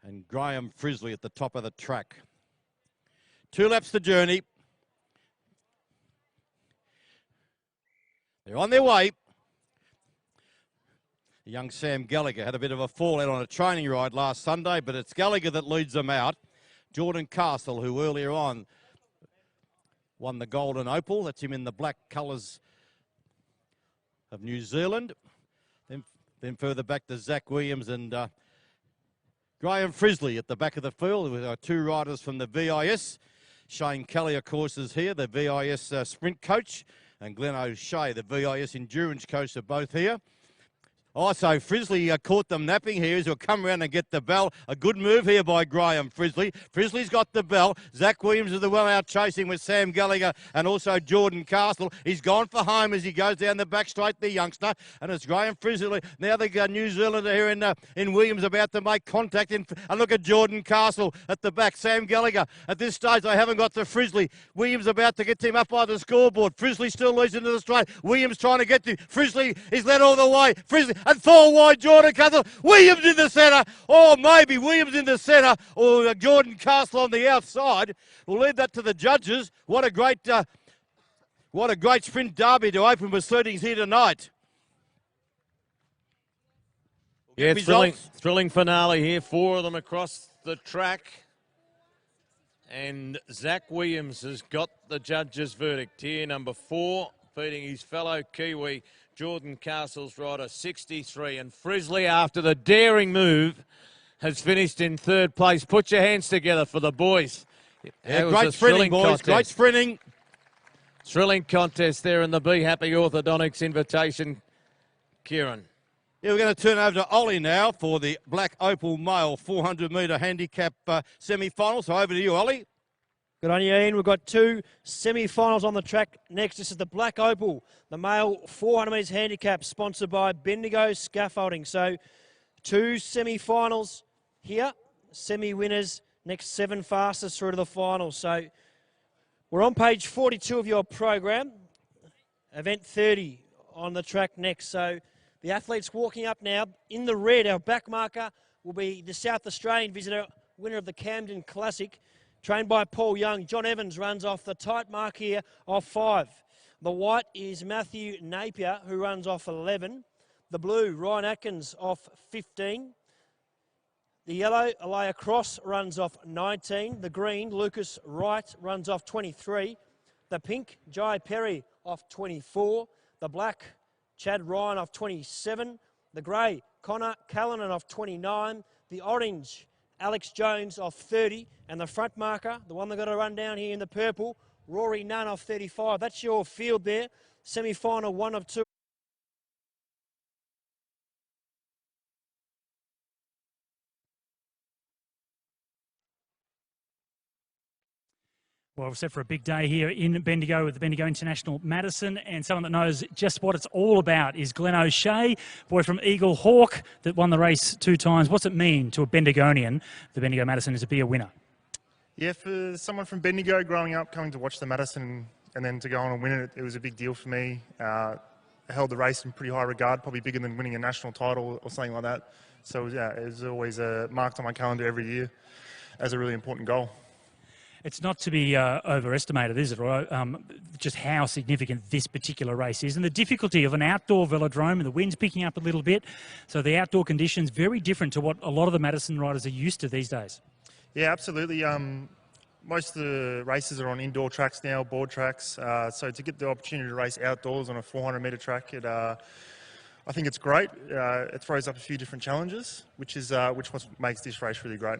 and Graham Frisley at the top of the track. 2 laps the journey. They're on their way. Young Sam Gallagher had a bit of a fall out on a training ride last Sunday, but it's Gallagher that leads them out. Jordan Castle, who earlier on won the Golden Opal. That's him in the black colours of New Zealand. Then further back to Zach Williams and Graham Frisley at the back of the field with our 2 riders from the VIS. Shane Kelly, of course, is here, the VIS sprint coach, and Glenn O'Shea, the VIS endurance coach, are both here. Also, Frisley caught them napping here. He'll come around and get the bell. A good move here by Graham Frisley. Frisley's got the bell. Zach Williams is the well out chasing with Sam Gallagher and also Jordan Castle. He's gone for home as he goes down the back straight, the youngster. And it's Graham Frisley. Now the New Zealander here in Williams about to make contact. And look at Jordan Castle at the back. Sam Gallagher. At this stage, they haven't got to Frisley. Williams about to get him up by the scoreboard. Frisley still leads into the straight. Williams trying to get to Frisley. He's led all the way. Frisley. And 4 wide, Jordan Castle. Williams in the centre. Or maybe Williams in the centre. Or Jordan Castle on the outside. We'll leave that to the judges. What a great sprint derby to open with seedings here tonight. Yeah, thrilling finale here. 4 of them across the track. And Zach Williams has got the judge's verdict here. Number 4, beating his fellow Kiwi, Jordan Castle's rider, 63. And Frisley, after the daring move, has finished in 3rd place. Put your hands together for the boys. Yeah, great sprinting, boys. Contest. Great sprinting. Thrilling contest there in the Be Happy Orthodontics Invitation, Kieran. Yeah, we're going to turn over to Ollie now for the Black Opal Male 400-metre handicap semi-final. So over to you, Ollie. Good on you, Ian. We've got 2 semi-finals on the track next. This is the Black Opal, the male 400 metres handicap, sponsored by Bendigo Scaffolding. So 2 semi-finals here, semi-winners, next 7 fastest through to the finals. So we're on page 42 of your program, event 30 on the track next. So the athletes walking up now. In the red, our back marker will be the South Australian visitor, winner of the Camden Classic, trained by Paul Young. John Evans runs off the tight mark here of 5. The white is Matthew Napier, who runs off 11. The blue, Ryan Atkins, off 15. The yellow, Alaya Cross, runs off 19. The green, Lucas Wright, runs off 23. The pink, Jai Perry, off 24. The black, Chad Ryan, off 27. The grey, Connor Callanan, off 29. The orange, Alex Jones, off 30. And the front marker, the one they've got to run down here in the purple, Rory Nunn, off 35. That's your field there. Semi-final 1 of 2. Well, we're set for a big day here in Bendigo with the Bendigo International Madison, and someone that knows just what it's all about is Glenn O'Shea, boy from Eagle Hawk that won the race 2 times. What's it mean to a Bendigonian, the Bendigo Madison, is to be a winner? Yeah, for someone from Bendigo growing up, coming to watch the Madison and then to go on and win it, it was a big deal for me. I held the race in pretty high regard, probably bigger than winning a national title or something like that. So yeah, it was always marked on my calendar every year as a really important goal. It's not to be overestimated, is it? Or just how significant this particular race is, and the difficulty of an outdoor velodrome, and the wind's picking up a little bit. So the outdoor conditions very different to what a lot of the Madison riders are used to these days. Yeah, absolutely. Most of the races are on indoor tracks now, board tracks. So to get the opportunity to race outdoors on a 400-metre track, I think it's great. It throws up a few different challenges, which what makes this race really great.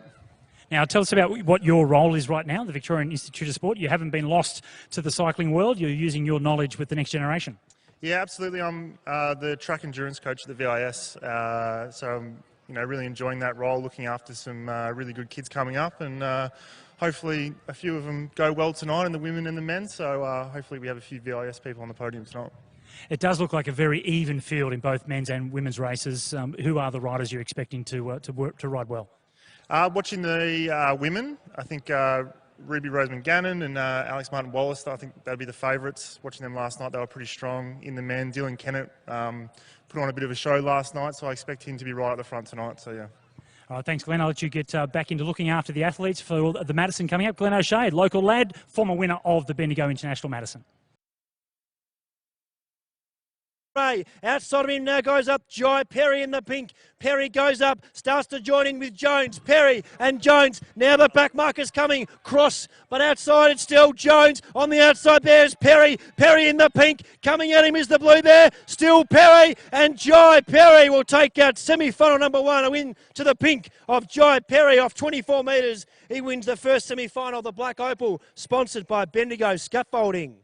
Now, tell us about what your role is right now, the Victorian Institute of Sport. You haven't been lost to the cycling world. You're using your knowledge with the next generation. Yeah, absolutely. I'm the track endurance coach at the VIS. So I'm really enjoying that role, looking after some really good kids coming up. And hopefully a few of them go well tonight, and the women and the men. So hopefully we have a few VIS people on the podium tonight. It does look like a very even field in both men's and women's races. Who are the riders you're expecting to ride well? Watching the women, I think Ruby Roseman Gannon and Alex Martin Wallace. I think they'd be the favourites. Watching them last night, they were pretty strong in the men. Dylan Kennett put on a bit of a show last night, so I expect him to be right at the front tonight. So, yeah. All right, thanks, Glenn. I'll let you get back into looking after the athletes for the Madison coming up. Glenn O'Shea, local lad, former winner of the Bendigo International Madison. Outside of him now goes up Jai Perry in the pink. Perry goes up, starts to join in with Jones. Perry and Jones. Now the back marker's coming. Cross, but outside it's still Jones. On the outside there's Perry. Perry in the pink. Coming at him is the blue there. Still Perry, and Jai Perry will take out semi-final number 1. A win to the pink of Jai Perry off 24 metres. He wins the first semi-final of the Black Opal, sponsored by Bendigo Scaffolding.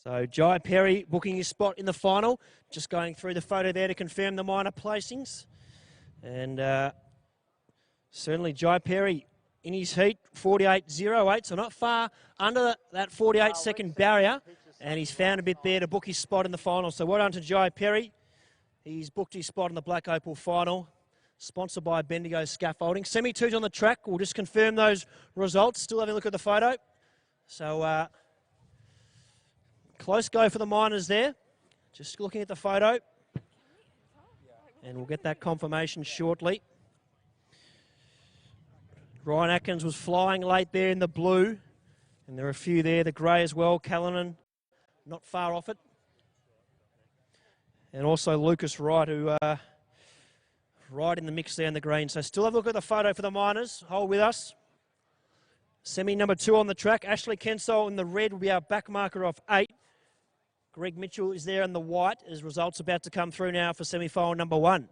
So Jai Perry booking his spot in the final. Just going through the photo there to confirm the minor placings. And certainly Jai Perry in his heat, 48.08, so not far under that 48-second barrier. And he's found a bit there to book his spot in the final. So well done to Jai Perry. He's booked his spot in the Black Opal final, sponsored by Bendigo Scaffolding. Semi-2's on the track. We'll just confirm those results. Still having a look at the photo. So close go for the minors there. Just looking at the photo. And we'll get that confirmation shortly. Ryan Atkins was flying late there in the blue. And there are a few there, the grey as well. Callanan not far off it. And also Lucas Wright, who right in the mix there in the green. So still have a look at the photo for the minors. Hold with us. Semi number 2 on the track. Ashley Kensole in the red will be our back marker off 8. Greg Mitchell is there in the white as results about to come through now for semi-final number 1.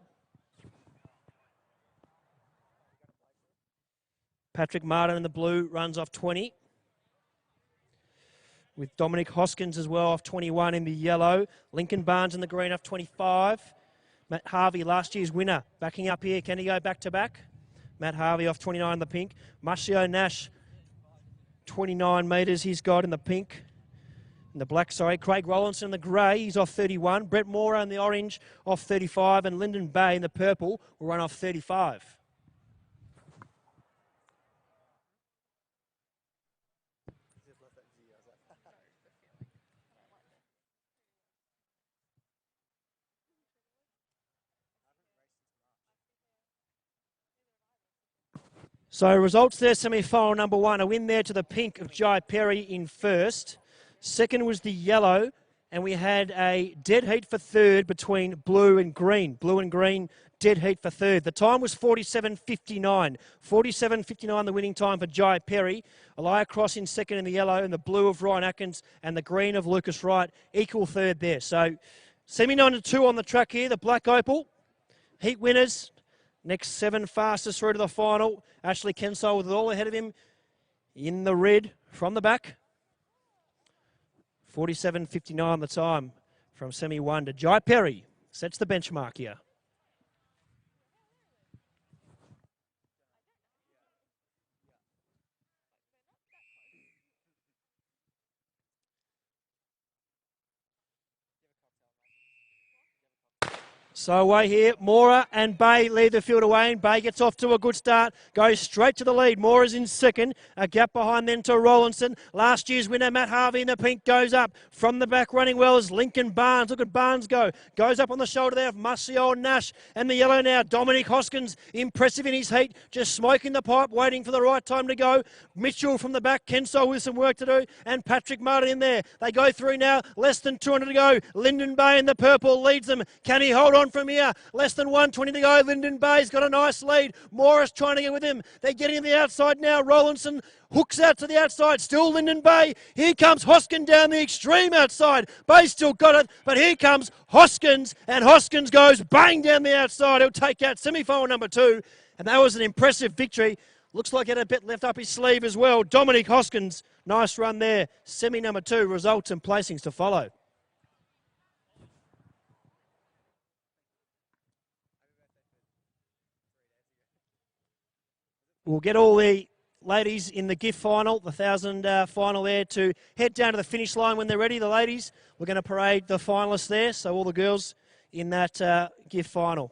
Patrick Martin in the blue runs off 20. With Dominic Hoskins as well off 21 in the yellow. Lincoln Barnes in the green off 25. Matt Harvey, last year's winner, backing up here. Can he go back-to-back? Matt Harvey off 29 in the pink. Marcio Nash, 29 metres he's got in the pink. In the black, sorry. Craig Rollinson in the grey, he's off 31. Brett Moore in the orange off 35. And Lyndon Bay in the purple will run off 35. So results there, semi-final number 1. A win there to the pink of Jai Perry in first. Second was the yellow, and we had a dead heat for third between blue and green. Blue and green, dead heat for third. The time was 47.59. 47.59 the winning time for Jai Perry. Elia Cross in second in the yellow, and the blue of Ryan Atkins and the green of Lucas Wright equal third there. So semi-9 to 2 on the track here, the Black Opal. Heat winners. Next 7 fastest through to the final. Ashley Kensole with it all ahead of him in the red from the back. 47.59 the time from semi-1 to Jai Perry. Sets the benchmark here. So away here, Mora and Bay lead the field away, and Bay gets off to a good start, goes straight to the lead. Mora's in second, a gap behind then to Rollinson. Last year's winner, Matt Harvey in the pink, goes up. From the back running well is Lincoln Barnes. Look at Barnes go. Goes up on the shoulder there of Marcio Nash. And the yellow now, Dominic Hoskins, impressive in his heat, just smoking the pipe, waiting for the right time to go. Mitchell from the back, Kensole with some work to do, and Patrick Martin in there. They go through now, less than 200 to go. Lyndon Bay in the purple leads them. Can he hold on from here? Less than 120 to go. Lyndon Bay's got a nice lead. Morris trying to get with him. They're getting to the outside now. Rollinson hooks out to the outside. Still Lyndon Bay. Here comes Hoskins down the extreme outside. Bay still got it, but here comes Hoskins, and Hoskins goes bang down the outside. He'll take out semi-final number 2, and that was an impressive victory. Looks like he had a bit left up his sleeve as well. Dominic Hoskins, nice run there. Semi number 2, results and placings to follow. we'll get all the ladies in the gift final, the 1,000 final there, to head down to the finish line when they're ready. The ladies, we're going to parade the finalists there, so all the girls in that gift final.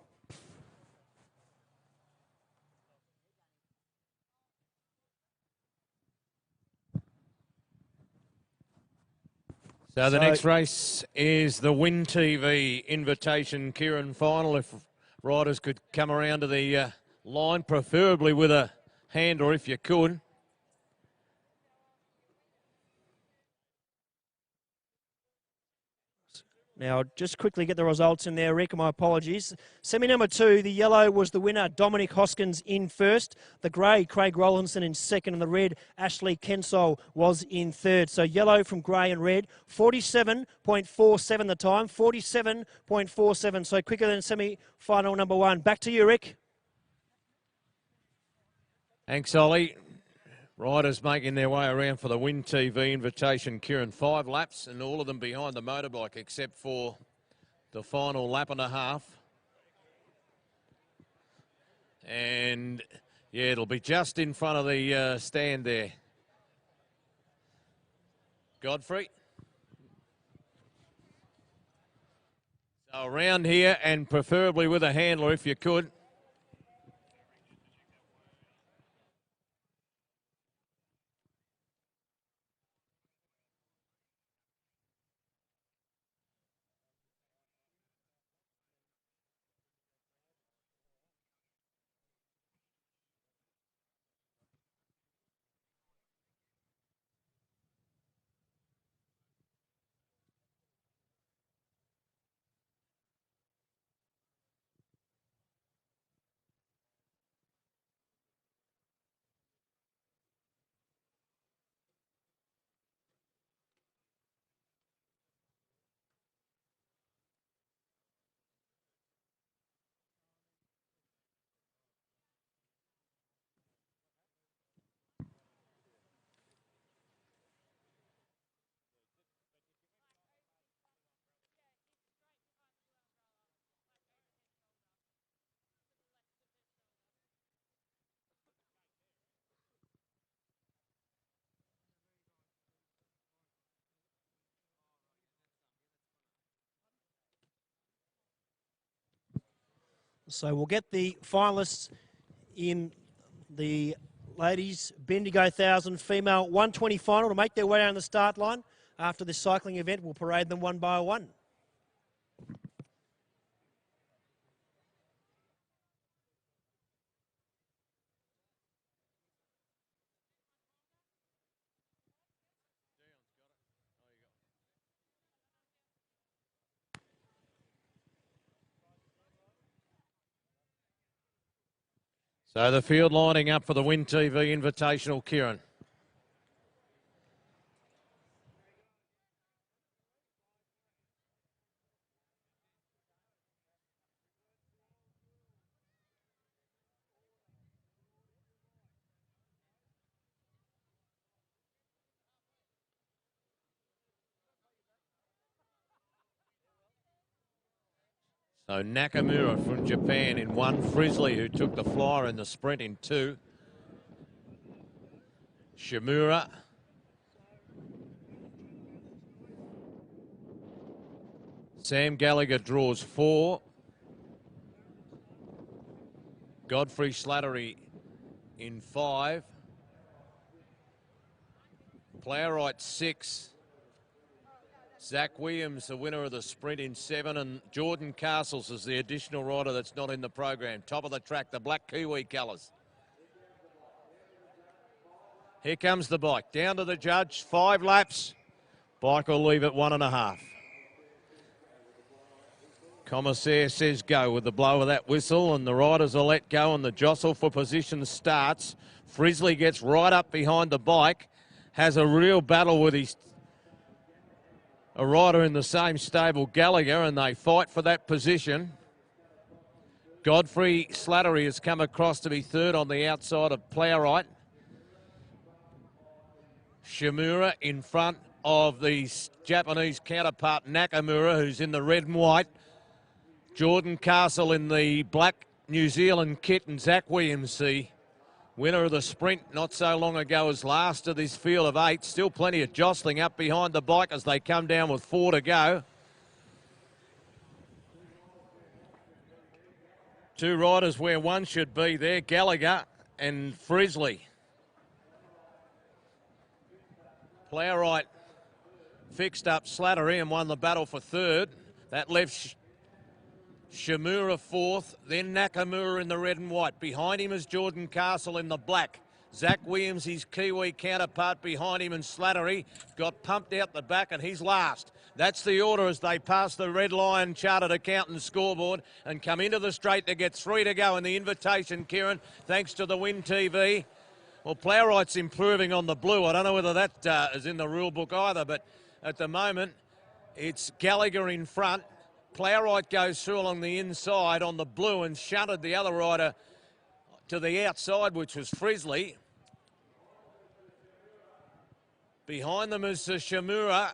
So the next race is the Win TV Invitation Kieran final. If riders could come around to the line, preferably with a hand, or if you could. Now, just quickly get the results in there, Rick, my apologies. Semi number 2, the yellow was the winner, Dominic Hoskins in first. The grey, Craig Rollinson in second, and the red, Ashley Kensol was in third. So yellow from grey and red, 47.47 the time, 47.47, so quicker than semi-final number 1. Back to you, Rick. Thanks, Ollie. Riders making their way around for the Win TV Invitation Kieran. 5 laps and all of them behind the motorbike except for the final lap and a half. And yeah, it'll be just in front of the stand there. Godfrey. So around here, and preferably with a handler if you could. So we'll get the finalists in the ladies Bendigo 1,000 female 120 final to make their way down the start line. After this cycling event, we'll parade them one by one. So the field lining up for the Win TV Invitational, Kieran. So Nakamura from Japan in 1, Frizzley, who took the flyer in the sprint, in 2. Shimura. Sam Gallagher draws 4. Godfrey Slattery in 5. Plowright 6. Zach Williams, the winner of the sprint, in 7, and Jordan Castles is the additional rider that's not in the program. Top of the track, the black Kiwi colours. Here comes the bike. Down to the judge, 5 laps. Bike will leave at 1.5. Commissaire says go with the blow of that whistle, and the riders will let go, and the jostle for position starts. Frizzley gets right up behind the bike, has a real battle with a rider in the same stable, Gallagher, and they fight for that position. Godfrey Slattery has come across to be 3rd on the outside of Plowright. Shimura in front of the Japanese counterpart Nakamura, who's in the red and white. Jordan Castle in the black New Zealand kit, and Zach Williams, the Winner of the sprint not so long ago as last of this field of 8. Still plenty of jostling up behind the bike as they come down with 4 to go. 2 riders where one should be there, Gallagher and Frizzley. Plowright fixed up Slattery and won the battle for 3rd. That left Shimura 4th, then Nakamura in the red and white. Behind him is Jordan Castle in the black. Zach Williams, his Kiwi counterpart, behind him, and Slattery got pumped out the back, and he's last. That's the order as they pass the red line chartered accountant scoreboard and come into the straight to get 3 to go in the invitation, Kieran, thanks to the Win TV. Well, Plowright's improving on the blue. I don't know whether that is in the rule book either, but at the moment, it's Gallagher in front. Plowright goes through along the inside on the blue and shunted the other rider to the outside, which was Frizzley. Behind them is Shimura,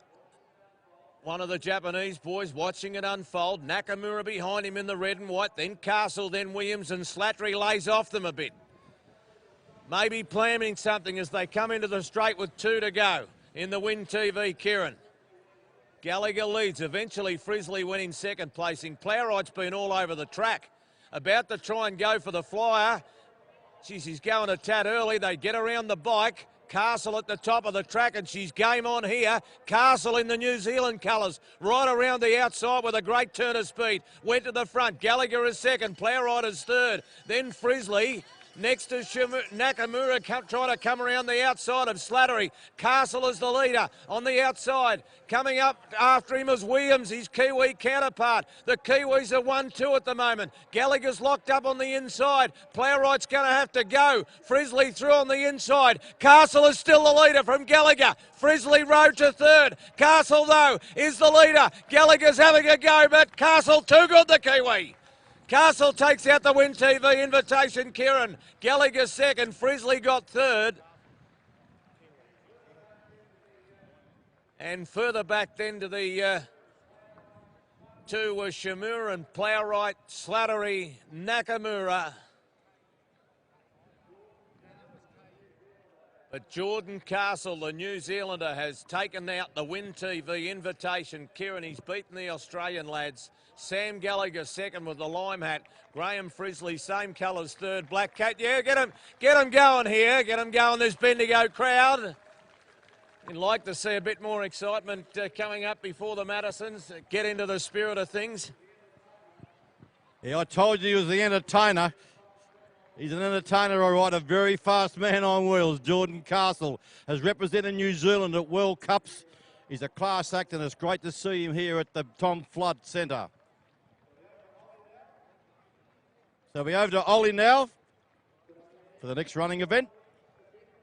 one of the Japanese boys watching it unfold. Nakamura behind him in the red and white, then Castle, then Williams, and Slattery lays off them a bit. Maybe planning something as they come into the straight with 2 to go in the Win TV, Kieran. Gallagher leads. Eventually, Frizzley went in second placing. Plowright's been all over the track. About to try and go for the flyer. Geez, he's going a tad early. They get around the bike. Castle at the top of the track, and she's game on here. Castle in the New Zealand colours, right around the outside with a great turn of speed. Went to the front. Gallagher is second. Plowright is third. Then Frizzley. Next to Nakamura trying to come around the outside of Slattery. Castle is the leader on the outside. Coming up after him is Williams, his Kiwi counterpart. The Kiwis are 1-2 at the moment. Gallagher's locked up on the inside. Plowright's going to have to go. Frizzley through on the inside. Castle is still the leader from Gallagher. Frizzley rode to third. Castle, though, is the leader. Gallagher's having a go, but Castle too good, the Kiwi. Castle takes out the Win TV invitation, Kieran. Gallagher second, Frizzley got third. And further back then to the two were Shimura and Plowright, Slattery, Nakamura. But Jordan Castle, the New Zealander, has taken out the Win TV invitation. Kieran, he's beaten the Australian lads. Sam Gallagher second with the lime hat. Graham Frizzley, same colours, third. Black Cat, yeah, get him going here. Get him going, this Bendigo crowd. You'd like to see a bit more excitement coming up before the Madisons. Get into the spirit of things. Yeah, I told you he was the entertainer. He's an entertainer, all right, a very fast man on wheels. Jordan Castle has represented New Zealand at World Cups. He's a class act, and it's great to see him here at the Tom Flood Centre. So we're over to Ollie now for the next running event.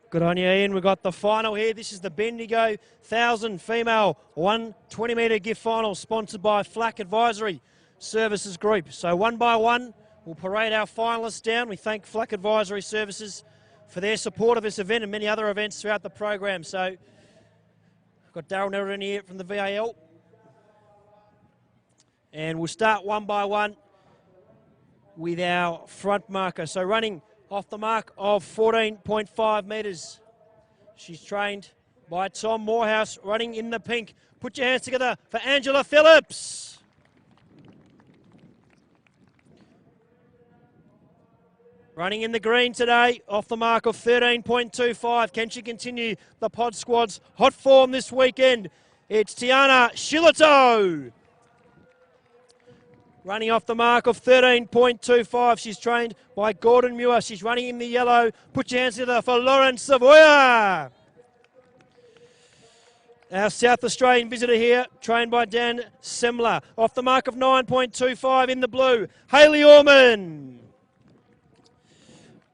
Good on you, Ian. We've got the final here. This is the Bendigo 1000 female 120-metre gift final, sponsored by Flack Advisory Services Group. So one by one, we'll parade our finalists down. We thank Flack Advisory Services for their support of this event and many other events throughout the program. So I've got Darryl Nerin here from the VAL. And we'll start one by one with our front marker. So running off the mark of 14.5 metres. She's trained by Tom Morehouse, running in the pink. Put your hands together for Angela Phillips. Running in the green today, off the mark of 13.25. Can she continue the Pod Squad's hot form this weekend? It's Tiana Shillito. Running off the mark of 13.25. She's trained by Gordon Muir. She's running in the yellow. Put your hands together for Lauren Savoya. Our South Australian visitor here, trained by Dan Semler. Off the mark of 9.25 in the blue, Hayley Orman.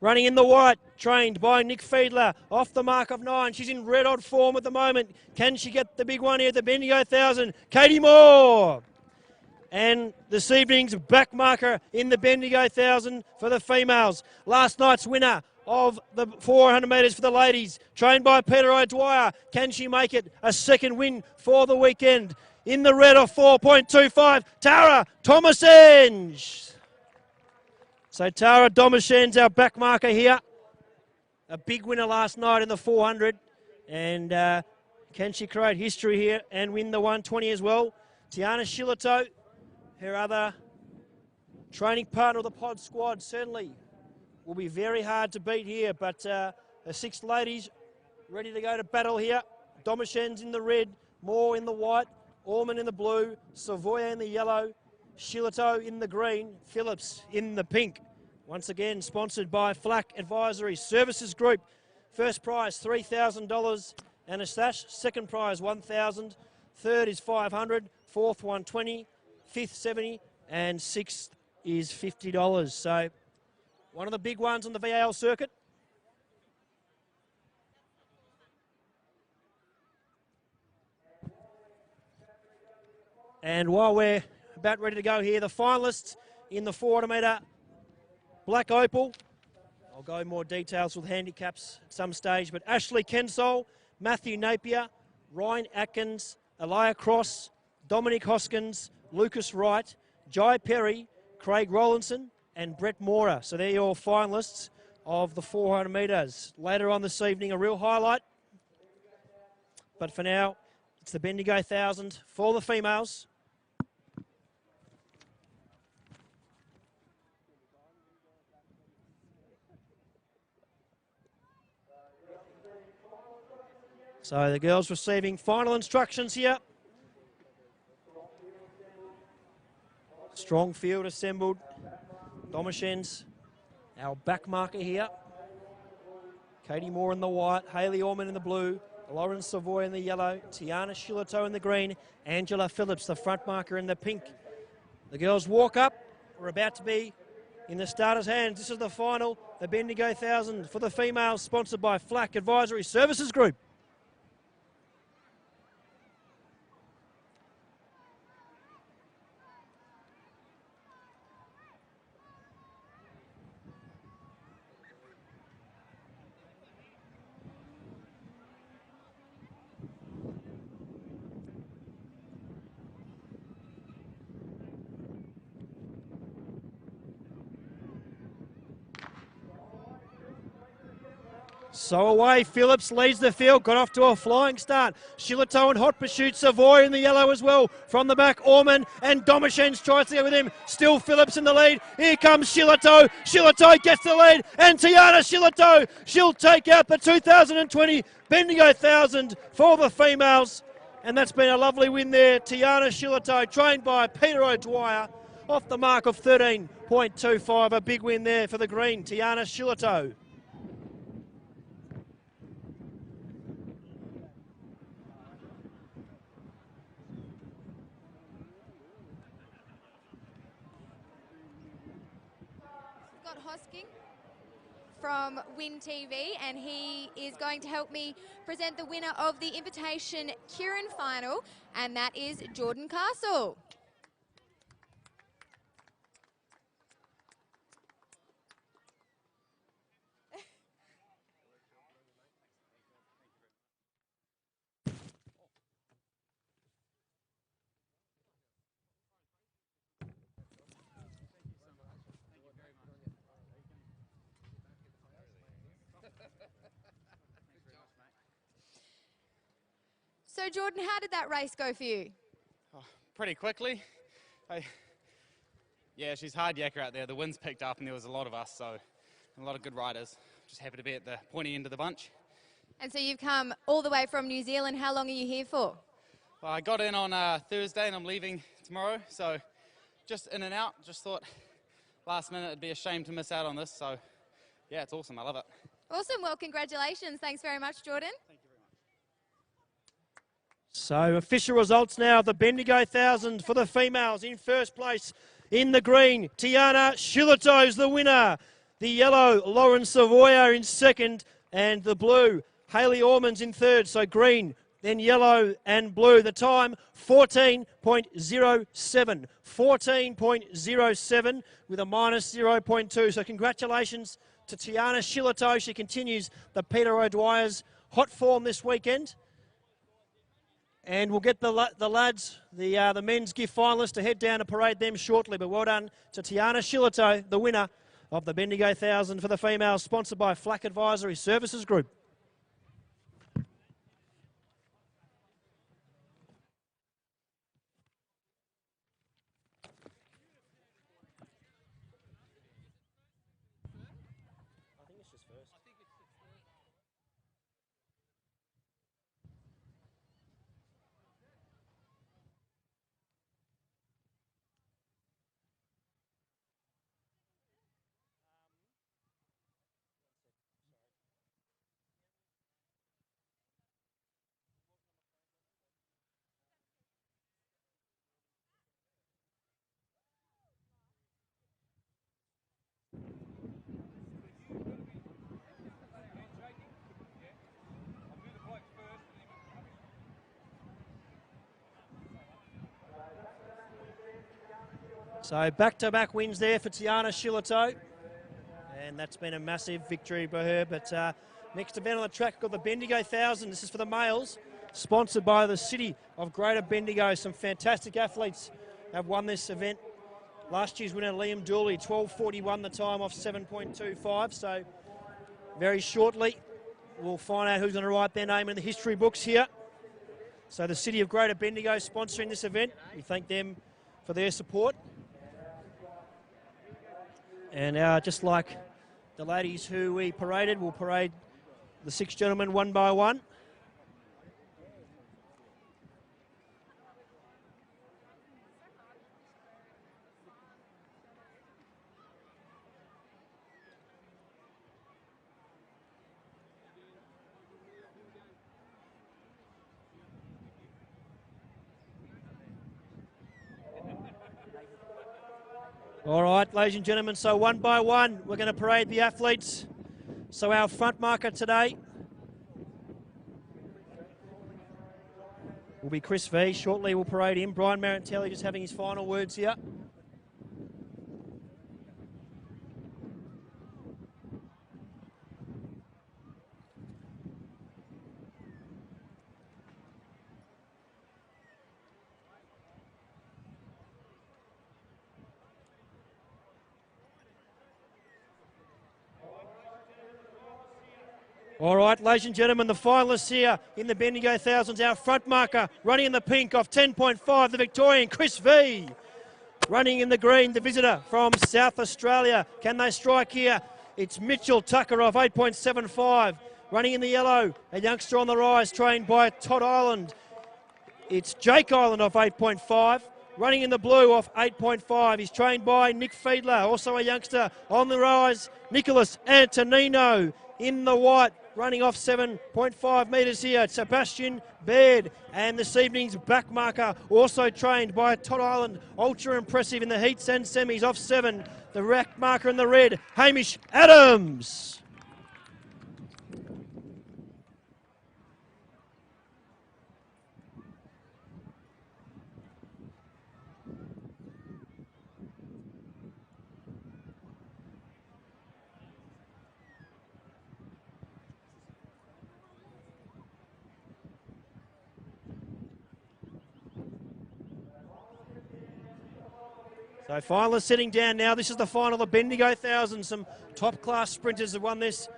Running in the white, trained by Nick Fiedler. Off the mark of 9. She's in red hot form at the moment. Can she get the big one here at the Bendigo 1000? Katie Moore. And this evening's back marker in the Bendigo 1000 for the females. Last night's winner of the 400 metres for the ladies, trained by Peter O'Dwyer. Can she make it a second win for the weekend? In the red of 4.25, Tara Thomasenge. So Tara Thomasenge's our back marker here. a big winner last night in the 400. And can she create history here and win the 120 as well? Tiana Shillito, her other training partner of the pod squad, certainly will be very hard to beat here. But the 6 ladies ready to go to battle here. Domishen's in the red, Moore in the white, Orman in the blue, Savoya in the yellow, Shillito in the green, Phillips in the pink. Once again, sponsored by Flack Advisory Services Group. First prize, $3,000 and a stash. Second prize, $1,000. Third is $500. Fourth, $120. Fifth, $70. And sixth is $50. So one of the big ones on the VAL circuit. And while we're about ready to go here, the finalists in the 400 metre Black Opal. I'll go more details with handicaps at some stage, but Ashley Kensole, Matthew Napier, Ryan Atkins, Elia Cross, Dominic Hoskins, Lucas Wright, Jai Perry, Craig Rollinson and Brett Mora. So they're your finalists of the 400 metres. Later on this evening, a real highlight. But for now, it's the Bendigo 1000 for the females. So the girls receiving final instructions here. Strong field assembled. Domishen's our back marker here. Katie Moore in the white, Hayley Orman in the blue, Lauren Savoy in the yellow, Tiana Shillito in the green, Angela Phillips, the front marker in the pink. The girls walk up. We're about to be in the starters' hands. This is the final, the Bendigo 1000 for the females, sponsored by Flack Advisory Services Group. So away, Phillips leads the field, got off to a flying start. Shillito and hot pursuit, Savoy in the yellow as well. From the back, Orman and Domishen's tries to get with him. Still Phillips in the lead. Here comes Shillito. Shillito gets the lead, and Tiana Shillito, she'll take out the 2020 Bendigo 1000 for the females. And that's been a lovely win there. Tiana Shillito, trained by Peter O'Dwyer, off the mark of 13.25. A big win there for the green, Tiana Shillito. From Win TV, and he is going to help me present the winner of the Invitation Kieran final, and that is Jordan Castle. So Jordan, how did that race go for you? Oh, pretty quickly. Yeah, she's hard yakka out there. The wind's picked up and there was a lot of us, so a lot of good riders. Just happy to be at the pointy end of the bunch. And so you've come all the way from New Zealand. How long are you here for? Well, I got in on Thursday and I'm leaving tomorrow, so just in and out. Just thought last minute it'd be a shame to miss out on this, so yeah, it's awesome. I love it. Awesome. Well, congratulations. Thanks very much, Jordan. Thank you very much. So official results now. The Bendigo 1000 for the females. In first place in the green, Tiana Shillito's the winner. The yellow, Lauren Savoya in second. And the blue, Hayley Orman's in third. So green, then yellow and blue. The time, 14.07. 14.07 with a minus 0.2. So congratulations to Tiana Shillito. She continues the Peter O'Dwyer's hot form this weekend. And we'll get the lads, the men's gift finalists, to head down and parade them shortly. But well done to Tiana Shillito, the winner of the Bendigo 1000 for the females, sponsored by Flack Advisory Services Group. So back-to-back wins there for Tiana Shillito. And that's been a massive victory by her. But next event on the track, we've got the Bendigo 1000. This is for the males, sponsored by the City of Greater Bendigo. Some fantastic athletes have won this event. Last year's winner, Liam Dooley, 12:41 the time off 7.25. So very shortly, we'll find out who's going to write their name in the history books here. So the City of Greater Bendigo sponsoring this event. We thank them for their support. And just like the ladies who we paraded, we'll parade the 6 gentlemen one by one. All right, ladies and gentlemen, so one by one, we're going to parade the athletes. So our front marker today will be Chris V. Shortly we'll parade him. Brian Marantelli just having his final words here. All right, ladies and gentlemen, the finalists here in the Bendigo Thousands. Our front marker running in the pink off 10.5, the Victorian Chris V. Running in the green, the visitor from South Australia. Can they strike here? It's Mitchell Tucker off 8.75. Running in the yellow, a youngster on the rise, trained by Todd Ireland. It's Jake Ireland off 8.5. Running in the blue off 8.5. He's trained by Nick Fiedler, also a youngster on the rise, Nicholas Antonino. In the white, running off 7.5 metres here, Sebastian Baird. And this evening's back marker, also trained by Todd Ireland, ultra impressive in the heats and semis, off 7. The rack marker in the red, Hamish Adams. So finalists sitting down now. This is the final of the Bendigo 1000. Some top-class sprinters have won this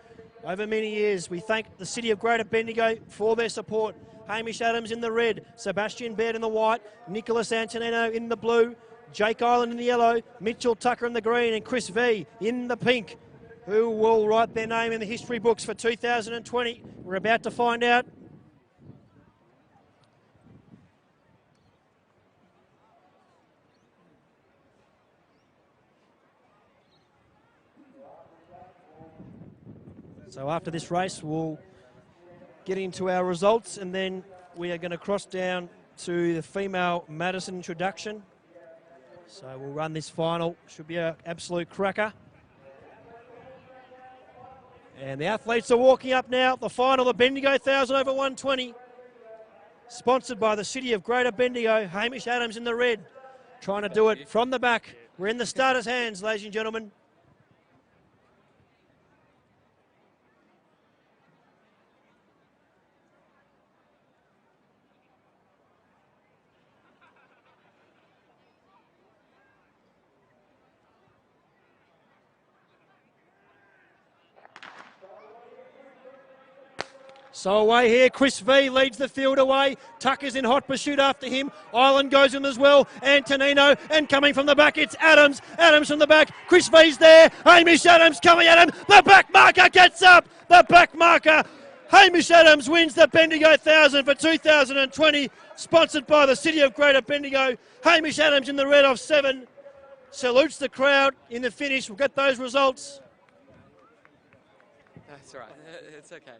over many years. We thank the City of Greater Bendigo for their support. Hamish Adams in the red, Sebastian Baird in the white, Nicholas Antonino in the blue, Jake Ireland in the yellow, Mitchell Tucker in the green, and Chris V in the pink, who will write their name in the history books for 2020. We're about to find out. So after this race, we'll get into our results, and then we are going to cross down to the female Madison introduction. So we'll run this final. Should be an absolute cracker. And the athletes are walking up now. The final, the Bendigo 1000 over 120. Sponsored by the City of Greater Bendigo. Hamish Adams in the red. Trying to do it from the back. We're in the starters' hands, ladies and gentlemen. So away here, Chris V leads the field away. Tucker's in hot pursuit after him. Island goes in as well. Antonino, and coming from the back, it's Adams. Adams from the back. Chris V's there. Hamish Adams coming at him. The back marker gets up. The back marker. Hamish Adams wins the Bendigo 1000 for 2020, sponsored by the City of Greater Bendigo. Hamish Adams in the red of 7. Salutes the crowd in the finish. We'll get those results. That's right. It's okay.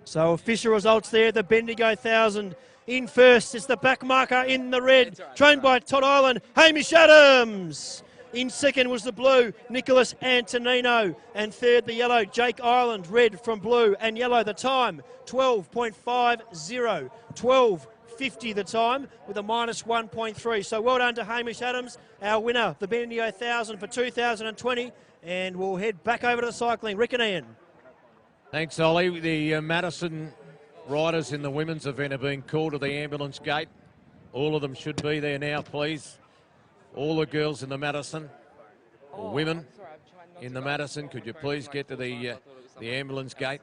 So official results there, the Bendigo 1000 in first. It's the back marker in the red, trained by Todd Island, Hamish Adams. In second was the blue, Nicholas Antonino. And third, the yellow, Jake Island, red from blue and yellow. The time, 12.50, 12.50 the time with a minus 1.3. So well done to Hamish Adams, our winner, the Bendigo 1000 for 2020. And we'll head back over to the cycling. Rick and Ian. Thanks, Ollie. The Madison riders in the women's event are being called to the ambulance gate. All of them should be there now, please. All the girls in the Madison, or women in the Madison, could you please get to the ambulance gate?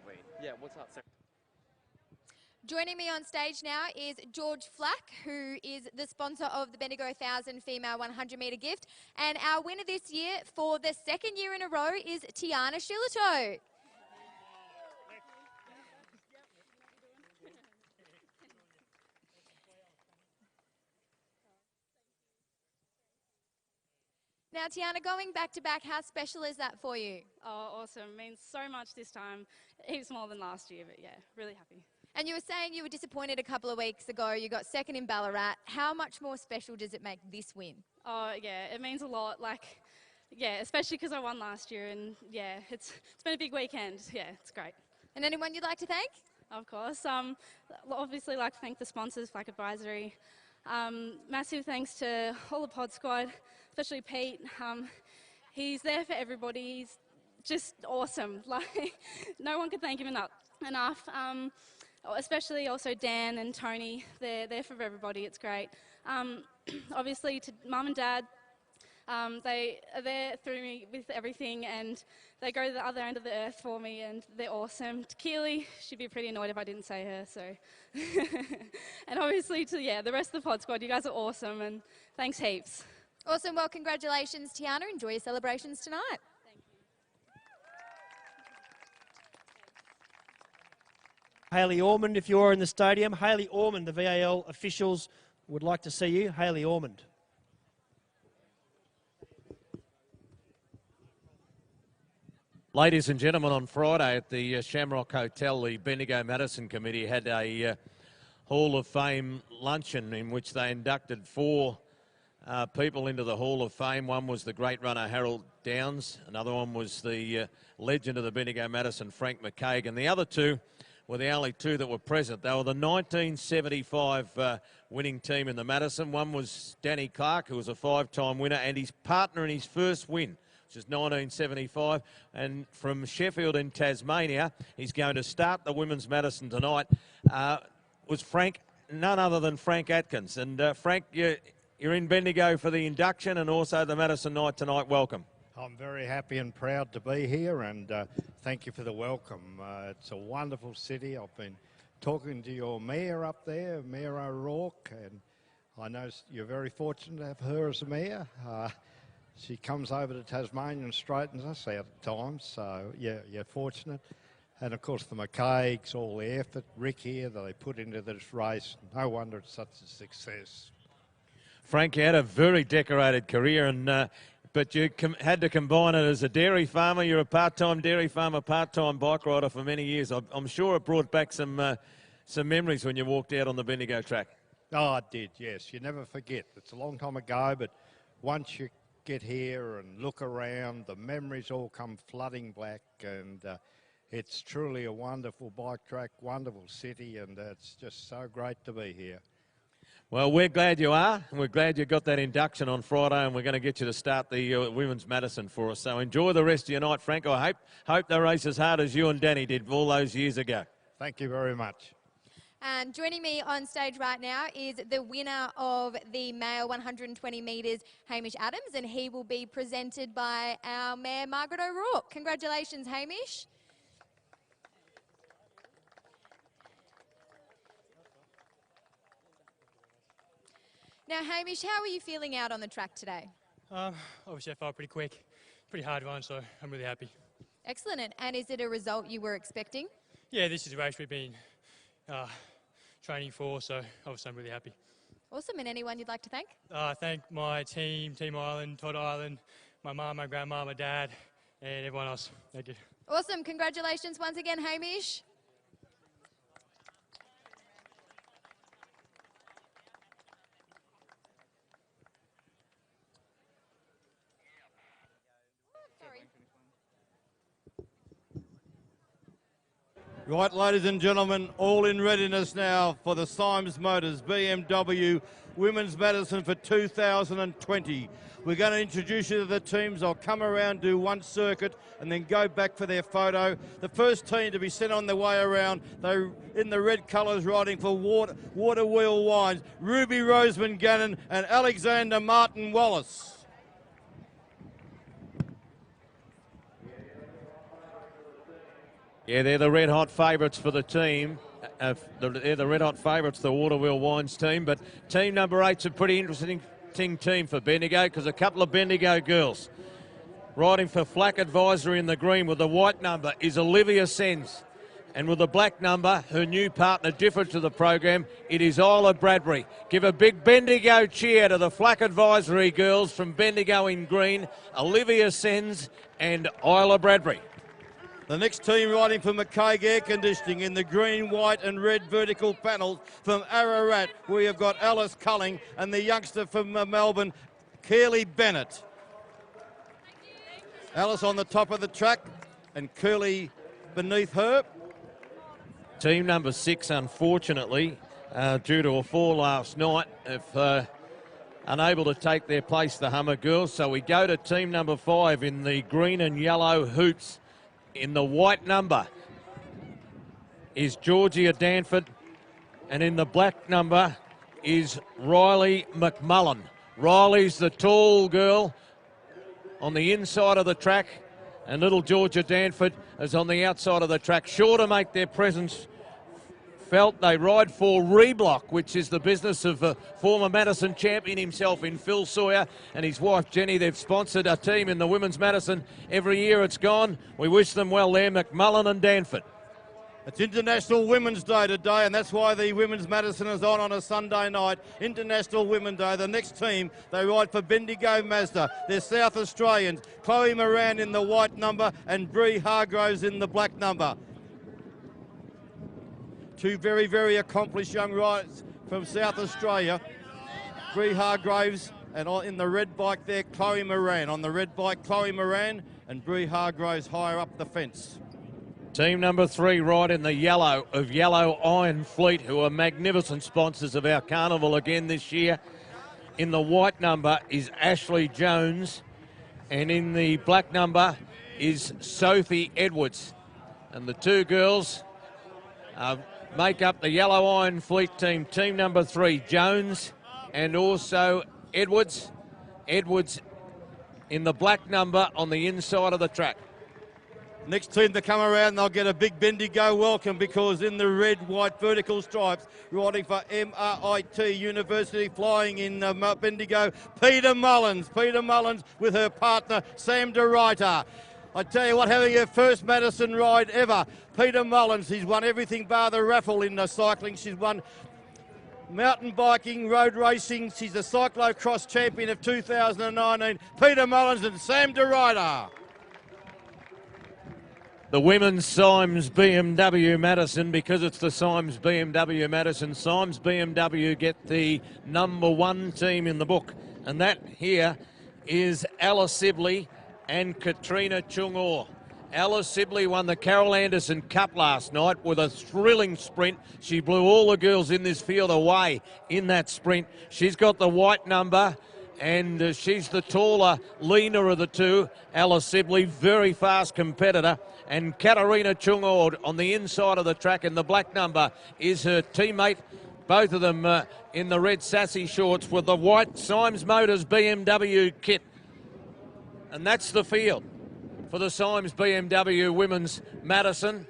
Joining me on stage now is George Flack, who is the sponsor of the Bendigo 1000 Female 100 metre gift. And our winner this year for the second year in a row is Tiana Shillito. Now, Tiana, going back-to-back, how special is that for you? Oh, awesome. Means so much this time. Heaps more than last year, but yeah, really happy. And you were saying you were disappointed a couple of weeks ago. You got second in Ballarat. How much more special does it make this win? Oh, yeah, it means a lot. Like, yeah, especially because I won last year, and yeah, it's been a big weekend. Yeah, it's great. And anyone you'd like to thank? Of course. Obviously, like to thank the sponsors, Flack Advisory. Massive thanks to all the pod squad, especially Pete. He's there for everybody. He's just awesome. Like, no one could thank him enough. Especially also Dan and Tony. They're there for everybody. It's great. Obviously to Mum and Dad. They are there through me with everything, and they go to the other end of the earth for me, and they're awesome. To Keely, she'd be pretty annoyed if I didn't say her, so. And obviously to, the rest of the pod squad, you guys are awesome, and thanks heaps. Awesome. Well, congratulations, Tiana. Enjoy your celebrations tonight. Thank you. Hayley Ormond, if you're in the stadium. Hayley Ormond, the VAL officials would like to see you. Hayley Ormond. Ladies and gentlemen, on Friday at the Shamrock Hotel, the Bendigo Madison Committee had a Hall of Fame luncheon in which they inducted 4 people into the Hall of Fame. One was the great runner Harold Downs. Another one was the legend of the Bendigo Madison, Frank McKagan. The other 2 were the only 2 that were present. They were the 1975 winning team in the Madison. One was Danny Clark, who was a 5-time winner, and his partner in his first win, which is 1975, and from Sheffield in Tasmania, he's going to start the Women's Madison tonight, was Frank, none other than Frank Atkins. And Frank, you're in Bendigo for the induction and also the Madison night tonight. Welcome. I'm very happy and proud to be here, and thank you for the welcome. It's a wonderful city. I've been talking to your mayor up there, Mayor O'Rourke, and I know you're very fortunate to have her as a mayor. She comes over to Tasmania and straightens us out at times, so yeah, you're fortunate. And of course the McCaigs, all the effort, Rick here, that they put into this race. No wonder it's such a success. Frank, you had a very decorated career, and but you had to combine it as a dairy farmer. You're a part-time dairy farmer, part-time bike rider for many years. I'm sure it brought back some memories when you walked out on the Bendigo track. Oh, it did, yes. You never forget. It's a long time ago, but once you get here and look around, the memories all come flooding back, and it's truly a wonderful bike track, wonderful city, and it's just so great to be here. Well, we're glad you are, and we're glad you got that induction on Friday, and we're going to get you to start the Women's Madison for us. So enjoy the rest of your night, Frank. I hope they race as hard as you and Danny did all those years ago. Thank you very much. And joining me on stage right now is the winner of the male 120 metres, Hamish Adams, and he will be presented by our Mayor, Margaret O'Rourke. Congratulations, Hamish. Now, Hamish, how are you feeling out on the track today? Obviously, I felt pretty quick, pretty hard one, so I'm really happy. Excellent. And is it a result you were expecting? Yeah, this is a race we've been training for, so obviously I'm really happy. Awesome. And anyone you'd like to thank? Thank my team, Team Ireland, Todd Ireland, my mum, my grandma, my dad, and everyone else. Thank you. Awesome. Congratulations once again, Hamish. Right, ladies and gentlemen, all in readiness now for the Symes Motors BMW Women's Madison for 2020. We're going to introduce you to the teams. I'll come around, do one circuit, and then go back for their photo. The first team to be sent on their way around, they're in the red colours riding for Water Wheel Wines, Ruby Roseman Gannon and Alexander Martin Wallace. Yeah, they're the red-hot favourites for the team. They're the red-hot favourites, the Water Wheel Wines team. But team number 8's a pretty interesting team for Bendigo, because a couple of Bendigo girls riding for Flack Advisory in the green with the white number is Olivia Sens. And with the black number, her new partner different to the program, it is Isla Bradbury. Give a big Bendigo cheer to the Flack Advisory girls from Bendigo in green, Olivia Sens and Isla Bradbury. The next team riding for McCaig Air Conditioning in the green, white and red vertical panels from Ararat, we have got Alice Culling and the youngster from Melbourne, Curly Bennett. Alice on the top of the track and Curly beneath her. Team number 6, unfortunately, due to a fall last night, have unable to take their place, the Hummer girls. So we go to team number 5 in the green and yellow hoops. In the white number is Georgia Danford, and in the black number is Riley McMullen. Riley's the tall girl on the inside of the track, and little Georgia Danford is on the outside of the track, sure to make their presence felt. They ride for Reblock, which is the business of former Madison champion himself in Phil Sawyer and his wife Jenny. They've sponsored a team in the Women's Madison every year it's gone. We wish them well there, McMullen and Danford. It's International Women's Day today, and that's why the Women's Madison is on a Sunday night. International Women's Day. The next team, they ride for Bendigo Mazda. They're South Australians. Chloe Moran in the white number and Bree Hargroves in the black number. Two very, very accomplished young riders from South Australia. Bree Hargroves, and in the red bike there, Chloe Moran. On the red bike, Chloe Moran and Bree Hargroves higher up the fence. Team number 3 ride in the yellow of Yellow Iron Fleet, who are magnificent sponsors of our carnival again this year. In the white number is Ashley Jones, and in the black number is Sophie Edwards. And the two girls make up the Yellow Iron Fleet team. Team number 3, Jones and also Edwards. Edwards in the black number on the inside of the track. Next team to come around, they'll get a big Bendigo welcome, because in the red, white vertical stripes, riding for MRIT University, flying in Bendigo, Peter Mullins. Peter Mullins with her partner, Sam DeRuyter. I tell you what, having her first Madison ride ever, Peter Mullins, he's won everything bar the raffle in the cycling. She's won mountain biking, road racing. She's the cyclocross champion of 2019. Peter Mullins and Sam DeRuyter. The women's Symes BMW Madison, because it's the Symes BMW Madison. Symes BMW get the number 1 team in the book, and that here is Alice Sibley and Katrina Chungor. Alice Sibley won the Carol Anderson Cup last night with a thrilling sprint. She blew all the girls in this field away in that sprint. She's got the white number, and she's the taller, leaner of the two. Alice Sibley, very fast competitor. And Katarina Chungord on the inside of the track in the black number is her teammate. Both of them in the red sassy shorts with the white Symes Motors BMW kit. And that's the field for the Symes BMW Women's Madison.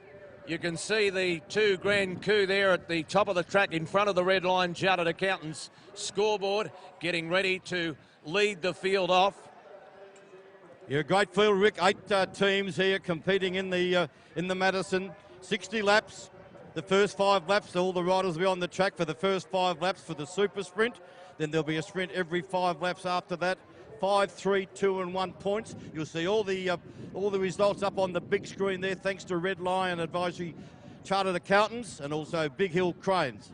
You can see the two Grand Coup there at the top of the track in front of the red line Chartered Accountants scoreboard, getting ready to lead the field off. Yeah, great field, Rick. 8 teams here competing in the Madison. 60 laps. The first 5 laps, all the riders will be on the track for the first 5 laps for the super sprint. Then there'll be a sprint every 5 laps after that. 5, 3, 2 and 1 points. You'll see all the results up on the big screen there, thanks to Red Lion Advisory Chartered Accountants and also Big Hill Cranes.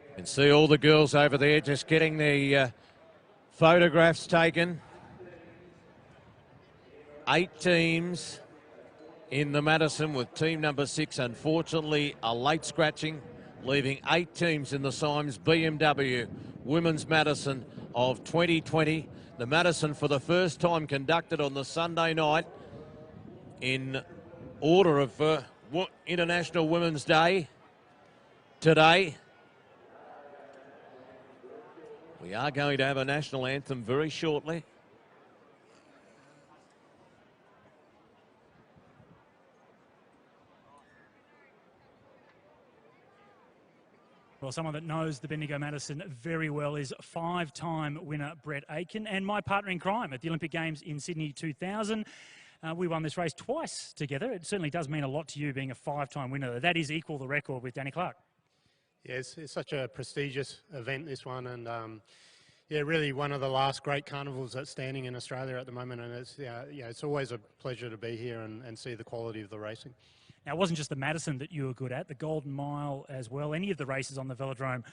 You can see all the girls over there just getting the photographs taken. 8 teams in the Madison with team number 6, unfortunately, a late scratching, leaving 8 teams in the Symes BMW Women's Madison of 2020. The Madison for the first time conducted on the Sunday night in order of International Women's Day today. We are going to have a national anthem very shortly. Well, someone that knows the Bendigo Madison very well is 5-time winner Brett Aitken and my partner in crime at the Olympic Games in Sydney 2000. We won this race twice together. It certainly does mean a lot to you being a 5-time winner. That is equal the record with Danny Clark. Yeah, it's such a prestigious event, this one, and yeah, really one of the last great carnivals that's standing in Australia at the moment, and it's it's always a pleasure to be here and see the quality of the racing. Now, it wasn't just the Madison that you were good at, the Golden Mile as well. Any of the races on the velodrome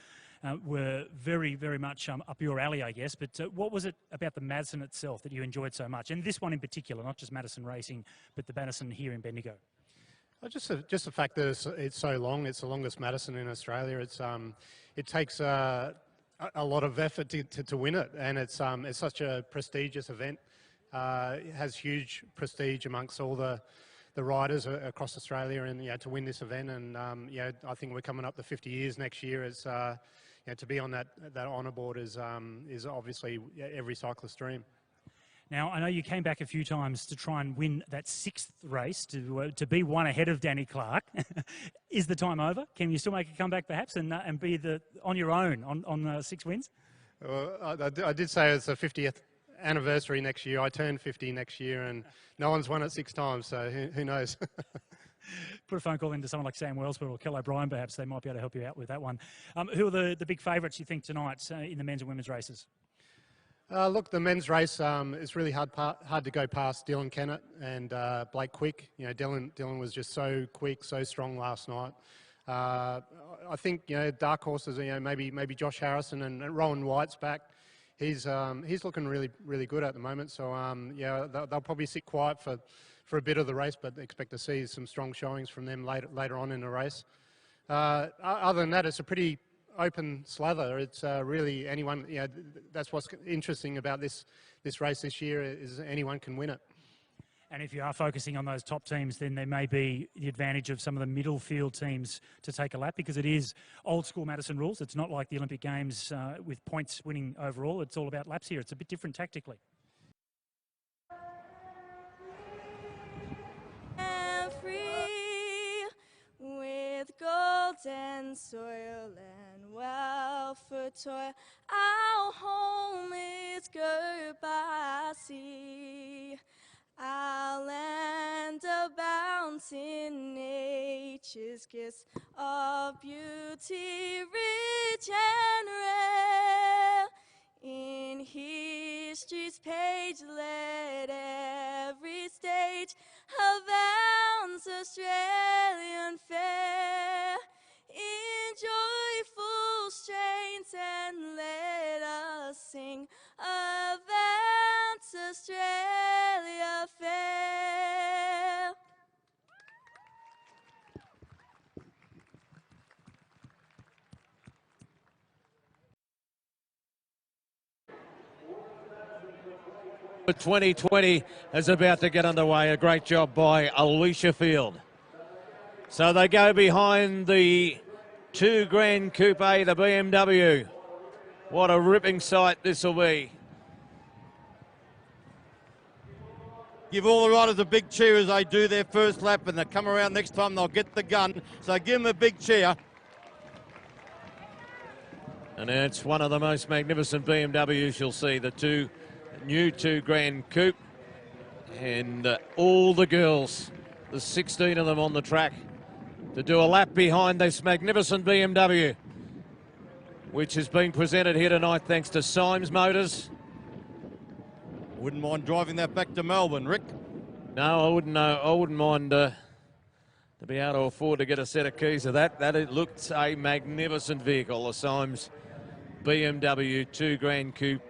were very, very much up your alley, I guess. But what was it about the Madison itself that you enjoyed so much? And this one in particular, not just Madison racing, but the Madison here in Bendigo. Just the fact that it's so long. It's the longest Madison in Australia. It takes a lot of effort to win it, and it's such a prestigious event. It has huge prestige amongst all the riders across Australia, and to win this event, and I think we're coming up to 50 years next year. It's to be on that honour board is obviously every cyclist's dream. Now, I know you came back a few times to try and win that 6th race, to be one ahead of Danny Clark. Is the time over? Can you still make a comeback perhaps and be on your own on 6 wins? Well, I did say it's the 50th anniversary next year. I turned 50 next year, and no one's won it 6 times, so who knows? Put a phone call into someone like Sam Wellsford or Kel O'Brien, perhaps. They might be able to help you out with that one. Who are the big favourites, you think, tonight in the men's and women's races? Look, the men's race is really hard to go past Dylan Kennett and Blake Quick. Dylan was just so quick, so strong last night. I think dark horses. Maybe Josh Harrison and Rowan White's back. He's looking really good at the moment. So they'll probably sit quiet for a bit of the race, but expect to see some strong showings from them later on in the race. Other than that, it's a pretty open slather. It's really anyone. That's what's interesting about this race this year is anyone can win it. And if you are focusing on those top teams, then there may be the advantage of some of the middle field teams to take a lap, because it is old school Madison rules. It's not like the Olympic Games with points winning overall. It's all about laps here. It's a bit different tactically. Free with golden soil and well for toy. Our home is girt by sea. Our land abounds in nature's gifts of beauty, rich and rare. In history's page, let every stage abounds Australian fair. In joyful strains, and let us sing Avance Australia fair. The 2020 is about to get underway. A great job by Alicia Field. So they go behind the 2 Grand Coupe, the BMW. What a ripping sight this will be. Give all the riders a big cheer as they do their first lap, and they come around next time, they'll get the gun. So give them a big cheer. And it's one of the most magnificent BMWs you'll see, the new 2 Grand Coupe. And all the girls, there's 16 of them on the track, to do a lap behind this magnificent BMW, which has been presented here tonight thanks to Symes Motors. Wouldn't mind driving that back to Melbourne, Rick. No, I wouldn't mind to be able to afford to get a set of keys of that. It looked a magnificent vehicle, the Symes BMW 2 Grand Coupe.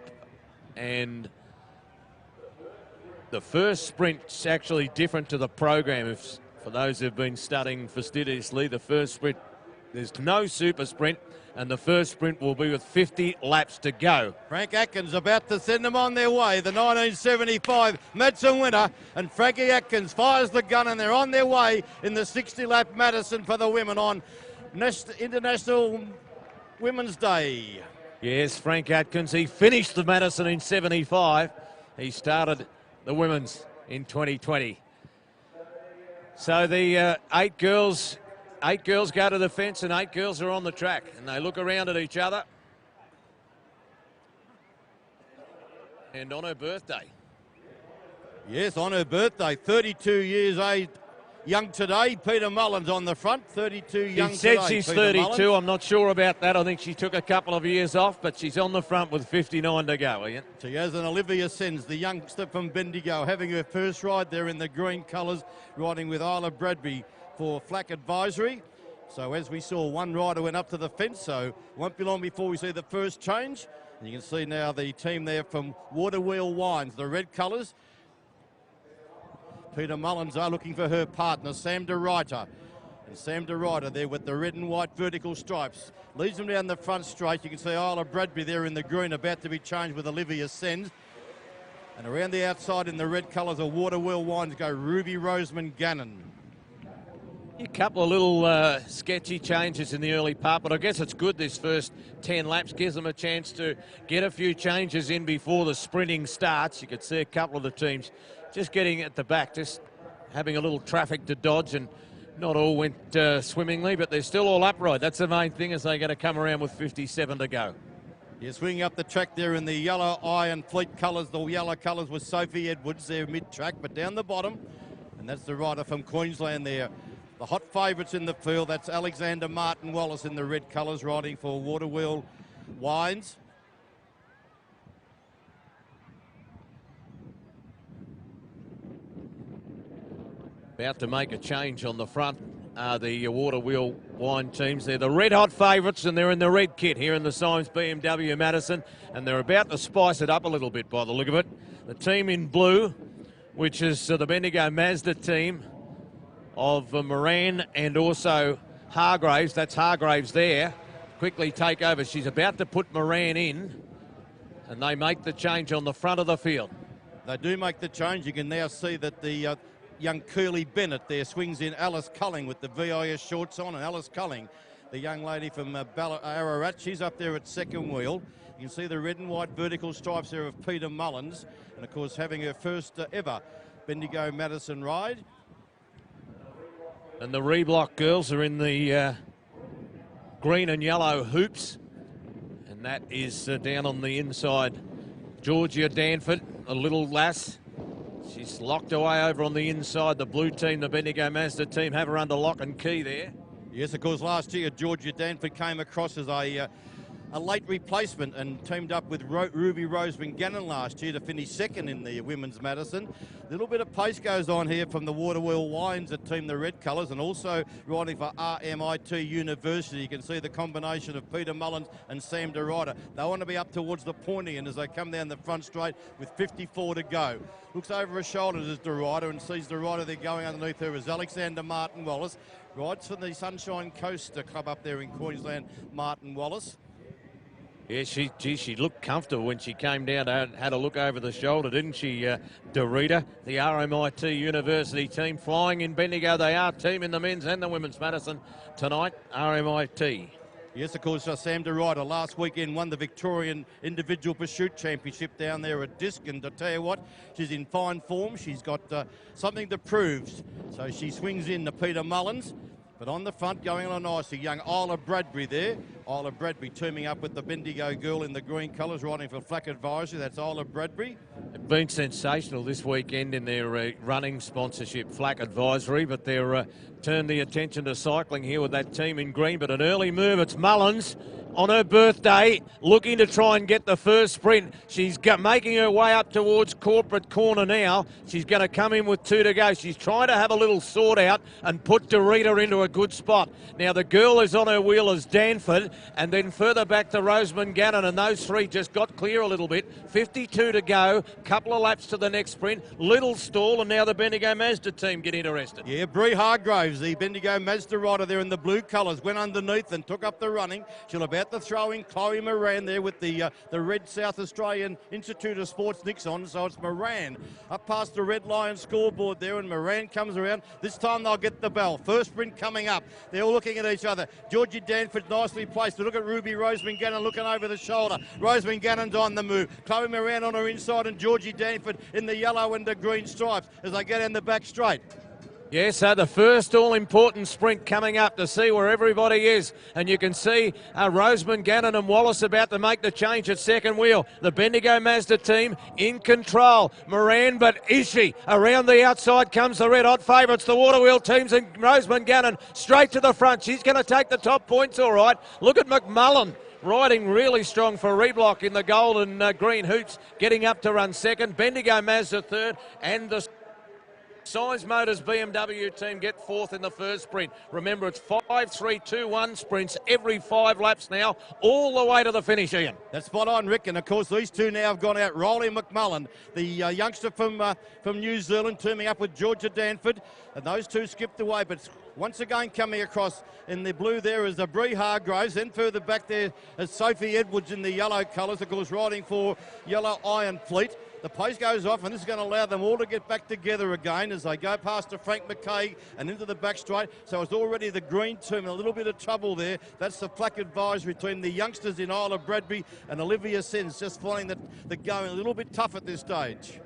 And the first sprint's actually different to the program. For those who've been studying fastidiously, the first sprint, there's no super sprint, and the first sprint will be with 50 laps to go. Frank Atkins about to send them on their way. The 1975 Madison winner, and Frankie Atkins fires the gun, and they're on their way in the 60-lap Madison for the women on International Women's Day. Yes, Frank Atkins, he finished the Madison in 75. He started the women's in 2020. So the 8 girls go to the fence, and 8 girls are on the track, and they look around at each other. And on her birthday. Yes, on her birthday, 32 years young today. Peter Mullins on the front, 32 young She said today. she's Peter 32. Mullins. I'm not sure about that. I think she took a couple of years off, but she's on the front with 59 to go, Ian. She has an Olivia Sens, the youngster from Bendigo, having her first ride there in the green colours, riding with Isla Bradbury for Flack Advisory. So as we saw, one rider went up to the fence, so won't be long before we see the first change. And you can see now the team there from Waterwheel Wines, the red colours. Peter Mullins are looking for her partner, Sam DeRuyter. And Sam DeRuyter there with the red and white vertical stripes. Leads them down the front straight. You can see Isla Bradbury there in the green, about to be changed with Olivia Sens. And around the outside in the red colours of Waterwheel Wines go Ruby Roseman Gannon. A couple of little sketchy changes in the early part, but I guess it's good this first 10 laps. Gives them a chance to get a few changes in before the sprinting starts. You could see a couple of the teams just getting at the back, just having a little traffic to dodge, and not all went swimmingly, but they're still all upright. That's the main thing, as they're going to come around with 57 to go. Yeah, swinging up the track there in the yellow Iron Fleet colours, the yellow colours with Sophie Edwards there mid-track, but down the bottom, and that's the rider from Queensland there. The hot favourites in the field, that's Alexander Martin Wallace in the red colours, riding for Waterwheel Wines. About to make a change on the front are the Waterwheel Wine teams. They're the red hot favourites, and they're in the red kit here in the Symes BMW Madison, and they're about to spice it up a little bit by the look of it. The team in blue, which is the Bendigo Mazda team of Moran and also Hargraves. That's Hargraves there. Quickly take over. She's about to put Moran in, and they make the change on the front of the field. They do make the change. You can now see that the young Curly Bennett there swings in Alice Culling with the VIS shorts on, and Alice Culling, the young lady from Ararat, she's up there at second wheel. You can see the red and white vertical stripes there of Peter Mullins, and of course having her first ever Bendigo Madison ride. And the Reblock girls are in the green and yellow hoops. And that is down on the inside. Georgia Danford, a little lass. She's locked away over on the inside. The blue team, the Bendigo Mazda team, have her under lock and key there. Yes, of course, last year Georgia Danford came across as a late replacement and teamed up with Ruby Roseman Gannon last year to finish second in the women's Madison. A little bit of pace goes on here from the Waterwheel Wines that team the red colours, and also riding for RMIT University. You can see the combination of Peter Mullins and Sam DeRuyter. They want to be up towards the pointy, and as they come down the front straight with 54 to go. Looks over his shoulders as DeRuyter and sees DeRuyter there going underneath her as Alexander Martin Wallace. Rides for the Sunshine Coast Club up there in Queensland, Martin Wallace. Yeah, she looked comfortable when she came down, had a look over the shoulder, didn't she, Dorita? The RMIT University team flying in Bendigo. They are team in the men's and the women's Madison tonight, RMIT. Yes, of course, Sam DeRuyter last weekend won the Victorian Individual Pursuit Championship down there at Disc, and I tell you what, she's in fine form. She's got something to prove. So she swings in to Peter Mullins. But on the front, going on nicely, young Isla Bradbury there. Isla Bradbury teaming up with the Bendigo girl in the green colours, riding for Flack Advisory. That's Isla Bradbury. It's been sensational this weekend in their running sponsorship, Flack Advisory, but they're turned the attention to cycling here with that team in green. But an early move, it's Mullins on her birthday, looking to try and get the first sprint. She's making her way up towards Corporate Corner now. She's going to come in with 2 to go. She's trying to have a little sort out and put Dorita into a good spot. Now the girl is on her wheel as Danford, and then further back to Roseman Gannon, and those three just got clear a little bit. 52 to go, couple of laps to the next sprint, little stall, and now the Bendigo Mazda team get interested. Yeah, Bree Hargraves, the Bendigo Mazda rider there in the blue colours, went underneath and took up the running. She'll about to throw in Chloe Moran there with the red South Australian Institute of Sports nicks on, so it's Moran up past the Red Lion scoreboard there, and Moran comes around. This time they'll get the bell. First sprint coming up. They're all looking at each other. Georgie Danford nicely placed. Look at Ruby Roseman Gannon looking over the shoulder. Roseman Gannon's on the move. Chloe Moran on her inside, and Georgie Danford in the yellow and the green stripes as they get in the back straight. Yeah, so the first all-important sprint coming up to see where everybody is. And you can see Roseman, Gannon and Wallace about to make the change at second wheel. The Bendigo Mazda team in control. Moran, but is she? Around the outside comes the red hot favourites, the Waterwheel teams, and Roseman Gannon straight to the front. She's going to take the top points all right. Look at McMullen. Riding really strong for Reblock in the gold and green hoops, getting up to run second. Bendigo Mazda third, and the Size Motors BMW team get fourth in the first sprint. Remember, it's 5, 3, 2, 1 sprints every 5 laps now, all the way to the finish, Ian. That's spot on, Rick. And of course, these two now have gone out. Rolly McMullen, the youngster from New Zealand, teaming up with Georgia Danford. And those two skipped away, but once again coming across in the blue there is Bree Hargraves. Then further back there is Sophie Edwards in the yellow colours, of course, riding for Yellow Iron Fleet. The pace goes off, and this is going to allow them all to get back together again as they go past to Frank McKay and into the back straight. So it's already the green team in a little bit of trouble there. That's the Flack Advisory between the youngsters in Isla Bradbury and Olivia Sens, just finding that they're going a little bit tough at this stage.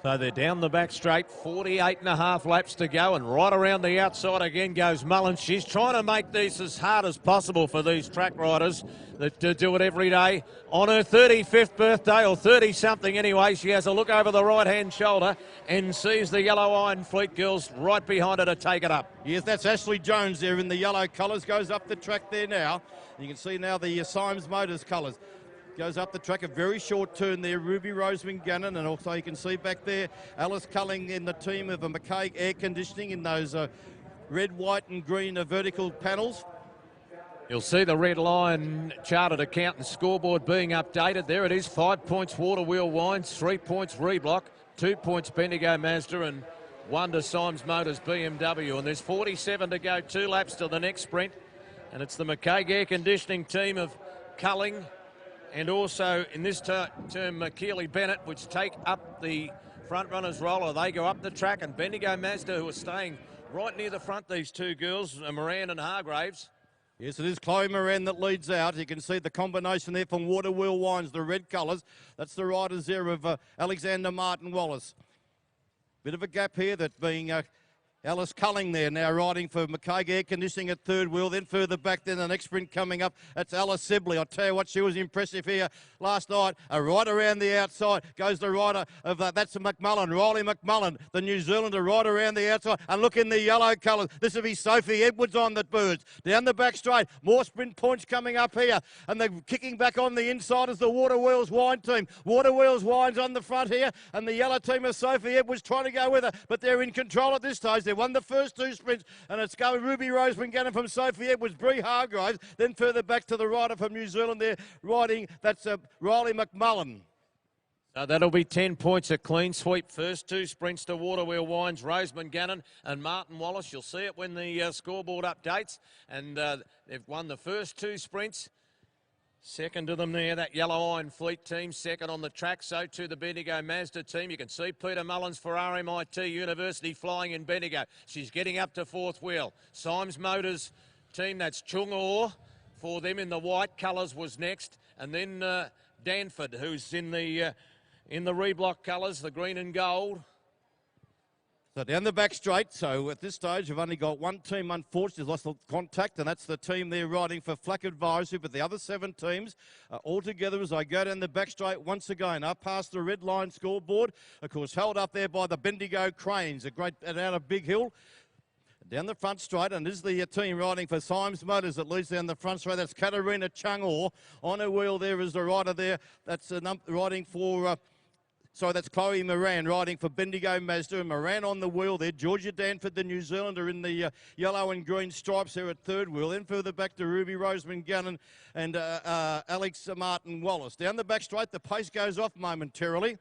So they're down the back straight, 48 and a half laps to go, and right around the outside again goes Mullins. She's trying to make these as hard as possible for these track riders that do it every day. On her 35th birthday, or 30-something anyway, she has a look over the right-hand shoulder and sees the Yellow Iron Fleet girls right behind her to take it up. Yes, that's Ashley Jones there in the yellow colours, goes up the track there now. You can see now the Symes Motors colours. Goes up the track, a very short turn there, Ruby Roseman Gannon, and also you can see back there Alice Culling in the team of McKay Air Conditioning in those red, white and green vertical panels. You'll see the Red Lion chartered account and scoreboard being updated. There it is, 5 points Waterwheel Wines, 3 points Reblock, 2 points Bendigo Mazda and 1 to Symes Motors BMW. And there's 47 to go, 2 laps to the next sprint. And it's the McKay Air Conditioning team of Culling, and also in this term Keely Bennett, which take up the front runners roller. They go up the track, and Bendigo Mazda, who are staying right near the front, these two girls, Moran and Hargraves. Yes, it is Chloe Moran that leads out. You can see the combination there from Waterwheel Wines, the red colours. That's the riders there of Alexander Martin Wallace. Bit of a gap here that being Alice Culling there now riding for McKay Air Conditioning at third wheel. Then further back, then the next sprint coming up. That's Alice Sibley. I'll tell you what, she was impressive here last night. Right around the outside goes the rider of that's McMullen, Riley McMullen, the New Zealander, right around the outside. And look in the yellow colours. This will be Sophie Edwards on the birds. Down the back straight, more sprint points coming up here. And they're kicking back on the inside as the Water Wheels Wine team. Water Wheels Wine's on the front here. And the yellow team of Sophie Edwards trying to go with her. But they're in control at this stage. They won the first two sprints, and it's going Ruby Roseman Gannon from Sophie Edwards, Bree Hargraves, then further back to the rider from New Zealand there, riding, that's Riley McMullen. So that'll be 10 points, a clean sweep. First two sprints to Waterwheel Wines, Roseman Gannon and Martin Wallace. You'll see it when the scoreboard updates, and they've won the first two sprints. Second to them there, that Yellow Iron Fleet team, second on the track. So too the Bendigo Mazda team. You can see Peter Mullins for RMIT University flying in Bendigo. She's getting up to fourth wheel. Symes Motors team, that's Chungor for them in the white colours was next. And then Danford, who's in the reblock colours, the green and gold. So down the back straight, so at this stage we've only got one team unfortunately lost the contact, and that's the team there riding for Flack Advisory, but the other 7 teams are all together as I go down the back straight once again, up past the red line scoreboard, of course held up there by the Bendigo Cranes, a great out of Big Hill. Down the front straight, and this is the team riding for Symes Motors that leads down the front straight. That's Katarina Chungor. On her wheel there is the rider there, that's riding for... So that's Chloe Moran riding for Bendigo Mazda, and Moran on the wheel there. Georgia Danford, the New Zealander, in the yellow and green stripes there at third wheel. Then further back to Ruby Roseman Gannon and Alex Martin Wallace. Down the back straight, the pace goes off momentarily.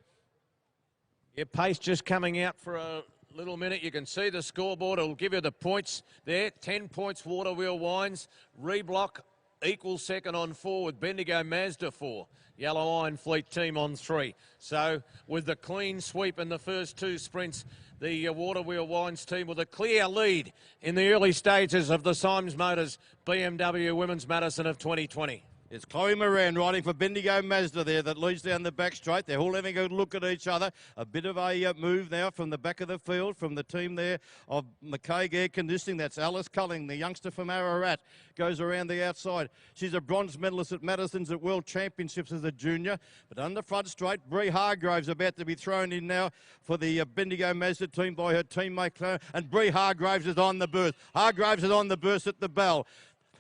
Yeah, pace just coming out for a little minute. You can see the scoreboard. It'll give you the points there. 10 points, Waterwheel Wines. Reblock equal second on 4 with Bendigo Mazda 4. Yellow Iron Fleet team on 3. So with the clean sweep in the first two sprints, the Waterwheel Wines team with a clear lead in the early stages of the Symes Motors BMW Women's Madison of 2020. It's Chloe Moran riding for Bendigo Mazda there that leads down the back straight. They're all having a look at each other. A bit of a move now from the back of the field from the team there of McKay Air Conditioning. That's Alice Culling, the youngster from Ararat, goes around the outside. She's a bronze medalist at Madison's at World Championships as a junior. But on the front straight, Bree Hargraves about to be thrown in now for the Bendigo Mazda team by her teammate. And Bree Hargraves is on the burst. Hargraves is on the burst at the bell.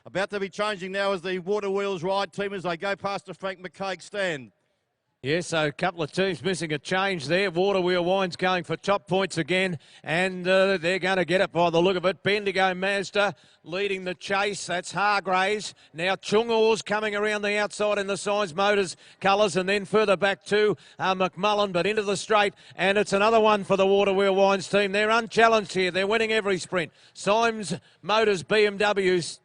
About to be changing now as the Water Wheels Ride team as they go past the Frank McCaig stand. Yeah, so a couple of teams missing a change there. Waterwheel Wines going for top points again, and they're going to get it by the look of it. Bendigo Mazda leading the chase. That's Hargraves. Now Chungor's coming around the outside in the Symes Motors colours, and then further back to McMullen, but into the straight, and it's another one for the Waterwheel Wines team. They're unchallenged here. They're winning every sprint. Symes Motors BMW's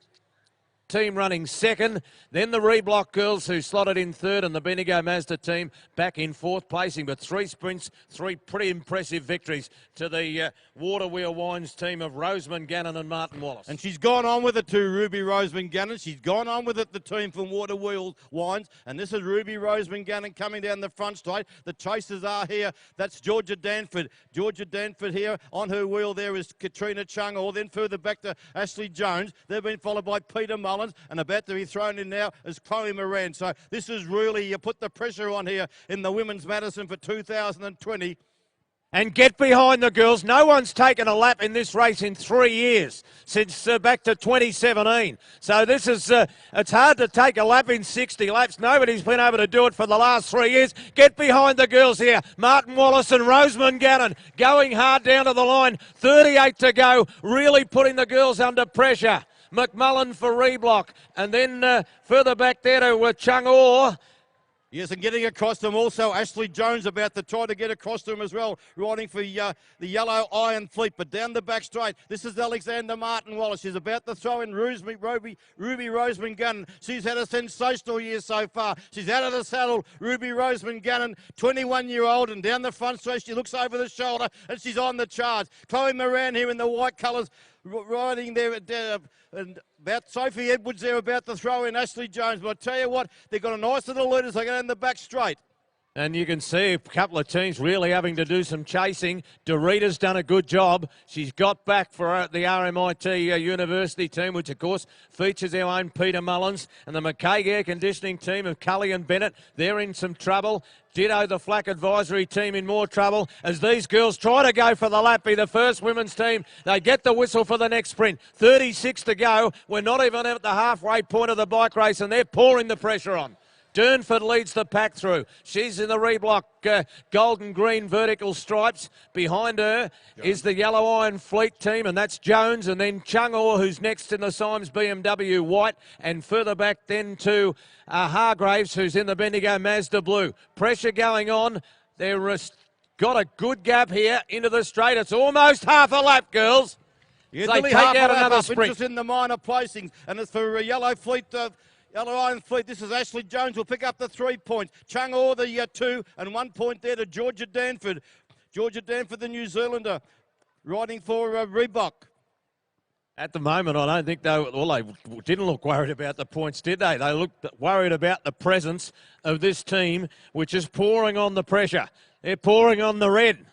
team running second, then the Reblock girls who slotted in third, and the Bendigo Mazda team back in fourth placing. But 3 sprints, 3 pretty impressive victories to the Waterwheel Wines team of Roseman Gannon and Martin Wallace. And she's gone on with it too, Ruby Roseman Gannon. She's gone on with it, the team from Waterwheel Wines. And this is Ruby Roseman Gannon coming down the front straight. The chasers are here. That's Georgia Danford. Georgia Danford here. On her wheel there is Katrina Chungor. Then further back to Ashley Jones. They've been followed by Peter Mullins. And about to be thrown in now is Chloe Moran. So this is really, you put the pressure on here in the Women's Madison for 2020. And get behind the girls. No one's taken a lap in this race in 3 years, since back to 2017. So this is, it's hard to take a lap in 60 laps. Nobody's been able to do it for the last 3 years. Get behind the girls here. Martin Wallace and Roseman Gannon going hard down to the line. 38 to go, really putting the girls under pressure. McMullen for Reblock, and then further back there to Chungor. Yes, and getting across to him also, Ashley Jones about to try to get across to him as well, riding for the Yellow Iron Fleet. But down the back straight, this is Alexander Martin Wallace. She's about to throw in Ruby Roseman Gannon. She's had a sensational year so far. She's out of the saddle, Ruby Roseman Gannon, 21-year-old, and down the front straight, she looks over the shoulder, and she's on the charge. Chloe Moran here in the white colours, riding there and about Sophie Edwards there about to throw in Ashley Jones. But I tell you what, they've got a nice little lead as they go in the back straight. And you can see a couple of teams really having to do some chasing. Dorita's done a good job. She's got back for the RMIT University team, which, of course, features our own Peter Mullins. And the McKay Air Conditioning team of Cully and Bennett, they're in some trouble. Ditto the Flack Advisory team in more trouble as these girls try to go for the lap, be the first women's team. They get the whistle for the next sprint. 36 to go. We're not even at the halfway point of the bike race, and they're pouring the pressure on. Durnford leads the pack through. She's in the reblock golden-green vertical stripes. Behind her is the Yellow Iron Fleet team, and that's Jones, and then Chungor, who's next in the Symes BMW white, and further back then to Hargraves, who's in the Bendigo Mazda blue. Pressure going on. They're got a good gap here into the straight. It's almost half a lap, girls. Yeah, they take out another sprint. Just in the minor placings, and it's for Yellow Fleet. Yellow Iron Fleet, this is Ashley Jones, will pick up the 3 points. Chungor the 2, and 1 point there to Georgia Danford. Georgia Danford, the New Zealander, riding for Reebok. At the moment, I don't think they didn't look worried about the points, did they? They looked worried about the presence of this team, which is pouring on the pressure. They're pouring on the red.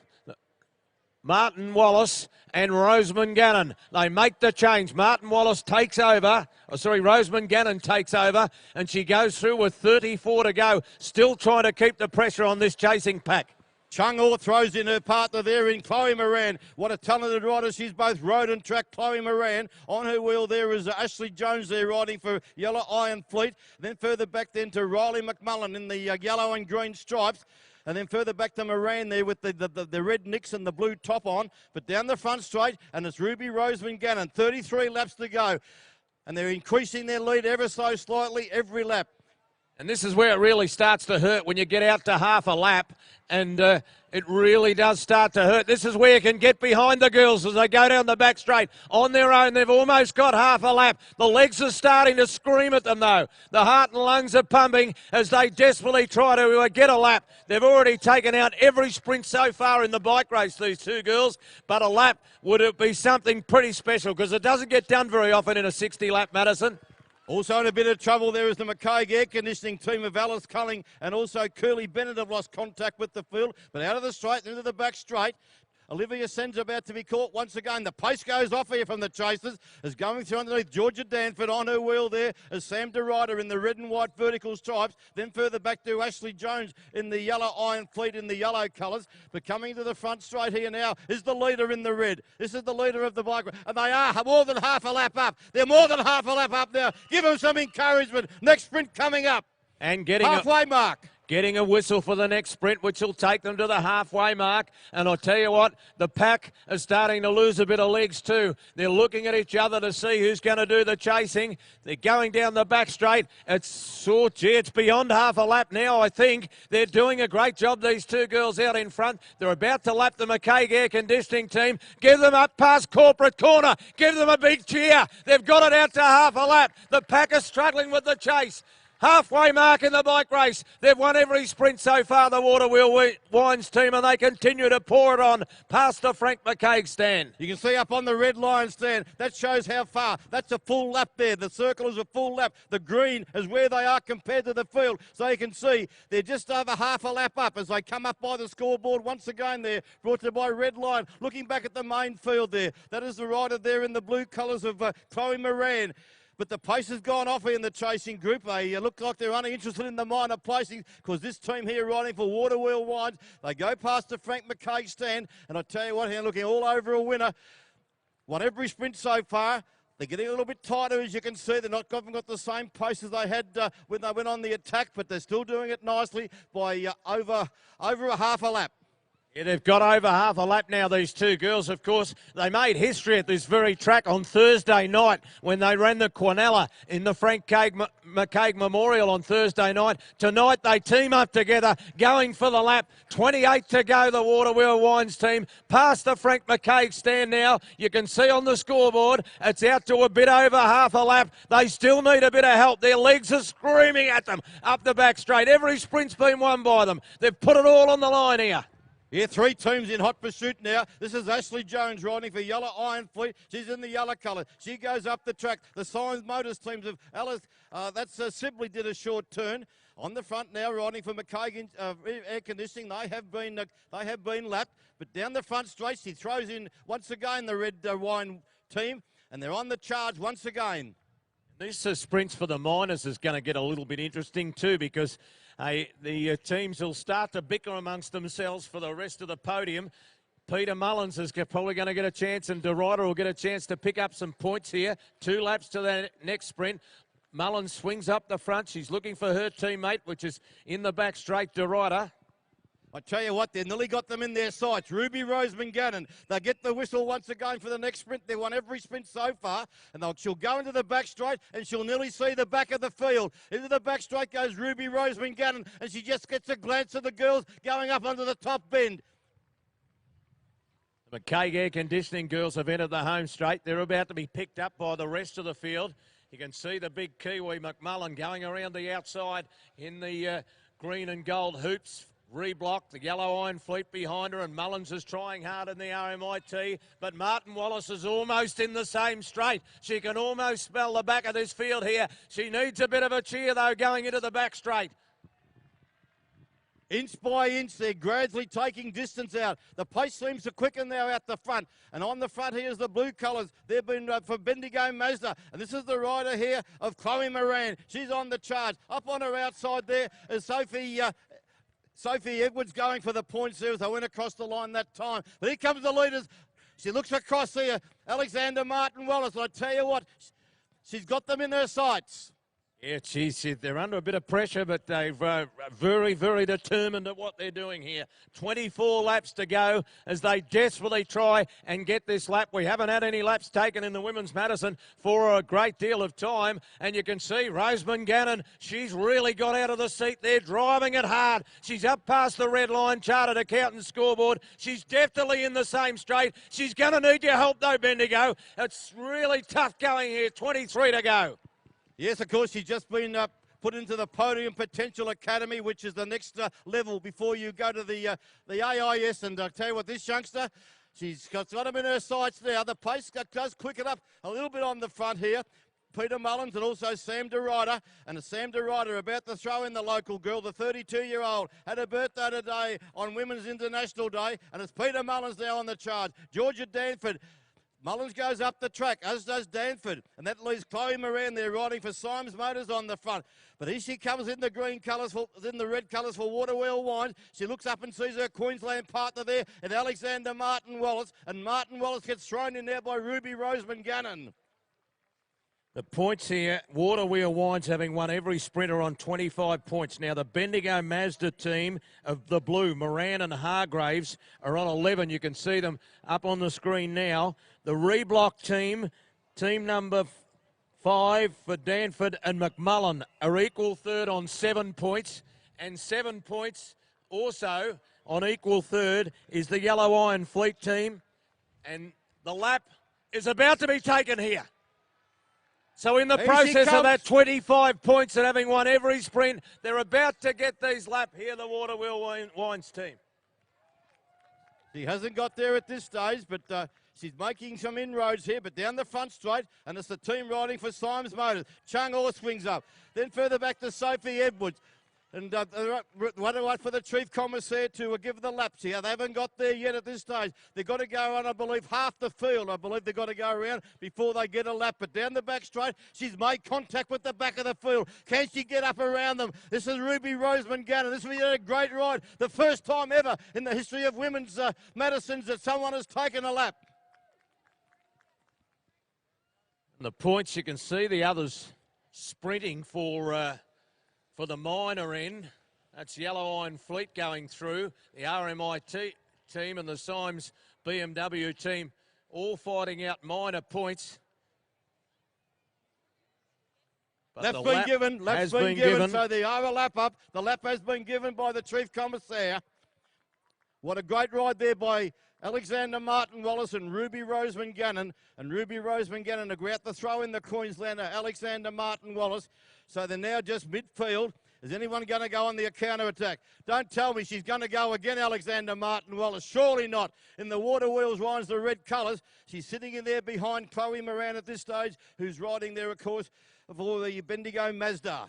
Martin Wallace and Rosamund Gannon. They make the change. Martin Wallace takes over. Rosamund Gannon takes over, and she goes through with 34 to go. Still trying to keep the pressure on this chasing pack. Chungor throws in her partner there in Chloe Moran. What a talented rider. She's both road and track. Chloe Moran. On her wheel there is Ashley Jones there riding for Yellow Iron Fleet. Then further back then to Riley McMullen in the yellow and green stripes. And then further back to Moran there with the red nicks and the blue top on. But down the front straight, and it's Ruby Roseman Gannon. 33 laps to go. And they're increasing their lead ever so slightly every lap. And this is where it really starts to hurt when you get out to half a lap, and it really does start to hurt. This is where you can get behind the girls as they go down the back straight on their own. They've almost got half a lap. The legs are starting to scream at them, though. The heart and lungs are pumping as they desperately try to get a lap. They've already taken out every sprint so far in the bike race, these two girls, but a lap would be something pretty special because it doesn't get done very often in a 60-lap, Madison. Also in a bit of trouble there is the McKay Air Conditioning team of Alice Culling and also Curly Bennett have lost contact with the field. But out of the straight, into the back straight, Olivia Sen's about to be caught once again. The pace goes off here from the chasers. Is going through underneath Georgia Danford on her wheel there as Sam DeRider in the red and white vertical stripes. Then further back to Ashley Jones in the Yellow Iron Fleet in the yellow colours. But coming to the front straight here now is the leader in the red. This is the leader of the bike. And they are more than half a lap up. They're more than half a lap up now. Give them some encouragement. Next sprint coming up. And getting halfway mark. Getting a whistle for the next sprint, which will take them to the halfway mark. And I'll tell you what, the pack is starting to lose a bit of legs too. They're looking at each other to see who's going to do the chasing. They're going down the back straight. It's beyond half a lap now, I think. They're doing a great job, these two girls out in front. They're about to lap the McKay Air Conditioning team. Give them up past Corporate Corner. Give them a big cheer. They've got it out to half a lap. The pack is struggling with the chase. Halfway mark in the bike race. They've won every sprint so far, the Waterwheel Wines team, and they continue to pour it on past the Frank McCaig stand. You can see up on the red line stand, that shows how far. That's a full lap there. The circle is a full lap. The green is where they are compared to the field. So you can see they're just over half a lap up as they come up by the scoreboard once again there, brought to you by Red Line. Looking back at the main field there, that is the rider there in the blue colours of Chloe Moran. But the pace has gone off here in the chasing group. They look like they're only interested in the minor placings because this team here riding for Waterwheel Wines, they go past the Frank McCaig stand. And I tell you what, here looking all over a winner. Won every sprint so far. They're getting a little bit tighter, as you can see. They're not haven't got the same pace as they had when they went on the attack, but they're still doing it nicely by over a half a lap. Yeah, they've got over half a lap now, these two girls. Of course, they made history at this very track on Thursday night when they ran the Quinella in the Frank McCaig Memorial on Thursday night. Tonight, they team up together, going for the lap. 28 to go, the Waterwheel Wines team. Past the Frank McCaig stand now. You can see on the scoreboard, it's out to a bit over half a lap. They still need a bit of help. Their legs are screaming at them up the back straight. Every sprint's been won by them. They've put it all on the line here. Yeah, 3 teams in hot pursuit now. This is Ashley Jones riding for Yellow Iron Fleet. She's in the yellow colour. She goes up the track. The Signs Motors teams of Alice, Sibley did a short turn. On the front now, riding for McKagan Air Conditioning. They have been lapped, but down the front straight, she throws in once again the red wine team, and they're on the charge once again. This sprints for the Miners is going to get a little bit interesting too, because the teams will start to bicker amongst themselves for the rest of the podium. Peter Mullins is probably going to get a chance, and DeRuyter will get a chance to pick up some points here. 2 laps to the next sprint. Mullins swings up the front. She's looking for her teammate, which is in the back straight, DeRuyter. I tell you what, they nearly got them in their sights. Ruby Roseman Gannon, they'll get the whistle once again for the next sprint. They won every sprint so far, and she'll go into the back straight, and she'll nearly see the back of the field. Into the back straight goes Ruby Roseman Gannon, and she just gets a glance of the girls going up onto the top bend. The McKay Air Conditioning girls have entered the home straight. They're about to be picked up by the rest of the field. You can see the big Kiwi McMullen going around the outside in the green and gold hoops. Reblocked, the Yellow Iron Fleet behind her, and Mullins is trying hard in the RMIT, but Martin Wallace is almost in the same straight. She can almost smell the back of this field here. She needs a bit of a cheer, though, going into the back straight. Inch by inch, they're gradually taking distance out. The pace seems to quicken now out the front. And on the front here is the blue colours. They've been for Bendigo Mazda. And this is the rider here of Chloe Moran. She's on the charge. Up on her outside there is Sophie Edwards going for the points there as they went across the line that time. But here comes the leaders. She looks across here. Alexander Martin Wallace. And I tell you what, she's got them in her sights. Yeah, they're under a bit of pressure, but they're very, very determined at what they're doing here. 24 laps to go as they desperately try and get this lap. We haven't had any laps taken in the Women's Madison for a great deal of time, and you can see Roseman Gannon, she's really got out of the seat there, driving it hard. She's up past the red line, chartered accountant scoreboard. She's definitely in the same straight. She's going to need your help, though, Bendigo. It's really tough going here, 23 to go. Yes, of course, she's just been put into the Podium Potential Academy, which is the next level before you go to the AIS. And I'll tell you what, this youngster, she's got them in her sights now. The pace does quicken up a little bit on the front here. Peter Mullins and also Sam DeRuyter. And Sam DeRuyter about to throw in the local girl, the 32-year-old. Had her birthday today on Women's International Day. And it's Peter Mullins now on the charge. Georgia Danford. Mullins goes up the track, as does Danford, and that leaves Chloe Moran there riding for Symes Motors on the front. But here she comes in the green colours, in the red colours for Waterwheel Wines. She looks up and sees her Queensland partner there, and Alexander Martin Wallace, and Martin Wallace gets thrown in there by Ruby Roseman Gannon. The points here, Waterwheel Wines having won every sprinter on 25 points. Now the Bendigo Mazda team of the blue, Moran and Hargraves, are on 11. You can see them up on the screen now. The Reblock team, team number 5 for Danford and McMullen, are equal third on 7 points. And 7 points also on equal third is the Yellow Iron Fleet team. And the lap is about to be taken here. So in the process of that 25 points and having won every sprint, they're about to get these laps here, the Waterwheel Wines team. She hasn't got there at this stage, but she's making some inroads here, but down the front straight, and it's the team riding for Symes Motors. Chung Orr swings up. Then further back to Sophie Edwards. And what for the Chief Commissaire to give the laps here. They haven't got there yet at this stage. They've got to go on, I believe, half the field. I believe they've got to go around before they get a lap. But down the back straight, she's made contact with the back of the field. Can she get up around them? This is Ruby Roseman Gannon. This will be a great ride. The first time ever in the history of women's Madisons that someone has taken a lap. And the points, you can see the others sprinting for the minor end. That's Yellow Iron Fleet going through. The RMIT team and the Symes BMW team all fighting out minor points. But Lap's been given, so they are a lap up. The lap has been given by the Chief Commissaire. What a great ride there by Alexander Martin Wallace and Ruby Roseman Gannon. And Ruby Roseman Gannon are out to throw in the Queenslander, Alexander Martin Wallace. So they're now just midfield. Is anyone going to go on the counter-attack? Don't tell me she's going to go again, Alexander Martin Wallace. Surely not. In the water wheels winds the red colours. She's sitting in there behind Chloe Moran at this stage, who's riding there, of course, for the Bendigo Mazda.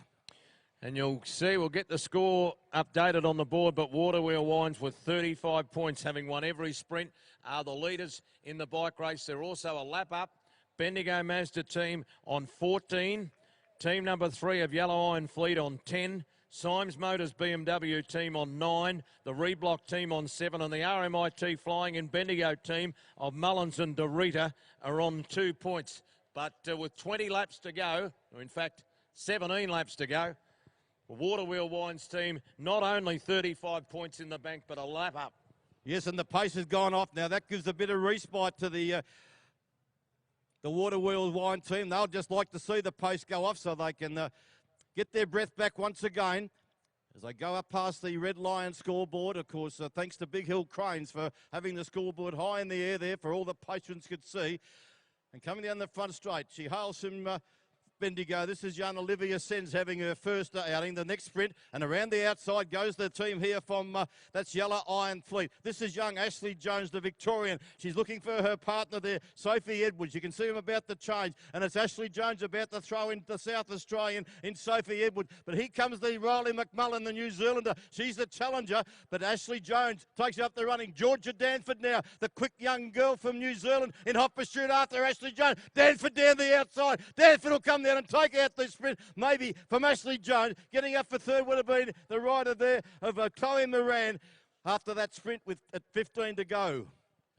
And you'll see, we'll get the score updated on the board, but Waterwheel Wines with 35 points, having won every sprint, are the leaders in the bike race. They're also a lap up. Bendigo Mazda team on 14. Team number 3 of Yellow Iron Fleet on 10. Symes Motors BMW team on 9. The Reblock team on 7. And the RMIT Flying in Bendigo team of Mullins and DeRita are on 2 points. But with 20 laps to go, or in fact 17 laps to go, the Waterwheel Wines team not only 35 points in the bank, but a lap up. Yes, and the pace has gone off now. That gives a bit of respite to the Waterwheel Wine team. They'll just like to see the pace go off so they can get their breath back once again as they go up past the Red Lion scoreboard. Of course, thanks to Big Hill Cranes for having the scoreboard high in the air there for all the patrons could see. And coming down the front straight, she hails from Bendigo. This is young Olivia Sens having her first outing. The next sprint, and around the outside goes the team here from, that's Yellow Iron Fleet. This is young Ashley Jones, the Victorian. She's looking for her partner there, Sophie Edwards. You can see him about to change, and it's Ashley Jones about to throw in the South Australian in Sophie Edwards. But here comes the Riley McMullen, the New Zealander. She's the challenger, but Ashley Jones takes up the running. Georgia Danford now, the quick young girl from New Zealand in hot pursuit after Ashley Jones. Danford down the outside. Danford will come down and take out the sprint, maybe from Ashley Jones. Getting up for third would have been the rider there of Chloe Moran after that sprint with at 15 to go.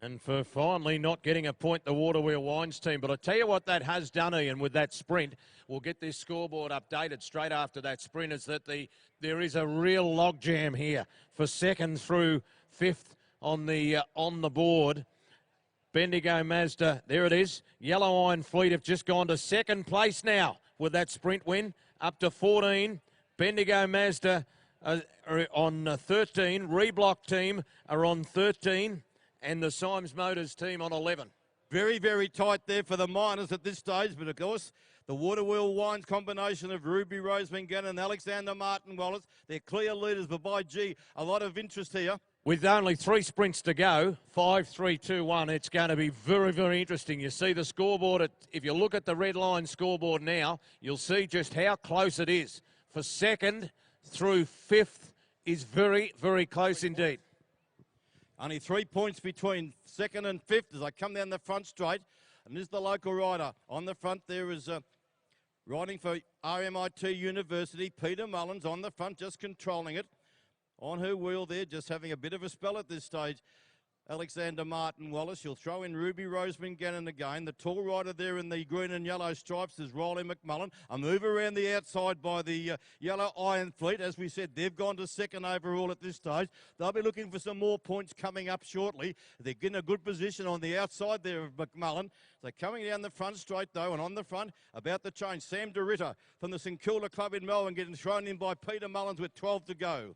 And for finally not getting a point, the Waterwheel Wines team. But I tell you what that has done, Ian, with that sprint, we'll get this scoreboard updated straight after that sprint, is that there is a real logjam here for second through fifth on the board. Bendigo Mazda, there it is. Yellow Iron Fleet have just gone to second place now with that sprint win, up to 14. Bendigo Mazda are on 13. Reblock team are on 13. And the Symes Motors team on 11. Very, very tight there for the miners at this stage, but of course, the Waterwheel Wines combination of Ruby Rose Gannon and Alexander Martin Wallace, they're clear leaders, but by gee, a lot of interest here. With only 3 sprints to go, 5, 3, 2, 1, it's going to be very, very interesting. You see the scoreboard, if you look at the red line scoreboard now, you'll see just how close it is. For second through fifth is very, very close indeed. Only 3 points between second and fifth as I come down the front straight. And this is the local rider. On the front there is riding for RMIT University, Peter Mullins on the front, just controlling it. On her wheel there, just having a bit of a spell at this stage. Alexander Martin Wallace. She'll throw in Ruby Rose Gannon again. The tall rider there in the green and yellow stripes is Riley McMullen. A move around the outside by the Yellow Iron Fleet. As we said, they've gone to second overall at this stage. They'll be looking for some more points coming up shortly. They're getting a good position on the outside there of McMullen. They're coming down the front straight though, and on the front, about to change, Sam DeRitter from the St Kilda Club in Melbourne getting thrown in by Peter Mullins with 12 to go.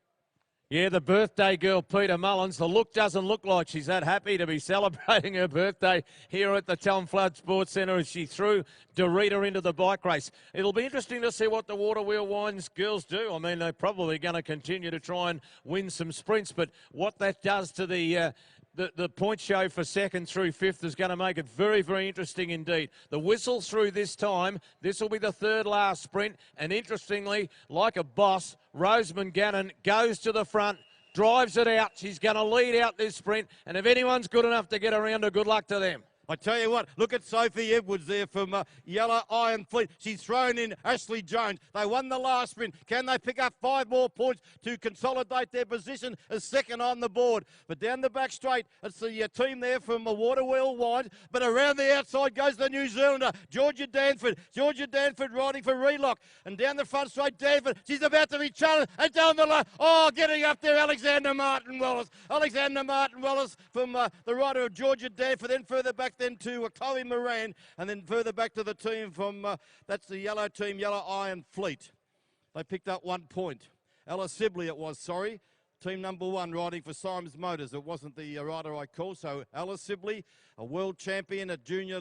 Yeah, the birthday girl, Peter Mullins. The look doesn't look like she's that happy to be celebrating her birthday here at the Tom Flood Sports Centre as she threw DeRita into the bike race. It'll be interesting to see what the Waterwheel Wines girls do. I mean, they're probably going to continue to try and win some sprints, but what that does to the point show for second through fifth is going to make it very, very interesting indeed. The whistle through this time. This will be the third last sprint. And interestingly, like a boss, Rose Gannon goes to the front, drives it out. She's going to lead out this sprint. And if anyone's good enough to get around her, good luck to them. I tell you what, look at Sophie Edwards there from Yellow Iron Fleet. She's thrown in Ashley Jones. They won the last sprint. Can they pick up 5 more points to consolidate their position as second on the board? But down the back straight, it's the team there from Waterwheel Wines. But around the outside goes the New Zealander, Georgia Danford. Georgia Danford riding for Relock. And down the front straight, Danford. She's about to be challenged. And down the line, oh, getting up there, Alexander Martin Wallace. Alexander Martin Wallace from the rider of Georgia Danford. Then further back then to Chloe Moran, and then further back to the team from, that's the yellow team, Yellow Iron Fleet. They picked up 1 point. Ella Sibley it was, sorry. Team number 1 riding for Symes Motors. It wasn't the rider I called. So Ella Sibley, a world champion at Junior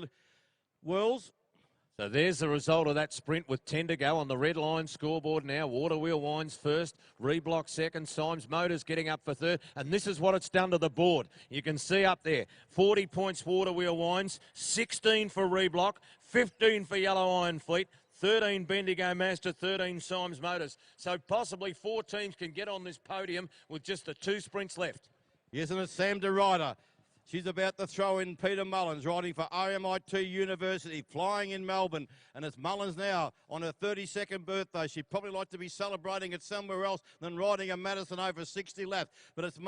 Worlds. So there's the result of that sprint with 10 to go on the red line scoreboard now. Waterwheel Wines first, Reblock second, Symes Motors getting up for third, and this is what it's done to the board. You can see up there, 40 points Waterwheel Wines, 16 for Reblock, 15 for Yellow Iron Fleet, 13 Bendigo Mazda, 13 Symes Motors. So possibly 4 teams can get on this podium with just the 2 sprints left. Yes, and it's Sam DeRider. She's about to throw in Peter Mullins, riding for RMIT University, flying in Melbourne. And it's Mullins now on her 32nd birthday. She'd probably like to be celebrating it somewhere else than riding a Madison over 60 laps. But it's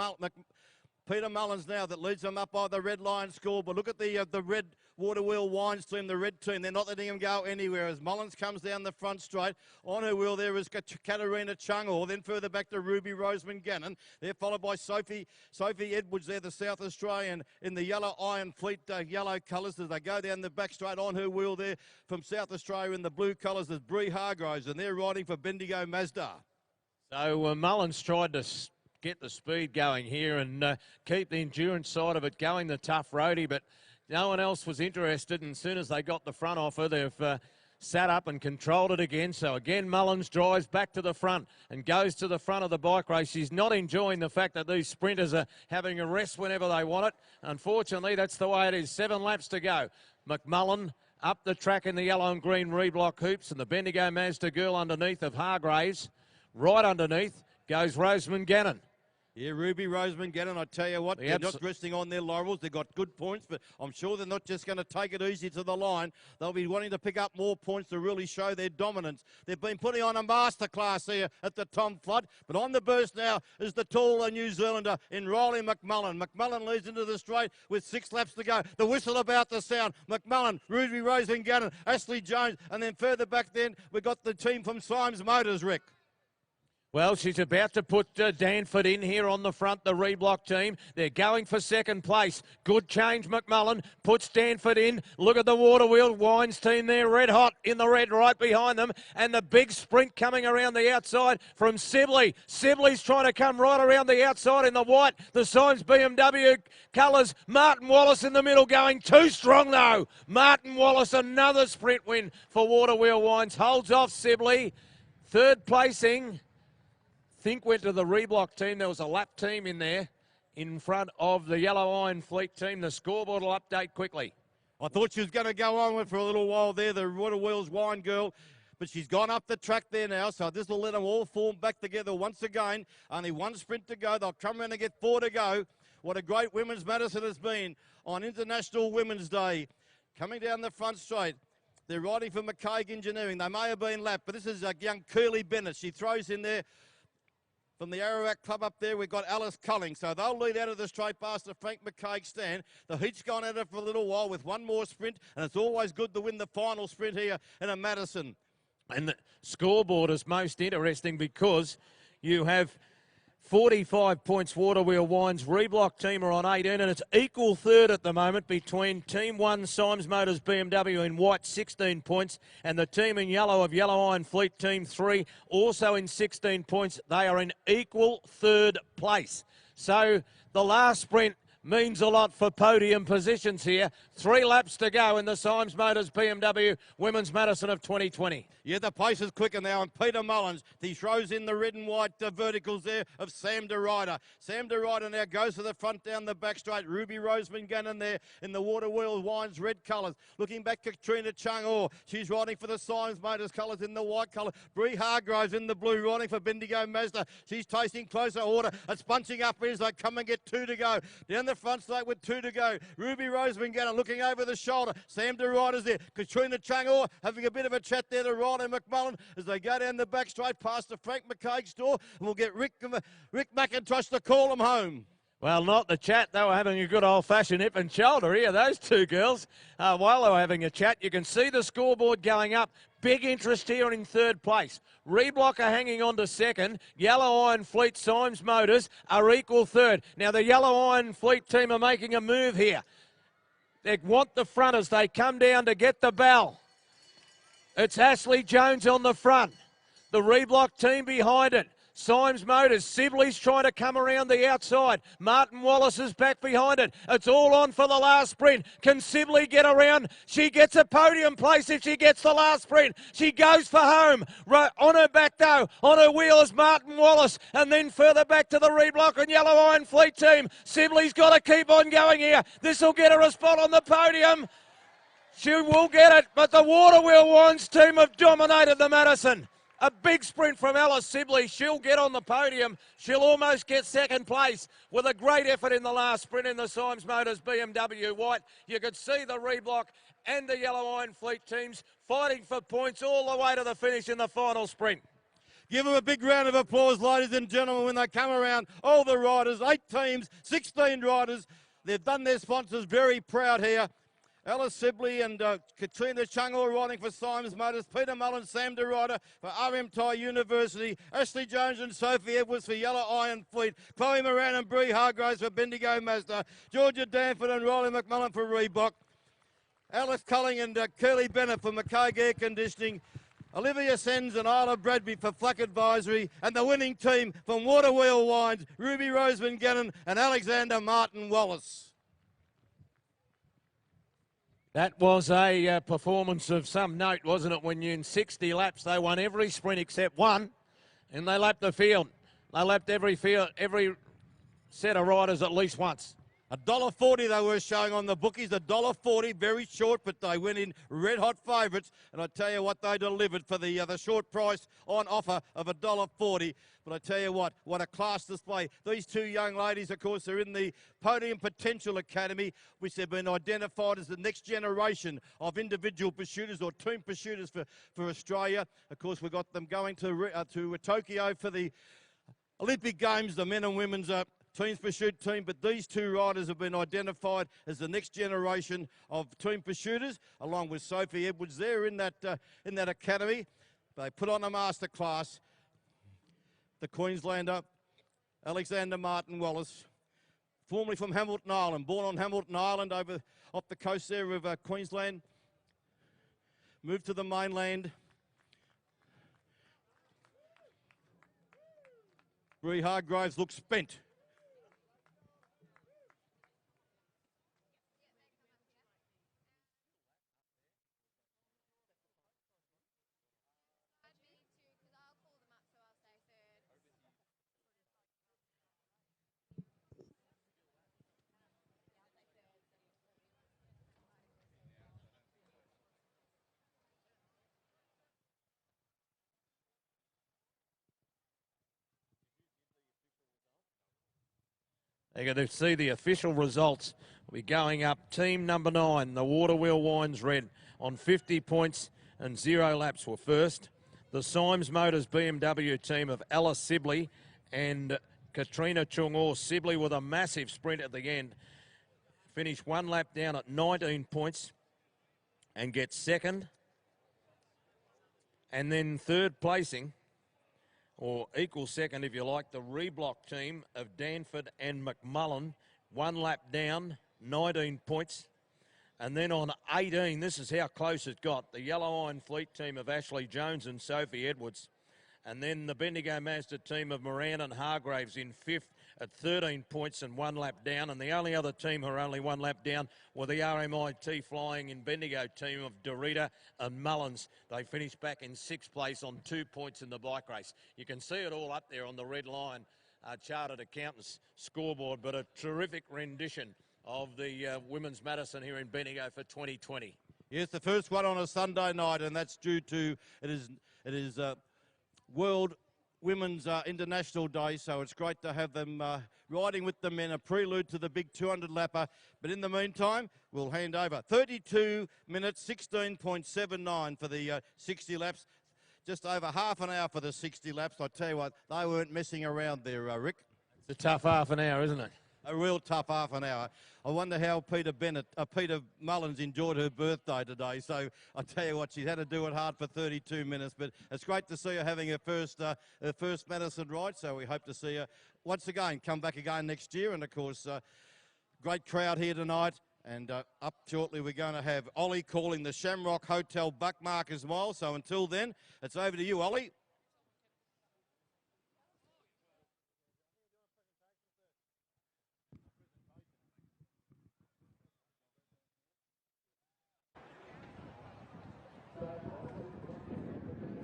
Peter Mullins now that leads them up by the red line scoreboard. Look at the red Waterwheel Wines team, the red team. They're not letting him go anywhere as Mullins comes down the front straight. On her wheel there is Katarina Chungor. Then further back to Ruby Roseman Gannon. They're followed by Sophie Edwards there, the South Australian, in the Yellow Iron Fleet yellow colours as they go down the back straight. On her wheel there from South Australia in the blue colours is Bree Hargroves, and they're riding for Bendigo Mazda. So Mullins tried to get the speed going here and keep the endurance side of it going, the tough roadie, but no one else was interested, and as soon as they got the front off her, they've sat up and controlled it again. So again, Mullins drives back to the front and goes to the front of the bike race. She's not enjoying the fact that these sprinters are having a rest whenever they want it. Unfortunately, that's the way it is. 7 laps to go. McMullen up the track in the yellow and green Reblock hoops, and the Bendigo Mazda girl underneath of Hargraves. Right underneath goes Roseman Gannon. Yeah, Ruby Roseman Gannon, I tell you what, they're not resting on their laurels. They've got good points, but I'm sure they're not just going to take it easy to the line. They'll be wanting to pick up more points to really show their dominance. They've been putting on a masterclass here at the Tom Flood, but on the burst now is the taller New Zealander in Riley McMullen. McMullen leads into the straight with 6 laps to go. The whistle about to sound. McMullen, Ruby Roseman Gannon, Ashley Jones, and then further back then we've got the team from Symes Motors, Rick. Well, she's about to put Danford in here on the front, the Reblock team. They're going for second place. Good change, McMullen puts Danford in. Look at the Waterwheel Wines team there, red hot in the red right behind them. And the big sprint coming around the outside from Sibley. Sibley's trying to come right around the outside in the white. The Symes BMW colours. Martin Wallace in the middle going too strong though. Martin Wallace, another sprint win for Waterwheel Wines. Holds off Sibley. Third placing. Think went to the Reblock team. There was a lap team in there in front of the Yellow Iron Fleet team. The scoreboard will update quickly. I thought she was going to go on with for a little while there, the Waterwheels Wine girl, but she's gone up the track there now, so this will let them all form back together once again. Only 1 sprint to go. They'll come around and get 4 to go. What a great women's Madison has been on International Women's Day. Coming down the front straight. They're riding for McCaig Engineering. They may have been lapped, but this is a young Curly Bennett. She throws in there. From the Arawak Club up there, we've got Alice Culling. So they'll lead out of the straight past the Frank McCaig stand. The heat's gone at it for a little while with 1 more sprint, and it's always good to win the final sprint here in a Madison. And the scoreboard is most interesting because you have 45 points Waterwheel Wines. Reblock team are on 18, and it's equal third at the moment between Team 1 Symes Motors BMW in white, 16 points, and the team in yellow of Yellow Iron Fleet Team 3 also in 16 points. They are in equal third place. So the last sprint means a lot for podium positions here. 3 laps to go in the Symes Motors BMW Women's Madison of 2020. Yeah, the pace is quicker now, and Peter Mullins, he throws in the red and white verticals there of Sam DeRider. Sam DeRider now goes to the front down the back straight. Ruby Roseman Gannon there in the Waterwheel Wines red colours. Looking back, Katrina Chungor. She's riding for the Symes Motors colours in the white colour. Bree Hargroves in the blue, riding for Bendigo Mazda. She's tasting closer order. It's bunching up as they come and get 2 to go. Down the front straight with 2 to go. Ruby Roseman Gannon looking over the shoulder. Sam DeRider's there. Katrina Chungor having a bit of a chat there to Riley McMullen as they go down the back straight past the Frank McCaig store, and we'll get Rick McIntosh to call them home. Well, not the chat. They were having a good old-fashioned hip and shoulder here, those 2 girls. While they were having a chat, you can see the scoreboard going up. Big interest here in third place. Reblock are hanging on to second. Yellow Iron Fleet Symes Motors are equal third. Now, the Yellow Iron Fleet team are making a move here. They want the front as they come down to get the bell. It's Ashley Jones on the front. The Reblock team behind it. Symes Motors. Sibley's trying to come around the outside. Martin Wallace is back behind it. It's all on for the last sprint. Can Sibley get around? She gets a podium place if she gets the last sprint. She goes for home. On her back though, on her wheel is Martin Wallace. And then further back to the reblock and Yellow Iron Fleet team. Sibley's got to keep on going here. This will get her a spot on the podium. She will get it, but the Waterwheel Wines team have dominated the Madison. A big sprint from Alice Sibley. She'll get on the podium. She'll almost get second place with a great effort in the last sprint in the Symes Motors BMW White. You could see the reblock and the Yellow Iron Fleet teams fighting for points all the way to the finish in the final sprint. Give them a big round of applause, ladies and gentlemen, when they come around. All the riders, 8 teams, 16 riders. They've done their sponsors very proud here. Alice Sibley and Katrina Chung all riding for Symes Motors. Peter Mullen, Sam DeRider for RM Thai University. Ashley Jones and Sophie Edwards for Yellow Iron Fleet. Chloe Moran and Bree Hargraves for Bendigo Mazda. Georgia Danford and Riley McMullen for Reebok. Alice Culling and Curly Bennett for McCaig Air Conditioning. Olivia Sens and Isla Bradby for Flack Advisory. And the winning team from Waterwheel Wines, Ruby Roseman Gannon and Alexander Martin Wallace. That was a performance of some note, wasn't it? When you in 60 laps, they won every sprint except one, and they lapped the field. They lapped every set of riders at least once. $1.40 they were showing on the bookies, $1.40, very short, but they went in red-hot favourites. And I tell you what, they delivered for the short price on offer of $1.40. But I tell you what a class display. These 2 young ladies, of course, are in the Podium Potential Academy, which have been identified as the next generation of individual pursuiters or team pursuiters for Australia. Of course, we've got them going to Tokyo for the Olympic Games, the men and women's teams pursuit team, but these 2 riders have been identified as the next generation of team pursuiters, along with Sophie Edwards. They're in that academy. They put on a master class. The Queenslander, Alexander Martin Wallace, formerly from Hamilton Island, born on Hamilton Island off the coast there of Queensland, moved to the mainland. Bree Hargraves looks spent. They're going to see the official results. We'll be going up team number 9, the Waterwheel Wines Red, on 50 points and 0 laps were first. The Symes Motors BMW team of Alice Sibley and Katrina Chung. Sibley with a massive sprint at the end. Finished 1 lap down at 19 points and gets second. And then third placing, or equal second if you like, the Reblock team of Danford and McMullen. 1 lap down, 19 points. And then on 18, this is how close it got, the Yellow Iron Fleet team of Ashley Jones and Sophie Edwards. And then the Bendigo Mazda team of Moran and Hargraves in 5th at 13 points and 1 lap down. And the only other team who are only 1 lap down were the RMIT Flying in Bendigo team of Dorita and Mullins. They finished back in 6th place on 2 points in the bike race. You can see it all up there on the red line, Chartered Accountants scoreboard, but a terrific rendition of the Women's Madison here in Bendigo for 2020. Yes, the first one on a Sunday night, and that's due to it is World Women's International Day, so it's great to have them riding with the men, a prelude to the big 200 lapper. But in the meantime, we'll hand over 32 minutes, 16.79 for the 60 laps. Just over half an hour for the 60 laps. I tell you what, they weren't messing around there, Rick. It's a tough half an hour, isn't it? A real tough half an hour. I wonder how Peter Mullins enjoyed her birthday today. So I tell you what, she's had to do it hard for 32 minutes. But it's great to see her having her first Madison ride. So we hope to see her once again come back again next year. And of course, great crowd here tonight. And up shortly, we're going to have Ollie calling the Shamrock Hotel Buckmarkers Mile. So until then, it's over to you, Ollie.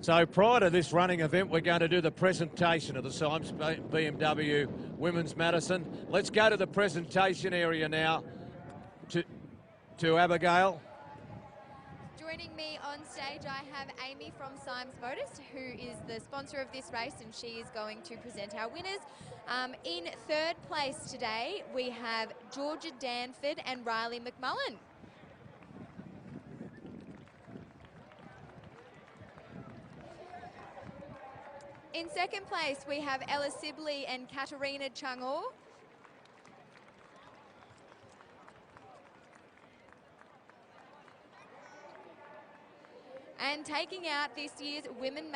So prior to this running event, we're going to do the presentation of the Symes BMW Women's Madison. Let's go to the presentation area now to Abigail. Joining me on stage, I have Amy from Symes Motors, who is the sponsor of this race, and she is going to present our winners. In third place today, we have Georgia Danford and Riley McMullen. In second place, we have Ella Sibley and Katarina Changor. And taking out this year's Women's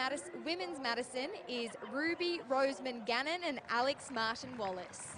Madison is Ruby Roseman Gannon and Alex Martin Wallace.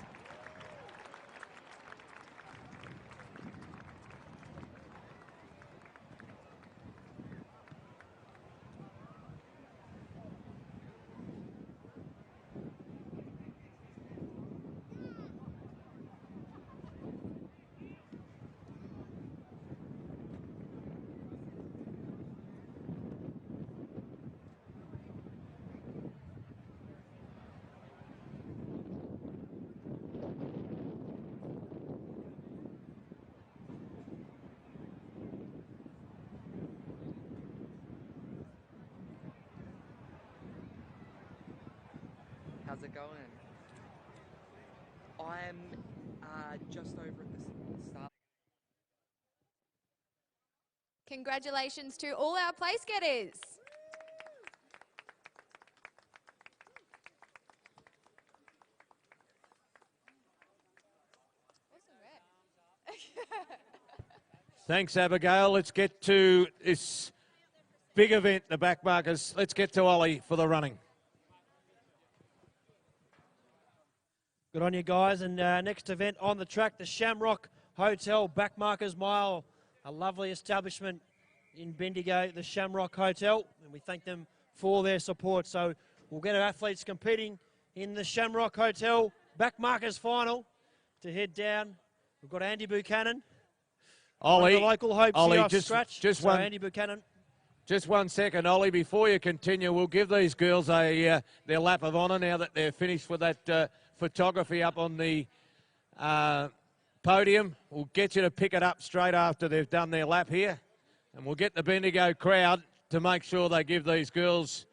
How's it going? I'm just over at the start. Congratulations to all our place getters. Thanks, Abigail. Let's get to this big event, the backmarkers. Let's get to Ollie for the running. Good on you guys. And next event on the track, the Shamrock Hotel Backmarkers Mile, a lovely establishment in Bendigo, the Shamrock Hotel, and we thank them for their support. So we'll get our athletes competing in the Shamrock Hotel Backmarkers Final to head down. We've got Andy Buchanan, Ollie, the local hopes Ollie, here off just scratch. Just so one. Andy Buchanan. Just 1 second, Ollie, before you continue, we'll give these girls their lap of honour now that they're finished with that photography up on the podium. We'll get you to pick it up straight after they've done their lap here, and we'll get the Bendigo crowd to make sure they give these girls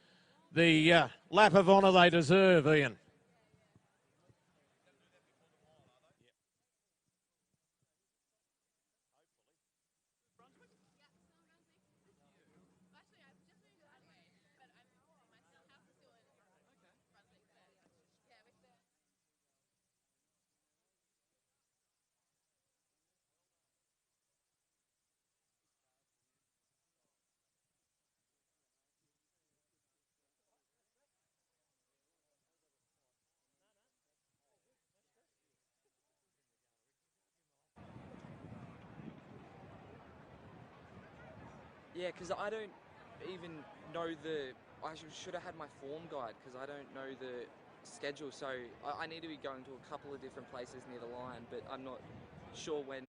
the lap of honour they deserve, Ian. Yeah, because I don't even know I should have had my form guide because I don't know the schedule. So I need to be going to a couple of different places near the line, but I'm not sure when.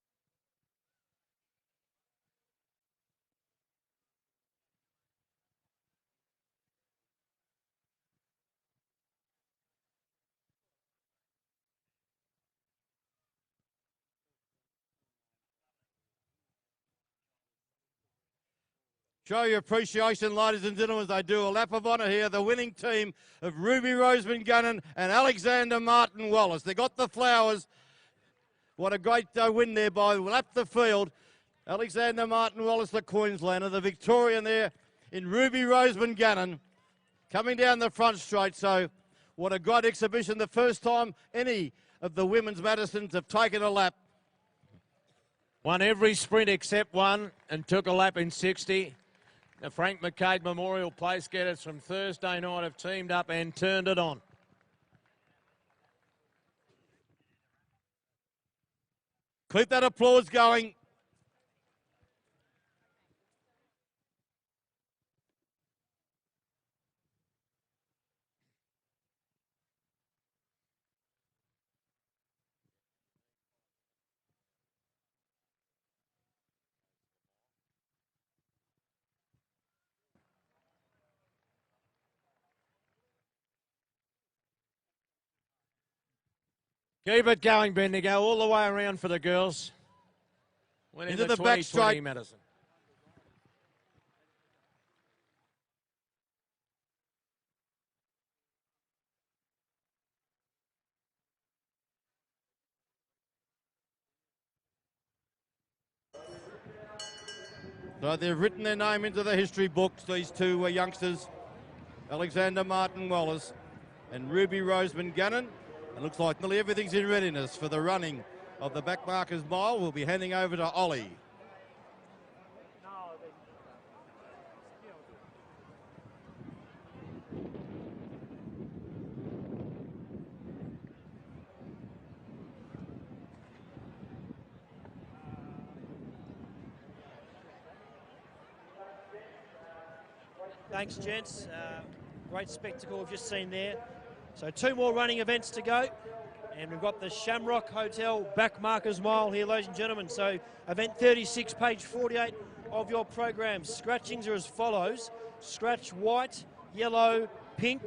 Show your appreciation, ladies and gentlemen, as they do a lap of honour here. The winning team of Ruby Roseman Gunnan and Alexander Martin Wallace. They got the flowers. What a great win there by lap the field. Alexander Martin Wallace, the Queenslander, the Victorian there in Ruby Roseman Gunnan, coming down the front straight. So what a great exhibition. The first time any of the women's Madisons have taken a lap. Won every sprint except one and took a lap in 60. The Frank McCabe Memorial Place getters from Thursday night have teamed up and turned it on. Keep that applause going. Keep it going, Bendigo, all the way around for the girls. Winning Into the the back 2020 straight. Madison. So they've written their name into the history books, these two youngsters, Alexander Martin Wallace and Ruby Roseman Gannon. It looks like nearly everything's in readiness for the running of the backmarkers mile. We'll be handing over to Ollie. Thanks, gents. Great spectacle we've just seen there. So 2 more running events to go. And we've got the Shamrock Hotel Backmarkers Mile here, ladies and gentlemen. So event 36, page 48 of your program. Scratchings are as follows. Scratch white, yellow, pink,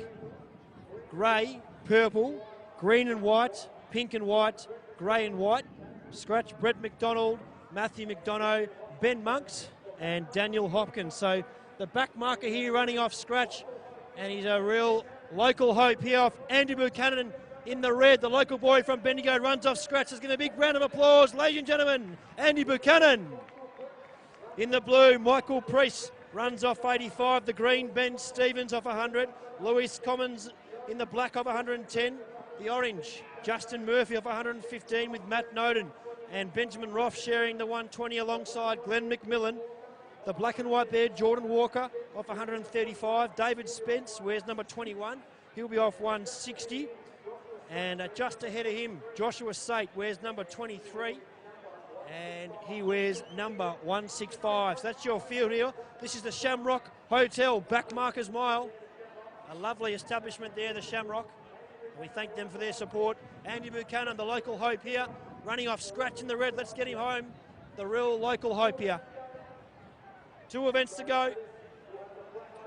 grey, purple, green and white, pink and white, grey and white. Scratch Brett McDonald, Matthew McDonough, Ben Monks and Daniel Hopkins. So the back marker here running off scratch, and he's a real local hope here off Andy Buchanan in the red. The local boy from Bendigo runs off scratch. Let's give a big round of applause, ladies and gentlemen. Andy Buchanan. In the blue, Michael Priest runs off 85. The green, Ben Stevens off 100. Lewis Commons in the black off 110. The orange, Justin Murphy off 115 with Matt Noden. And Benjamin Roth sharing the 120 alongside Glenn McMillan. The black and white there, Jordan Walker off 135. David Spence wears number 21. He'll be off 160. And just ahead of him, Joshua Sate wears number 23. And he wears number 165. So that's your field here. This is the Shamrock Hotel Backmarkers Mile. A lovely establishment there, the Shamrock. We thank them for their support. Andy Buchanan, the local hope here, running off scratch in the red. Let's get him home. The real local hope here. 2 events to go.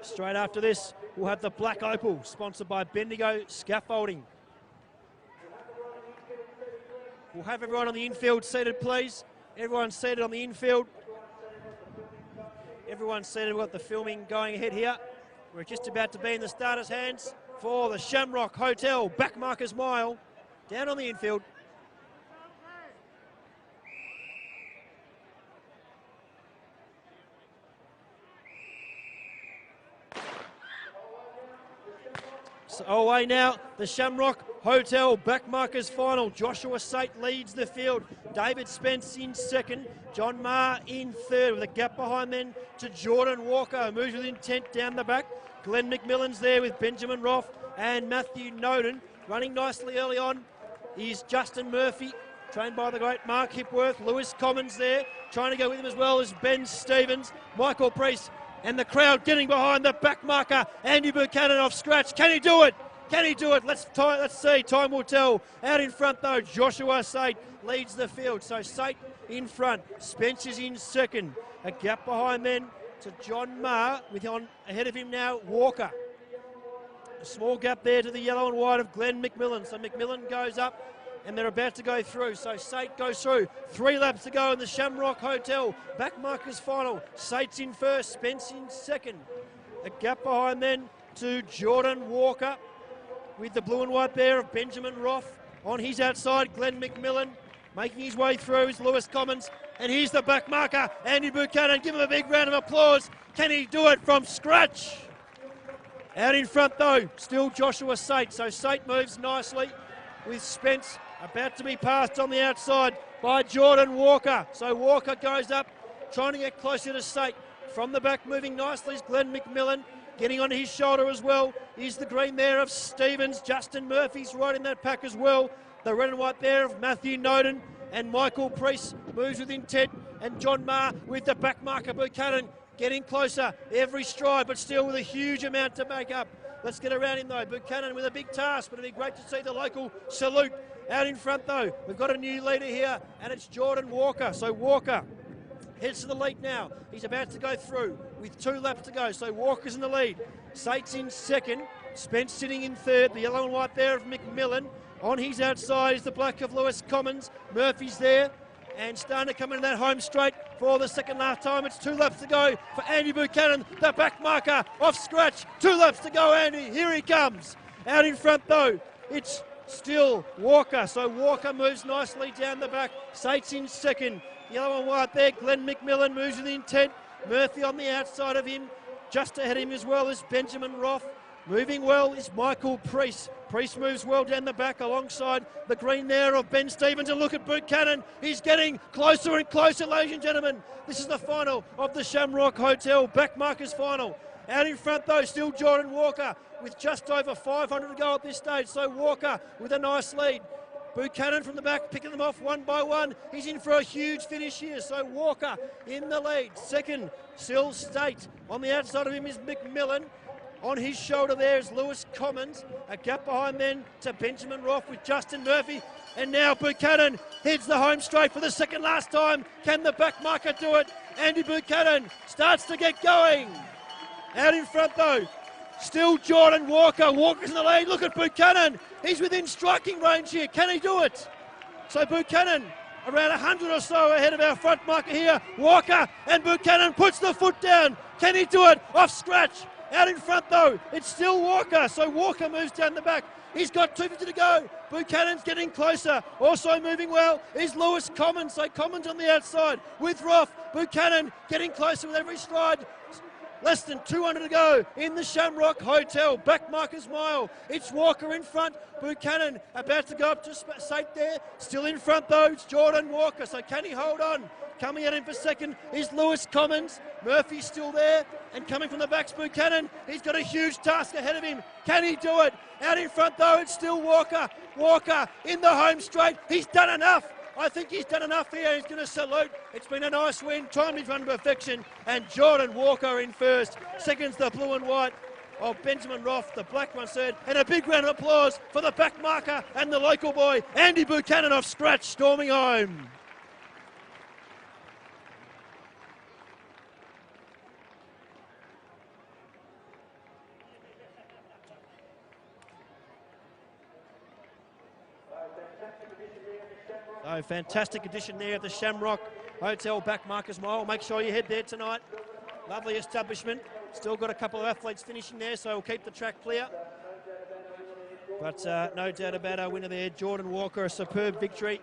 Straight after this, we'll have the Black Opal, sponsored by Bendigo Scaffolding. We'll have everyone on the infield seated, please. Everyone seated on the infield. Everyone seated. We've got the filming going ahead here. We're just about to be in the starters' hands for the Shamrock Hotel Backmarkers Mile. Down on the infield. So away now, the Shamrock Hotel Backmarkers final. Joshua Sate leads the field. David Spence in second. John Maher in third with a gap behind then to Jordan Walker, who moves with intent down the back. Glenn McMillan's there with Benjamin Roth and Matthew Noden. Running nicely early on is Justin Murphy, trained by the great Mark Hipworth. Lewis Commons there, trying to go with him as well as Ben Stevens, Michael Priest, and the crowd getting behind the back marker, Andy Buchanan off scratch. Can he do it? Can he do it? Let's see. Time will tell. Out in front, though, Joshua Sate leads the field. So Sate in front. Spence is in second. A gap behind then to John Maher, with on ahead of him now, Walker. A small gap there to the yellow and white of Glenn McMillan. So McMillan goes up, and they're about to go through. So Sate goes through. 3 laps to go in the Shamrock Hotel Backmarkers final. Sate's in first, Spence in second. A gap behind then to Jordan Walker with the blue and white there of Benjamin Roth. On his outside, Glenn McMillan making his way through is Lewis Commons. And here's the back marker, Andy Buchanan. Give him a big round of applause. Can he do it from scratch? Out in front though, still Joshua Sate. So Sate moves nicely with Spence about to be passed on the outside by Jordan Walker. So Walker goes up, trying to get closer to Sate. From the back, moving nicely is Glenn McMillan. Getting onto his shoulder as well is the green there of Stevens. Justin Murphy's right in that pack as well. The red and white there of Matthew Noden. And Michael Priest moves with intent. And John Maher with the back marker. Buchanan getting closer every stride, but still with a huge amount to make up. Let's get around him though. Buchanan with a big task, but it'll be great to see the local salute. Out in front though, we've got a new leader here, and it's Jordan Walker. So Walker heads to the lead now. He's about to go through with 2 laps to go. So Walker's in the lead. Sate's in second. Spence sitting in third. The yellow and white there of McMillan. On his outside is the black of Lewis Commons. Murphy's there and starting to come into that home straight for the second last time. It's 2 laps to go for Andy Buchanan, the back marker off scratch. 2 laps to go, Andy. Here he comes. Out in front though, it's still Walker. So Walker moves nicely down the back. Sates in second. The other one right there, Glenn McMillan moves with intent. Murphy on the outside of him. Just ahead of him as well is Benjamin Roth. Moving well is Michael Priest. Priest moves well down the back alongside the green there of Ben Stevens. And look at Buchanan. He's getting closer and closer, ladies and gentlemen. This is the final of the Shamrock Hotel backmarkers final. Out in front though, still Jordan Walker with just over 500 to go at this stage. So Walker with a nice lead. Buchanan from the back picking them off one by one. He's in for a huge finish here. So Walker in the lead. Second, Sill State. On the outside of him is McMillan. On his shoulder there is Lewis Commons. A gap behind then to Benjamin Roth with Justin Murphy. And now Buchanan heads the home straight for the second last time. Can the back marker do it? Andy Buchanan starts to get going. Out in front though, still Jordan Walker. Walker's in the lead. Look at Buchanan. He's within striking range here. Can he do it? So Buchanan around 100 or so ahead of our front marker here. Walker and Buchanan puts the foot down. Can he do it? Off scratch. Out in front though, it's still Walker. So Walker moves down the back. He's got 250 to go. Buchanan's getting closer. Also moving well is Lewis Commons. So Commons on the outside with Roth. Buchanan getting closer with every stride. Less than 200 to go in the Shamrock Hotel backmarkers mile. It's Walker in front. Buchanan about to go up to Sate there. Still in front though, it's Jordan Walker. So can he hold on? Coming at him for second is Lewis Commons. Murphy's still there. And coming from the back's Buchanan. He's got a huge task ahead of him. Can he do it? Out in front though, it's still Walker. Walker in the home straight. He's done enough. I think he's done enough here. He's going to salute. It's been a nice win. Time is run to perfection. And Jordan Walker in first. Second's the blue and white of Benjamin Roth. The black one's third. And a big round of applause for the back marker and the local boy, Andy Buchanan off scratch, storming home. So fantastic addition there at the Shamrock Hotel backmarkers mile. Make sure you head there tonight. Lovely establishment. Still got a couple of athletes finishing there, so we'll keep the track clear. But no doubt about our winner there, Jordan Walker, a superb victory.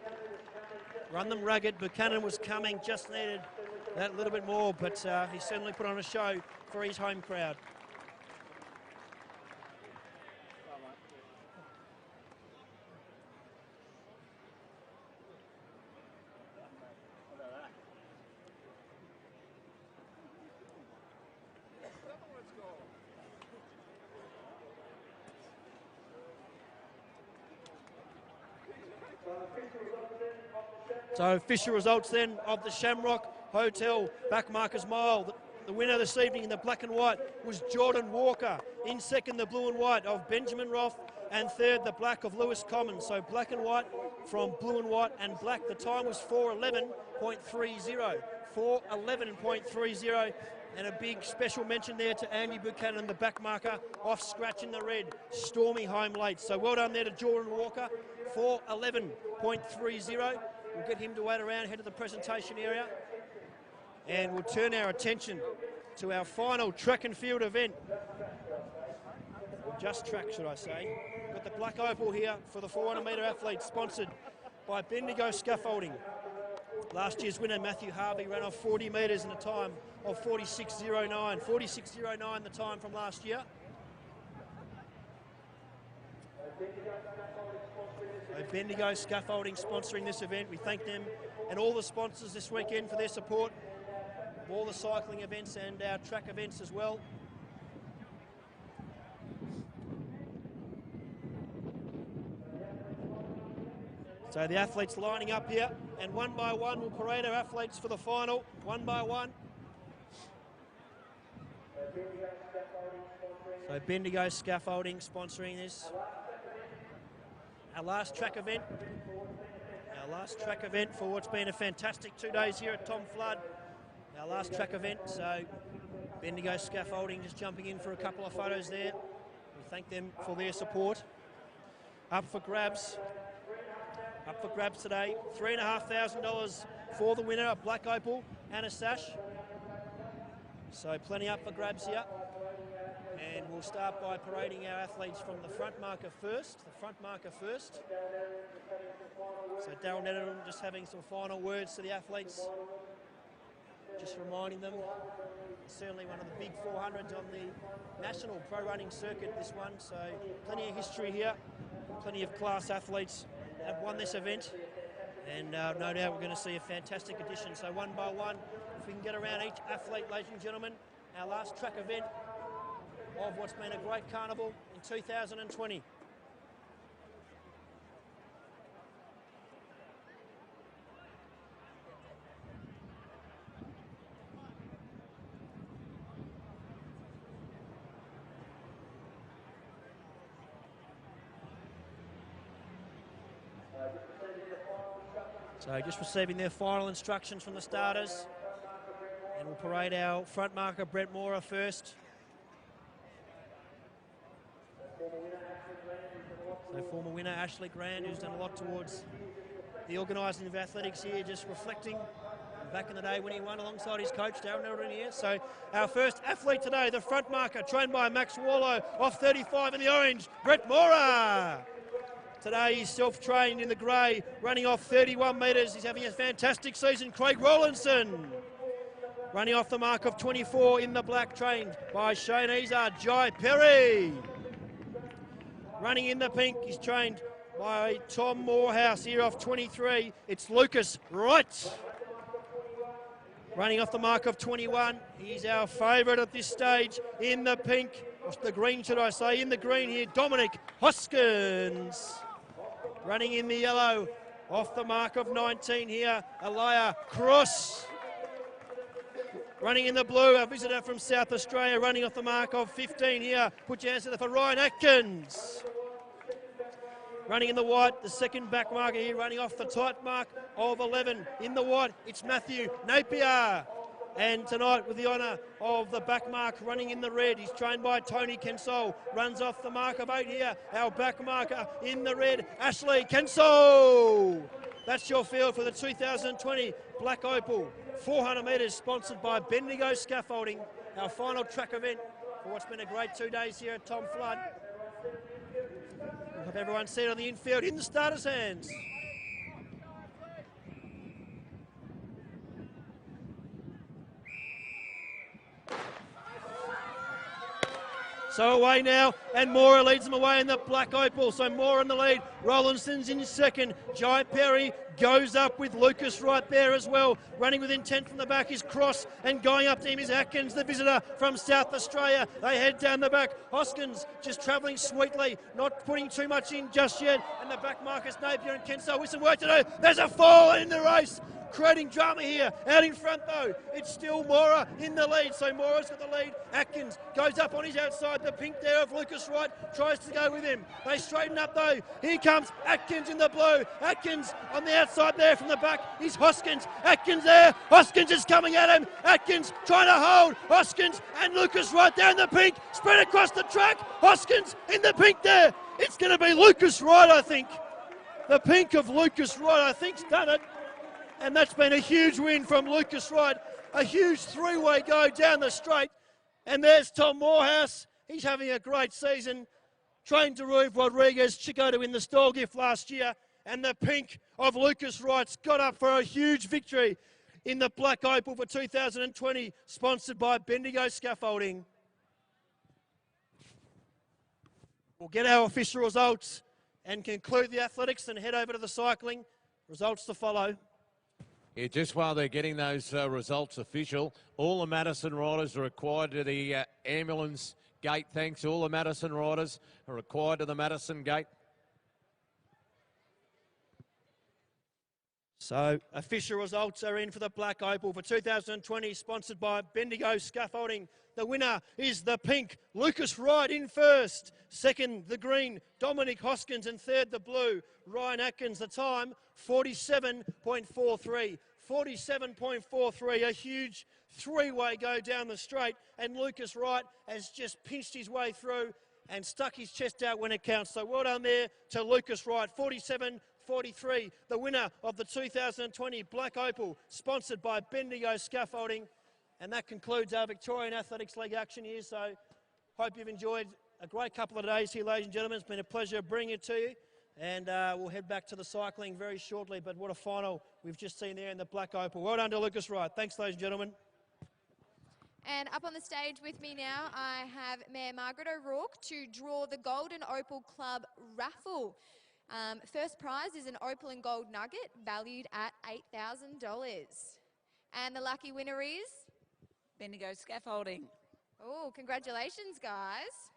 Run them rugged. Buchanan was coming, just needed that little bit more, but he certainly put on a show for his home crowd. So official results then of the Shamrock Hotel backmarkers mile. The winner this evening in the black and white was Jordan Walker. In second, the blue and white of Benjamin Roth. And third, the black of Lewis Commons. So black and white from blue and white and black. The time was 4:11.30. 4:11.30. And a big special mention there to Andy Buchanan, the back marker, off scratch in the red. Stormy home late. So well done there to Jordan Walker. 4:11.30. We'll get him to wait around, head to the presentation area. And we'll turn our attention to our final track and field event. Just track, should I say. We've got the Black Opal here for the 400 metre athletes, sponsored by Bendigo Scaffolding. Last year's winner, Matthew Harvey, ran off 40 metres in a time of 46.09. 46.09 the time from last year. Bendigo Scaffolding sponsoring this event. We thank them and all the sponsors this weekend for their support of all the cycling events and our track events as well. So the athletes lining up here, and one by one we'll parade our athletes for the final, one by one. So Bendigo Scaffolding sponsoring this. Our last track event for what's been a fantastic 2 days here at Tom Flood. Our last track event, so Bendigo Scaffolding just jumping in for a couple of photos there. We thank them for their support. up for grabs. Up for grabs today. $3,500 for the winner, a Black Opal and a sash. So plenty up for grabs here. And we'll start by parading our athletes from the front marker first. So Darryl Netherton just having some final words to the athletes. Just reminding them, certainly one of the big 400s on the national pro running circuit, this one. So plenty of history here, plenty of class athletes have won this event. And no doubt we're going to see a fantastic addition. So one by one, if we can get around each athlete, ladies and gentlemen, our last track event of what's been a great carnival in 2020. So just receiving their final instructions from the starters. And we'll parade our front marker, Brett Mora, first. So former winner Ashley Grand, who's done a lot towards the organising of athletics here, just reflecting back in the day when he won alongside his coach, Darryl Netherton here. So our first athlete today, the front marker, trained by Max Warlow, off 35 in the orange, Brett Mora. Today he's self-trained in the grey, running off 31 metres. He's having a fantastic season. Craig Rowlandson running off the mark of 24 in the black, trained by Shane Izard. Jai Perry running in the pink. He's trained by Tom Morehouse here off 23. It's Lucas Wright running off the mark of 21. He's our favourite at this stage in the pink, or the green should I say, in the green here, Dominic Hoskins. Running in the yellow, off the mark of 19 here, Alaya Cross. Running in the blue, a visitor from South Australia, running off the mark of 15 here. Put your hands together for Ryan Atkins. Running in the white, the second back marker here, running off the tight mark of 11. In the white, it's Matthew Napier. And tonight, with the honour of the back mark, running in the red, he's trained by Tony Kensol. Runs off the mark of 8 here. Our back marker in the red, Ashley Kensol. That's your field for the 2020 Black Opal 400 metres, sponsored by Bendigo Scaffolding. Our final track event for what's been a great 2 days here at Tom Flood. We'll have everyone seated on the infield in the starters' hands. So away now, and Mora leads them away in the Black Opal. So Mora in the lead, Rowlandson's in second. Jai Perry goes up with Lucas right there as well. Running with intent from the back is Cross, and going up to him is Atkins, the visitor from South Australia. They head down the back. Hoskins just travelling sweetly, not putting too much in just yet. And the back markers, Napier and Kenso with some work to do. There's a fall in the race. Creating drama here. Out in front though, it's still Mora in the lead. So Mora's got the lead. Atkins goes up on his outside. The pink there of Lucas Wright tries to go with him. They straighten up though. Here comes Atkins in the blue. Atkins on the outside there from the back is Hoskins. Atkins there. Hoskins is coming at him. Atkins trying to hold. Hoskins and Lucas Wright down the pink. Spread across the track. Hoskins in the pink there. It's going to be Lucas Wright, I think. The pink of Lucas Wright, I think's done it. And that's been a huge win from Lucas Wright. A huge three-way go down the straight. And there's Tom Morehouse. He's having a great season. Trained to Ruth Rodriguez Chico to win the stall gift last year. And the pink of Lucas Wright's got up for a huge victory in the Black Opal for 2020, sponsored by Bendigo Scaffolding. We'll get our official results and conclude the athletics and head over to the cycling. Results to follow. Yeah, just while they're getting those results official, all the Madison riders are required to the ambulance gate. Thanks. All the Madison riders are required to the Madison gate. So official results are in for the Black Opal for 2020, sponsored by Bendigo Scaffolding. The winner is the pink, Lucas Wright in first. Second, the green, Dominic Hoskins. And third, the blue, Ryan Atkins. The time, 47.43. 47.43, a huge three-way go down the straight. And Lucas Wright has just pinched his way through and stuck his chest out when it counts. So well done there to Lucas Wright, 47-43, the winner of the 2020 Black Opal, sponsored by Bendigo Scaffolding. And that concludes our Victorian Athletics League action here. So hope you've enjoyed a great couple of days here, ladies and gentlemen. It's been a pleasure bringing it to you. And we'll head back to the cycling very shortly. But what a final we've just seen there in the Black Opal. Well done to Lucas Wright. Thanks, ladies and gentlemen. And up on the stage with me now, I have Mayor Margaret O'Rourke to draw the Golden Opal Club raffle. First prize is an opal and gold nugget valued at $8,000. And the lucky winner is? Bendigo Scaffolding. Oh, congratulations, guys.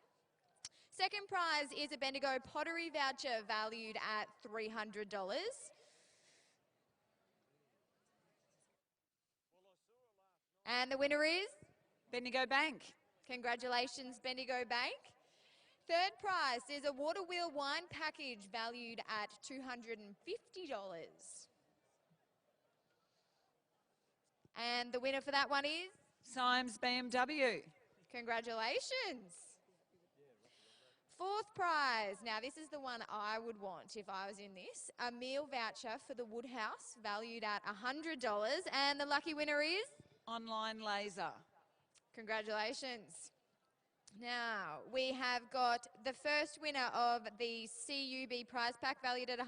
Second prize is a Bendigo pottery voucher valued at $300. And the winner is? Bendigo Bank. Congratulations, Bendigo Bank. Third prize is a water wheel wine package valued at $250. And the winner for that one is? Symes BMW. Congratulations. Fourth prize. Now, this is the one I would want if I was in this. A meal voucher for the Woodhouse valued at $100. And the lucky winner is? Online Laser. Congratulations. Now, we have got the first winner of the CUB prize pack valued at $100.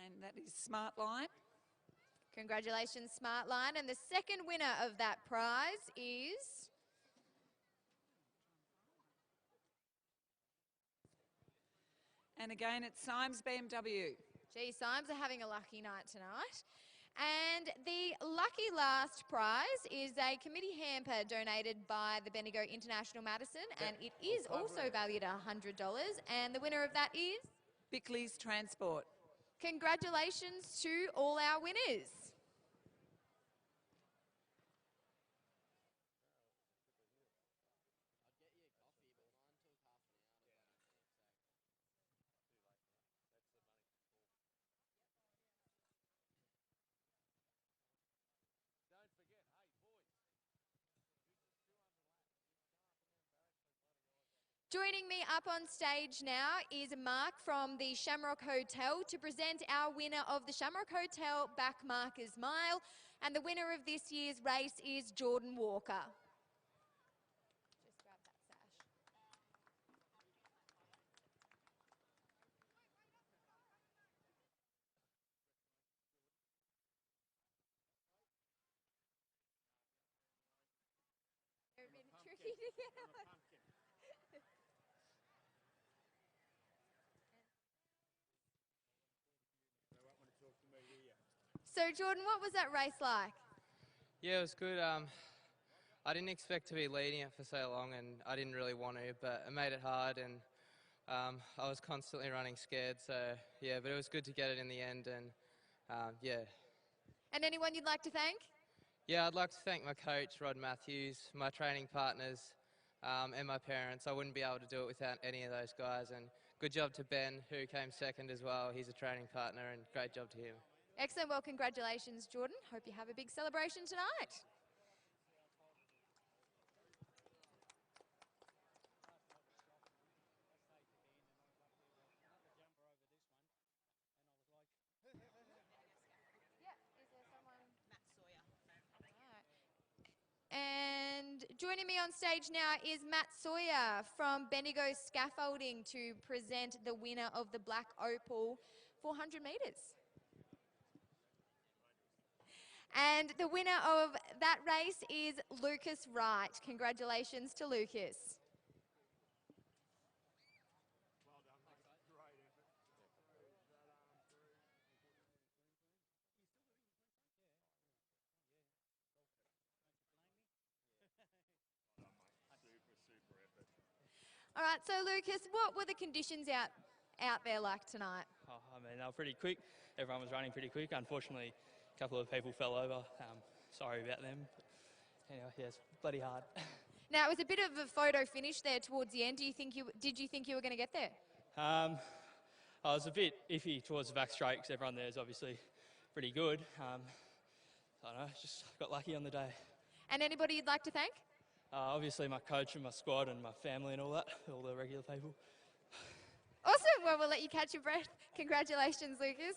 And that is Smartline. Congratulations, Smartline. And the second winner of that prize is? And again, it's Symes BMW. Gee, Symes are having a lucky night tonight. And the lucky last prize is a committee hamper donated by the Bendigo International Madison, and it is also valued at $100. And the winner of that is? Bickley's Transport. Congratulations to all our winners. Joining me up on stage now is Mark from the Shamrock Hotel to present our winner of the Shamrock Hotel Backmarkers Mile. And the winner of this year's race is Jordan Walker. Just grab that sash. They're a bit tricky to get on. So, Jordan, what was that race like? Yeah, it was good. I didn't expect to be leading it for so long, and I didn't really want to, but I made it hard, and I was constantly running scared. So, yeah, but it was good to get it in the end, and yeah. And anyone you'd like to thank? Yeah, I'd like to thank my coach, Rod Matthews, my training partners, and my parents. I wouldn't be able to do it without any of those guys, and good job to Ben, who came second as well. He's a training partner, and great job to him. Excellent. Well, congratulations, Jordan. Hope you have a big celebration tonight. And joining me on stage now is Matt Sawyer from Bendigo Scaffolding to present the winner of the Black Opal 400 metres. And the winner of that race is Lucas Wright. Congratulations to Lucas. All right, so Lucas, what were the conditions out there like tonight? Oh, I mean, they were pretty quick. Everyone was running pretty quick. Unfortunately, a couple of people fell over. Sorry about them. But anyway, yeah, it's bloody hard. Now, it was a bit of a photo finish there towards the end. Did you think you were going to get there? I was a bit iffy towards the back straight because everyone there is obviously pretty good. I don't know, just got lucky on the day. And anybody you'd like to thank? obviously my coach and my squad and my family and all that, all the regular people. Awesome. Well, we'll let you catch your breath. Congratulations, Lucas.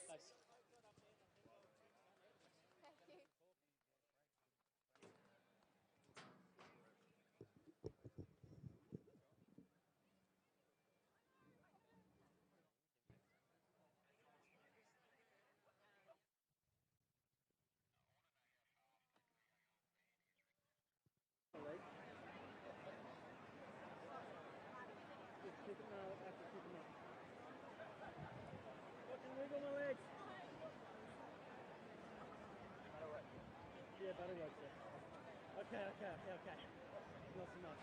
Okay. Not so much.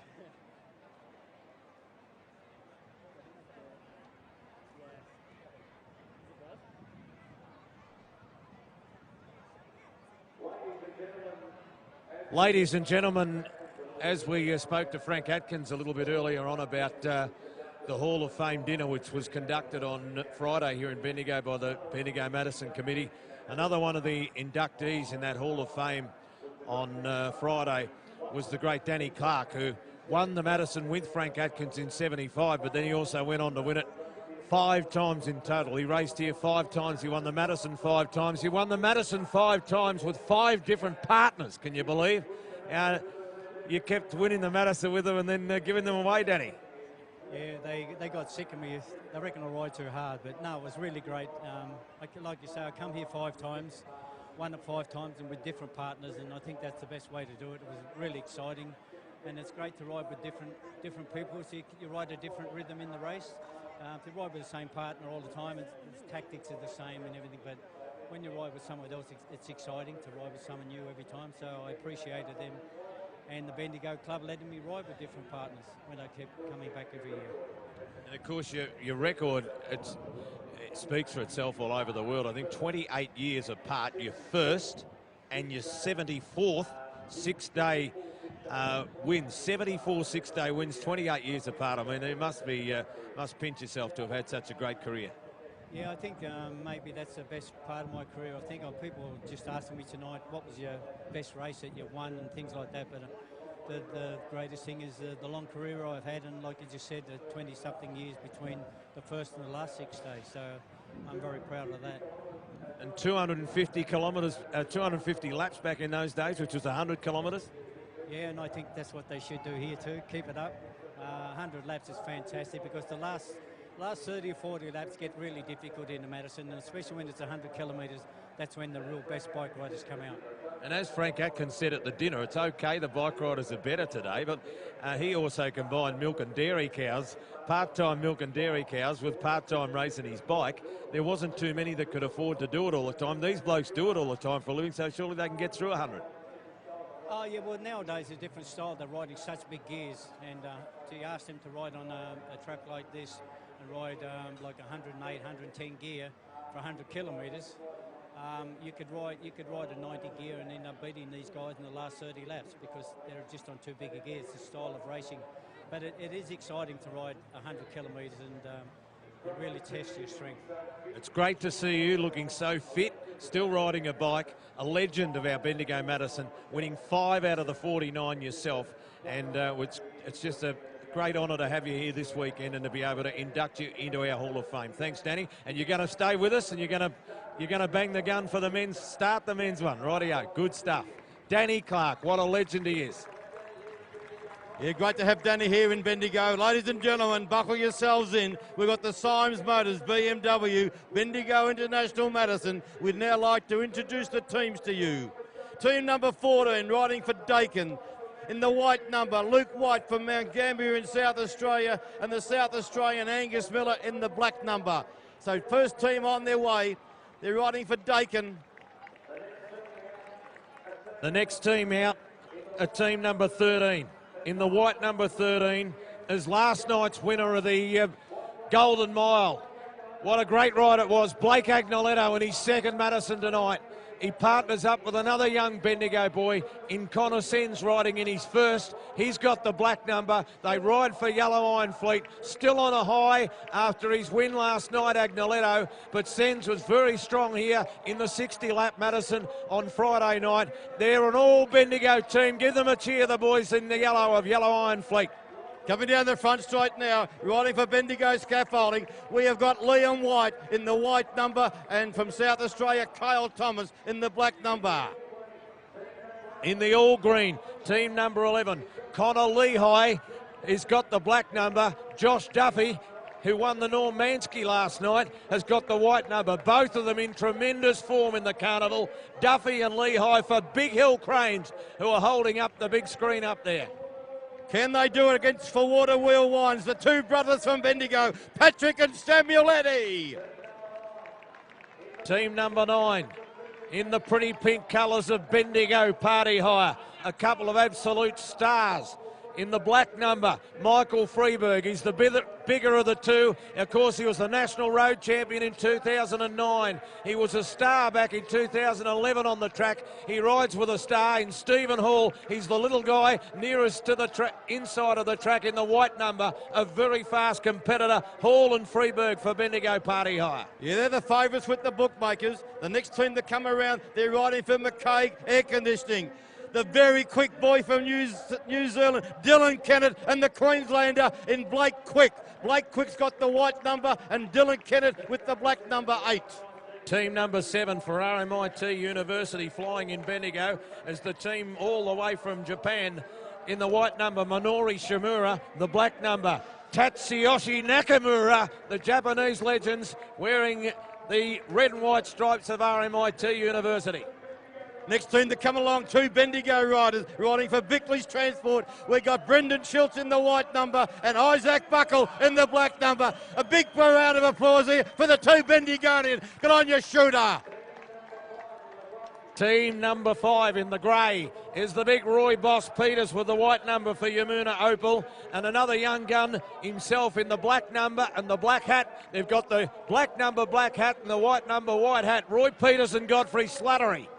Ladies and gentlemen, as we spoke to Frank Atkins a little bit earlier on about the Hall of Fame dinner, which was conducted on Friday here in Bendigo by the Bendigo Madison Committee, another one of the inductees in that Hall of Fame on Friday was the great Danny Clark, who won the Madison with Frank Atkins in '75, but then he also went on to win it 5 times in total. He raced here 5 times. He won the Madison 5 times. He won the Madison 5 times with 5 different partners, can you believe? You kept winning the Madison with them and then giving them away, Danny. Yeah, they got sick of me. They reckon I ride too hard, but no, it was really great. Like you say, I come here 5 times, won it 5 times and with different partners, and I think that's the best way to do it. It was really exciting, and it's great to ride with different people, so you ride a different rhythm in the race. To ride with the same partner all the time, its tactics are the same and everything, but when you ride with someone else, it's exciting to ride with someone new every time, so I appreciated them and the Bendigo Club letting me ride with different partners when I kept coming back every year. And of course, your record, it speaks for itself all over the world. I think 28 years apart, your first and your 74th 6-day wins. 74 6-day wins, 28 years apart. I mean, it must pinch yourself to have had such a great career. Yeah, I think maybe that's the best part of my career. I think people just asking me tonight, what was your best race that you won and things like that, but the greatest thing is the long career I've had, and like you just said, the 20-something years between the first and the last 6 days, so I'm very proud of that. And 250 kilometres, 250 laps back in those days, which was 100 kilometres. Yeah, and I think that's what they should do here too, keep it up. 100 laps is fantastic, because the last 30 or 40 laps get really difficult in the Madison, and especially when it's 100 kilometres, that's when the real best bike riders come out. And as Frank Atkins said at the dinner, it's okay, the bike riders are better today, but he also combined milk and dairy cows, part-time milk and dairy cows with part-time racing his bike. There wasn't too many that could afford to do it all the time. These blokes do it all the time for a living, so surely they can get through 100. Oh, yeah, well, nowadays a different style. They're riding such big gears, and to ask them to ride on a track like this and ride like 108, 110 gear for 100 kilometres, you could ride a 90 gear and end up beating these guys in the last 30 laps, because they're just on too big a gear. It's the style of racing. But it is exciting to ride 100 kilometres, and it really tests your strength. It's great to see you looking so fit, still riding a bike, a legend of our Bendigo Madison, winning 5 out of the 49 yourself, and it's just a great honour to have you here this weekend and to be able to induct you into our Hall of Fame. Thanks, Danny, and you're going to stay with us, and you're going to bang the gun for the men's, start the men's one. Rightio, good stuff. Danny Clark, what a legend he is. Yeah, great to have Danny here in Bendigo. Ladies and gentlemen, buckle yourselves in. We've got the Symes Motors BMW Bendigo International Madison. We'd now like to introduce the teams to you. Team number 14, riding for Dakin. In the white number, Luke White from Mount Gambier in South Australia, and the South Australian Angus Miller in the black number. So first team on their way. They're riding for Dakin. The next team out, team number 13. In the white number 13 is last night's winner of the Golden Mile. What a great ride it was. Blake Agnoletto in his second Madison tonight He partners up with another young Bendigo boy in Connor Sens riding in his first. He's got the black number. They ride for Yellow Iron Fleet, still on a high after his win last night, Agnoletto. But Sens was very strong here in the 60-lap Madison on Friday night. They're an all Bendigo team. Give them a cheer, the boys in the yellow of Yellow Iron Fleet. Coming down the front straight now, riding for Bendigo Scaffolding, we have got Liam White in the white number, and from South Australia, Kyle Thomas in the black number. In the all green, team number 11, Connor Lehigh has got the black number. Josh Duffy, who won the Normanski last night, has got the white number. Both of them in tremendous form in the carnival. Duffy and Lehigh for Big Hill Cranes, who are holding up the big screen up there. Can they do it against For Water Wheel Wines? The two brothers from Bendigo, Patrick and Samuel Eddy. Team number 9, in the pretty pink colours of Bendigo Party Hire. A couple of absolute stars. In the black number, Michael Freeberg. He's the bigger of the two. Of course, he was the National Road Champion in 2009. He was a star back in 2011 on the track. He rides with a star in Stephen Hall. He's the little guy nearest to the inside of the track in the white number. A very fast competitor, Hall and Freeberg for Bendigo Party Hire. Yeah, they're the favourites with the bookmakers. The next team that come around, they're riding for McKay Air Conditioning. The very quick boy from New Zealand, Dylan Kennett, and the Queenslander in Blake Quick. Blake Quick's got the white number, and Dylan Kennett with the black number 8. Team number 7 for RMIT University flying in Bendigo as the team all the way from Japan. In the white number, Minori Shimura. The black number, Tatsuyoshi Nakamura, the Japanese legends, wearing the red and white stripes of RMIT University. Next team to come along, two Bendigo riders riding for Bickley's Transport. We've got Brendan Schultz in the white number and Isaac Buckle in the black number. A big round of applause here for the two Bendigonians. Good on you, shooter. Team number 5 in the grey is the big Roy Boss Peters with the white number for Yamuna Opal, and another young gun himself in the black number and the black hat. They've got the black number black hat and the white number white hat. Roy Peters and Godfrey Slattery.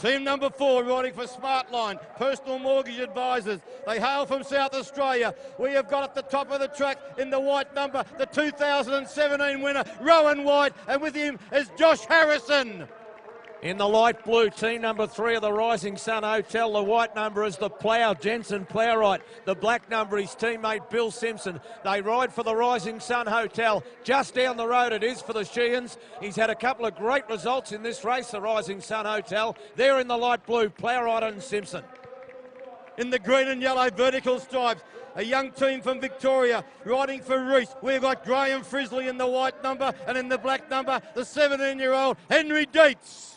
Team number 4 riding for Smartline, Personal Mortgage Advisors. They hail from South Australia. We have got at the top of the track in the white number, the 2017 winner, Rowan White, and with him is Josh Harrison. In the light blue, team number 3 of the Rising Sun Hotel. The white number is the Plough, Jensen Plowright. The black number is teammate Bill Simpson. They ride for the Rising Sun Hotel. Just down the road it is for the Sheehan's. He's had a couple of great results in this race, the Rising Sun Hotel. They're in the light blue, Plowright and Simpson. In the green and yellow vertical stripes, a young team from Victoria riding for Reese. We've got Graham Frisley in the white number, and in the black number, the 17-year-old Henry Dietz.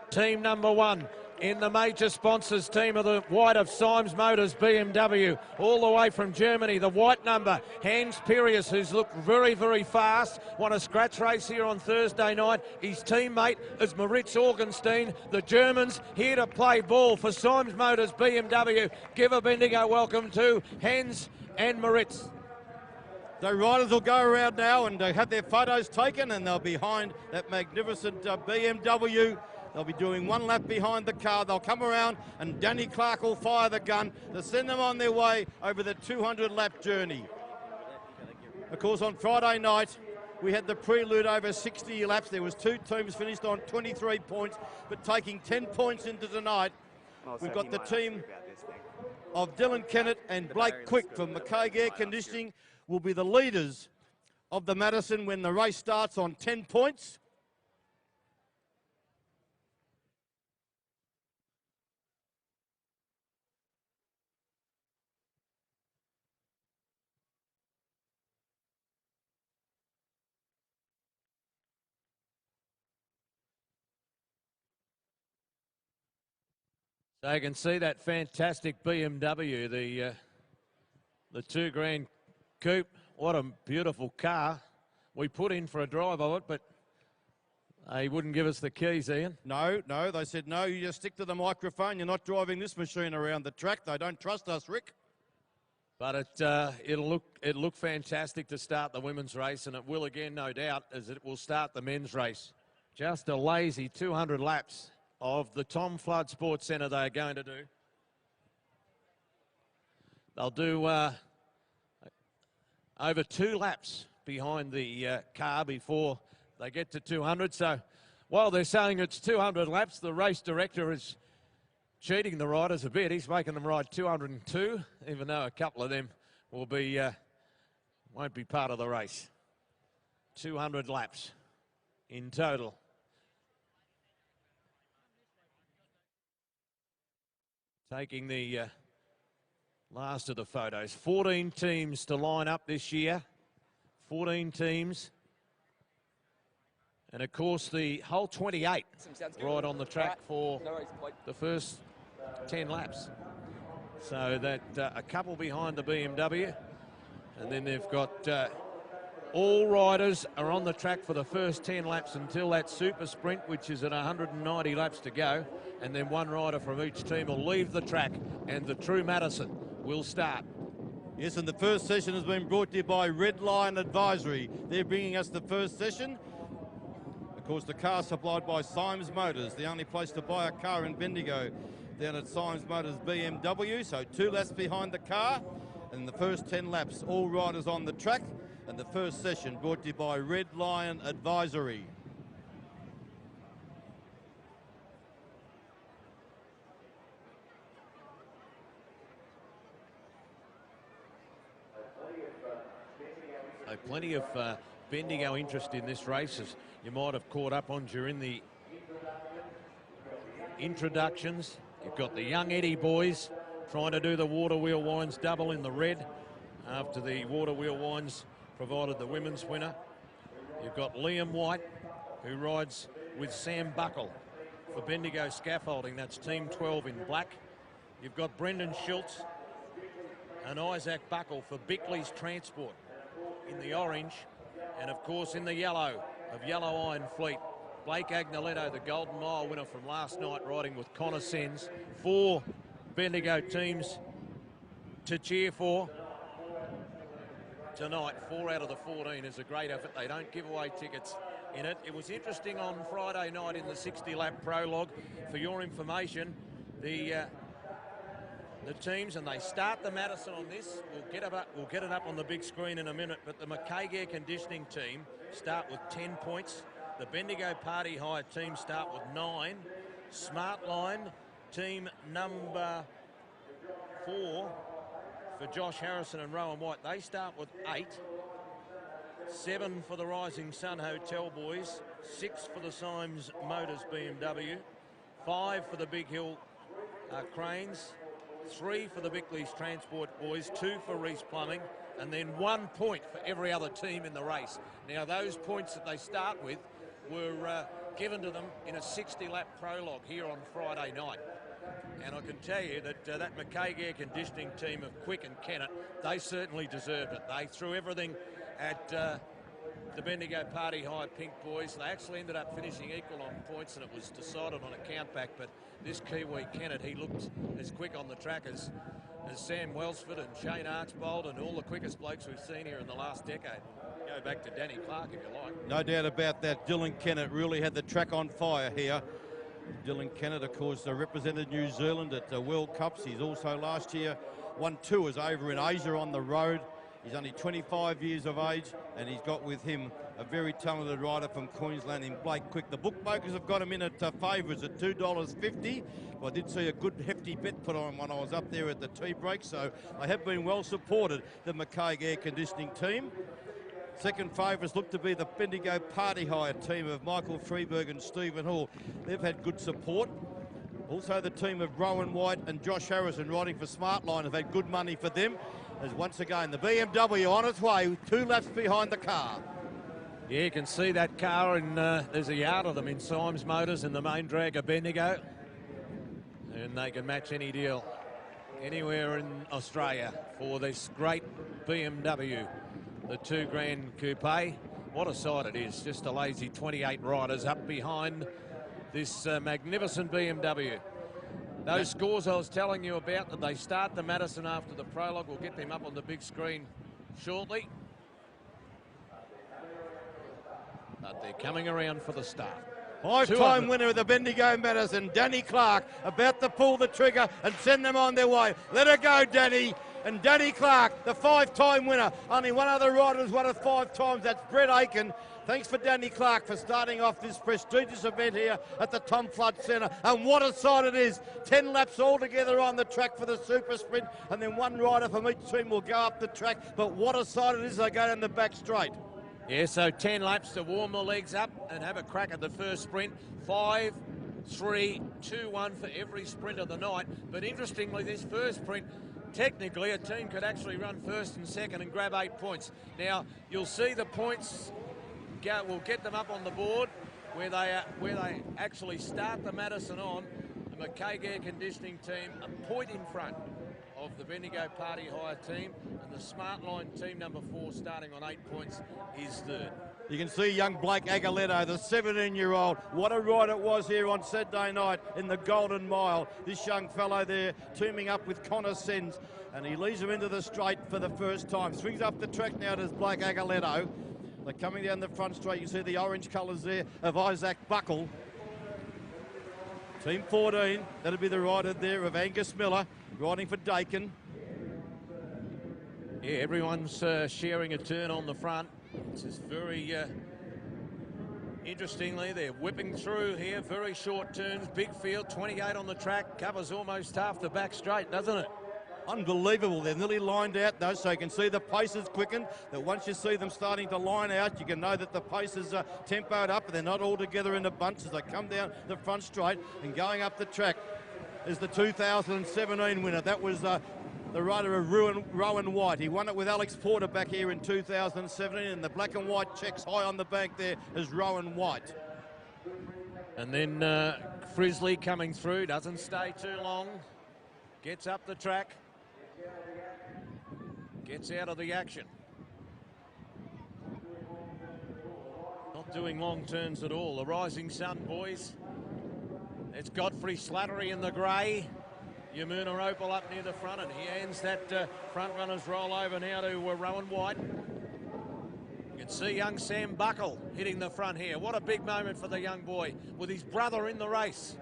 Team number 1 in the major sponsors team of the white of Symes Motors BMW, all the way from Germany. The white number, Hans Pirius, who's looked very, very fast. Won a scratch race here on Thursday night. His teammate is Moritz Augenstein. The Germans here to play ball for Symes Motors BMW. Give a Bendigo welcome to Hans and Moritz. The riders will go around now and have their photos taken, and they'll be behind that magnificent BMW. They'll be doing one lap behind the car. They'll come around and Danny Clark will fire the gun to send them on their way over the 200-lap journey. Of course, on Friday night, we had the prelude over 60 laps. There was 2 teams finished on 23 points, but taking 10 points into tonight, we've got the team of Dylan Kennett and Blake Quick from McKay Air Conditioning will be the leaders of the Madison when the race starts on 10 points. So you can see that fantastic BMW, the 2 Grand Coupe. What a beautiful car. We put in for a drive of it, but he wouldn't give us the keys, Ian. No, they said, no, you just stick to the microphone. You're not driving this machine around the track. They don't trust us, Rick. But it'll look fantastic to start the women's race, and it will again, no doubt, as it will start the men's race. Just a lazy 200 laps of the Tom Flood Sports Centre they're going to do. They'll do over 2 laps behind the car before they get to 200. So while they're saying it's 200 laps, the race director is cheating the riders a bit. He's making them ride 202, even though a couple of them will be won't be part of the race. 200 laps in total. Taking the last of the photos. 14 teams to line up this year. 14 teams. And of course the whole 28 right on the track for the first 10 laps. So that a couple behind the BMW. And then they've got all riders are on the track for the first 10 laps until that super sprint, which is at 190 laps to go. And then one rider from each team will leave the track and the true Madison will start. Yes, and the first session has been brought to you by Red Lion Advisory. They're bringing us the first session. Of course, the car supplied by Symes Motors, the only place to buy a car in Bendigo, down at Symes Motors BMW. So 2 laps behind the car, and the first 10 laps, all riders on the track. And the first session brought to you by Red Lion Advisory. So plenty of Bendigo interest in this race, as you might have caught up on during the introductions. You've got the young Eddie boys trying to do the water wheel wines double in the red after the water wheel wines provided the women's winner. You've got Liam White, who rides with Sam Buckle for Bendigo Scaffolding. That's Team 12 in black. You've got Brendan Schultz and Isaac Buckle for Bickley's Transport in the orange. And of course in the yellow of Yellow Iron Fleet, Blake Agnoletto, the Golden Mile winner from last night, riding with Connor Sens. 4 Bendigo teams to cheer for tonight. 4 out of the 14 is a great effort. They don't give away tickets in it. It was interesting on Friday night in the 60-lap prologue. For your information, the teams, and they start the Madison on this. We'll get it up on the big screen in a minute. But the McKay Air Conditioning team start with 10 points. The Bendigo Party Hire team start with 9. Smartline team number 4 for Josh Harrison and Rowan White, they start with 8. 7 for the Rising Sun Hotel boys. 6 for the Symes Motors BMW. 5 for the Big Hill Cranes. 3 for the Bickley's Transport boys. 2 for Reese Plumbing. And then 1 point for every other team in the race. Now those points that they start with were given to them in a 60-lap prologue here on Friday night. And I can tell you that that McKay Air Conditioning team of Quick and Kennett, they certainly deserved it. They threw everything at the Bendigo Party Hire Pink boys. They actually ended up finishing equal on points, and it was decided on a countback. But this Kiwi Kennett, he looked as quick on the track as Sam Welsford and Shane Archbold and all the quickest blokes we've seen here in the last decade. Go back to Danny Clark if you like. No doubt about that. Dylan Kennett really had the track on fire here. Dylan Kennett, of course, represented New Zealand at World Cups. He's also last year won tours over in Asia on the road. He's only 25 years of age, and he's got with him a very talented rider from Queensland in Blake Quick. The bookmakers have got him in at favourites at $2.50. Well, I did see a good hefty bet put on when I was up there at the tea break, so they have been well supported, the McKay Air Conditioning team. Second favourites look to be the Bendigo Party Hire team of Michael Freeberg and Stephen Hall. They've had good support. Also the team of Rowan White and Josh Harrison riding for Smartline have had good money for them. As once again the BMW on its way, 2 laps behind the car. Yeah, you can see that car, and there's a yard of them in Symes Motors in the main drag of Bendigo. And they can match any deal anywhere in Australia for this great BMW. The 2 Grand Coupe. What a sight it is. Just a lazy 28 riders up behind this magnificent BMW. Those scores I was telling you about, that they start the Madison after the prologue. We'll get them up on the big screen shortly. But they're coming around for the start. Five-time winner of the Bendigo Madison, Danny Clark, about to pull the trigger and send them on their way. Let her go, Danny. And Danny Clark, the 5-time winner. Only one other rider has won it 5 times. That's Brett Aiken. Thanks for Danny Clark for starting off this prestigious event here at the Tom Flood Centre. And what a sight it is. 10 laps altogether on the track for the Super Sprint. And then one rider from each team will go up the track. But what a sight it is. They go down the back straight. Yeah, so 10 laps to warm the legs up and have a crack at the first sprint. 5, 3, 2, 1 for every sprint of the night. But interestingly, this first sprint, technically a team could actually run first and second and grab 8 points. Now, you'll see the points, we'll get them up on the board where they actually start the Madison on. The McKay Air Conditioning team a point in front of the Bendigo Party Hire team, and the Smart Line team number 4 starting on 8 points is third. You can see young Blake Agaletto, the 17-year-old. What a ride it was here on Saturday night in the Golden Mile. This young fellow there teaming up with Connor Sens, and he leads him into the straight for the first time. Swings up the track now to Blake Agaletto. They're coming down the front straight. You see the orange colours there of Isaac Buckle. Team 14, that'll be the rider there of Angus Miller, riding for Dakin. Yeah, everyone's sharing a turn on the front. This is very interestingly, they're whipping through here, very short turns, big field, 28 on the track, covers almost half the back straight, doesn't it? Unbelievable. They're nearly lined out though, so you can see the pace has quickened. That once you see them starting to line out, you can know that the pace is tempoed up, and they're not all together in a bunch as they come down the front straight. And going up the track is the 2017 winner. That was the rider of Rowan White. He won it with Alex Porter back here in 2017, and the black and white checks high on the bank there is Rowan White. And then Frisley coming through, doesn't stay too long, gets up the track, gets out of the action. Not doing long turns at all. The Rising Sun boys. It's Godfrey Slattery in the grey. Yamuna Opal up near the front, and he hands that front runner's roll over now to Rowan White. You can see young Sam Buckle hitting the front here. What a big moment for the young boy with his brother in the race.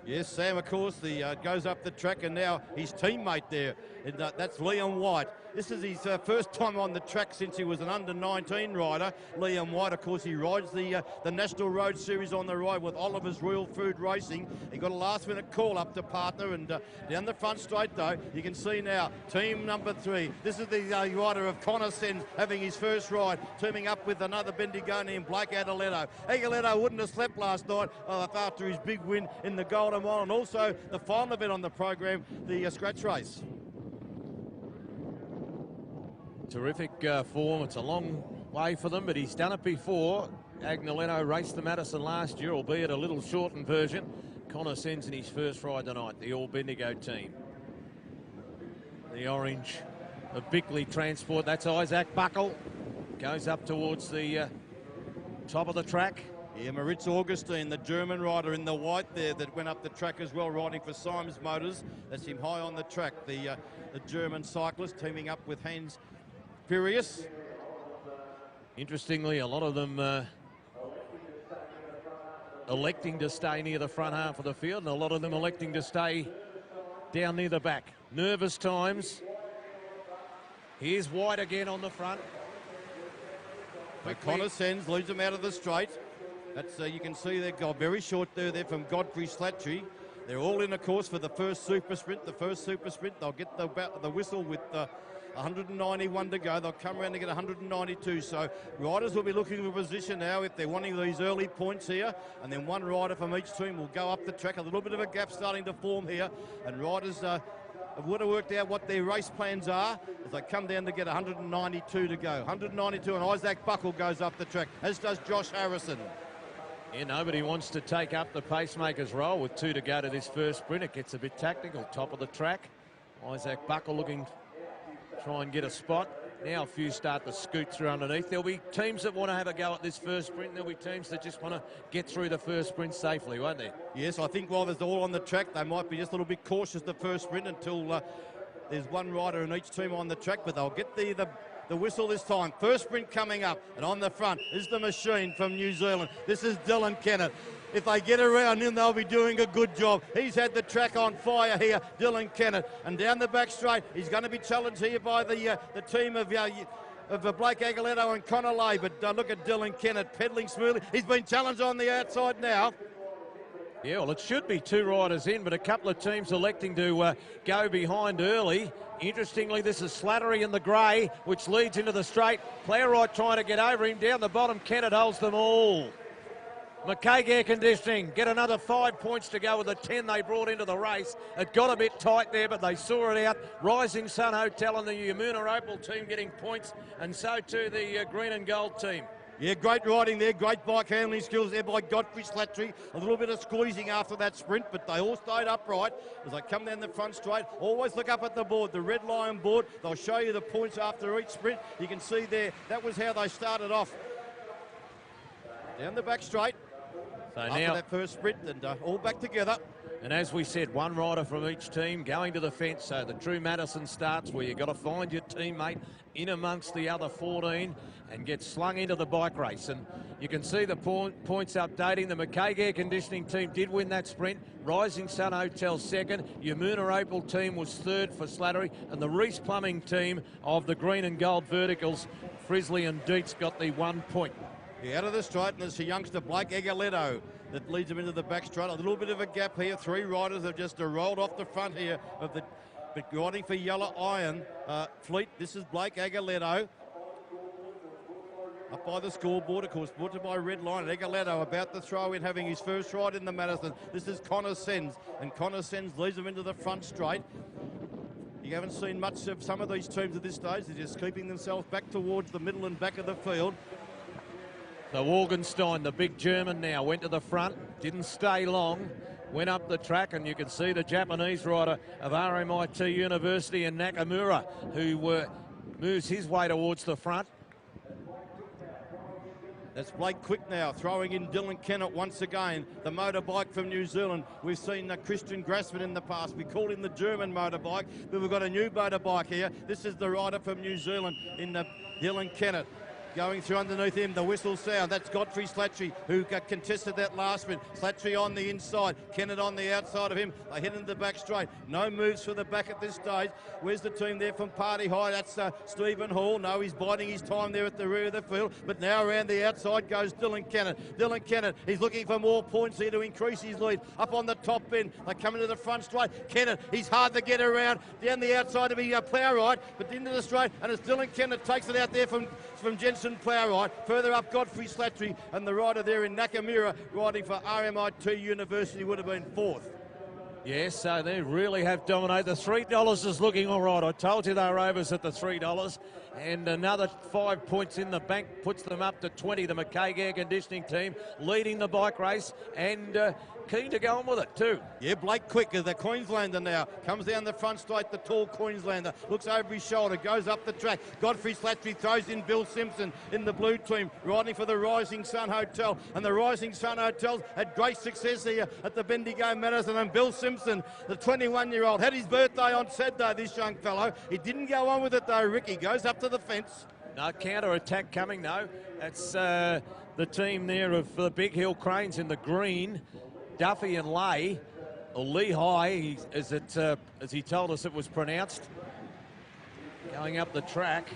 Yes, Sam, of course, goes up the track, and now his teammate there, and that's Liam White. This is his first time on the track since he was an under-19 rider. Liam White, of course, he rides the National Road Series on the ride with Oliver's Real Food Racing. He got a last-minute call up to partner, and down the front straight, though, you can see now, team number 3. This is the rider of Connor Sens having his first ride, teaming up with another Bendigonian, Blake Agaletto. Agaletto wouldn't have slept last night after his big win in the Golden Mile, and also the final event on the program, the scratch race. Terrific form. It's a long way for them, but he's done it before. Agnoletto raced the Madison last year, albeit a little shortened version. Connor Sens in his first ride tonight, the All Bendigo team. The orange of Bickley Transport, that's Isaac Buckle. Goes up towards the top of the track. Yeah, Maritz Augustine, the German rider in the white there that went up the track as well, riding for Symes Motors. That's him high on the track, the German cyclist teaming up with Hans Furious. Interestingly, a lot of them electing to stay near the front half of the field, and a lot of them electing to stay down near the back. Nervous times. Here's White again on the front. Connor Sens leads them out of the straight. That's you can see they've got very short there from Godfrey Slattery. They're all in, of course, for the first Super Sprint. The first Super Sprint, they'll get the whistle with 191 to go. They'll come around to get 192. So riders will be looking for position now if they're wanting these early points here. And then one rider from each team will go up the track. A little bit of a gap starting to form here. And riders would have worked out what their race plans are as they come down to get 192 to go. 192, and Isaac Buckle goes up the track, as does Josh Harrison. Yeah, nobody wants to take up the pacemaker's role with 2 to go to this first sprint. It gets a bit tactical, top of the track. Isaac Buckle looking to try and get a spot. Now a few start to scoot through underneath. There'll be teams that want to have a go at this first sprint, and there'll be teams that just want to get through the first sprint safely, won't there? Yes, I think while there's all on the track, they might be just a little bit cautious the first sprint until there's one rider in each team on the track, but they'll get the whistle this time. First sprint coming up, and on the front is the machine from New Zealand. This is Dylan Kennett. If they get around him, they'll be doing a good job. He's had the track on fire here, Dylan Kennett. And down the back straight, he's going to be challenged here by the team of Blake Aguiletto and Connor Lay. But look at Dylan Kennett pedaling smoothly. He's been challenged on the outside now. Yeah, well, it should be 2 riders in, but a couple of teams electing to go behind early. Interestingly, this is Slattery in the grey, which leads into the straight. Plowright trying to get over him. Down the bottom, Kennett holds them all. McKay Air Conditioning get another 5 points to go with the 10 they brought into the race. It got a bit tight there, but they saw it out. Rising Sun Hotel and the Yamuna Opal team getting points, and so too the green and gold team. Yeah, great riding there, great bike handling skills there by Godfrey Slattery. A little bit of squeezing after that sprint, but they all stayed upright as they come down the front straight. Always look up at the board, the Red Lion board. They'll show you the points after each sprint. You can see there, that was how they started off. Down the back straight. So after now that first sprint, and all back together. And as we said, one rider from each team going to the fence. So the true Madison starts where you've got to find your teammate in amongst the other 14 and get slung into the bike race. And you can see the points updating. The McKay Air Conditioning team did win that sprint. Rising Sun Hotel second. Yamuna Opal team was third for Slattery. And the Reese Plumbing team of the green and gold verticals, Frizzley and Dietz, got the 1 point. Yeah, out of the straight, and there's a youngster, Blake Aguiletto, that leads them into the back straight. A little bit of a gap here. 3 riders have just rolled off the front here of the, but riding for Yellow Iron Fleet. This is Blake Aguiletto. Up by the scoreboard, of course, brought to by Red Lion. Aguiletto about to throw in, having his first ride in the Madison. This is Connor Sens, and Connor Sens leads them into the front straight. You haven't seen much of some of these teams at this stage. They're just keeping themselves back towards the middle and back of the field. So Morgenstein, the big German now, went to the front, didn't stay long, went up the track, and you can see the Japanese rider of RMIT University in Nakamura, who moves his way towards the front. That's Blake Quick now, throwing in Dylan Kennett once again, the motorbike from New Zealand. We've seen Christian Grassman in the past. We called him the German motorbike, but we've got a new motorbike here. This is the rider from New Zealand in Dylan Kennett. Going through underneath him, the whistle sound. That's Godfrey Slattery, who contested that last sprint. Slattery on the inside, Kennett on the outside of him. They head into the back straight. No moves for the back at this stage. Where's the team there from Party High? That's Stephen Hall. No, he's biding his time there at the rear of the field. But now around the outside goes Dylan Kennett. Dylan Kennett, he's looking for more points here to increase his lead. Up on the top end, they come into the front straight. Kennett, he's hard to get around. Down the outside to be Plowright, but into the straight. And it's Dylan Kennett takes it out there from Jensen Plowright. Further up, Godfrey Slattery, and the rider there in Nakamura riding for RMIT University would have been 4th. Yes, so they really have dominated. The $3 is looking all right. I told you they were overs at the $3. And another 5 points in the bank puts them up to 20. The McKay Air Conditioning team leading the bike race and keen to go on with it too. Yeah, Blake Quick, the Queenslander now, comes down the front straight, the tall Queenslander, looks over his shoulder, goes up the track. Godfrey Slattery throws in Bill Simpson in the blue team, riding for the Rising Sun Hotel. And the Rising Sun Hotels had great success here at the Bendigo Madison. And Bill Simpson, the 21-year-old, had his birthday on Saturday, this young fellow. He didn't go on with it though, Ricky. Goes up to the fence. No counter-attack coming, though. That's the team there of the Big Hill Cranes in the green. Duffy and Lay, or Lehigh, as he told us it was pronounced. Going up the track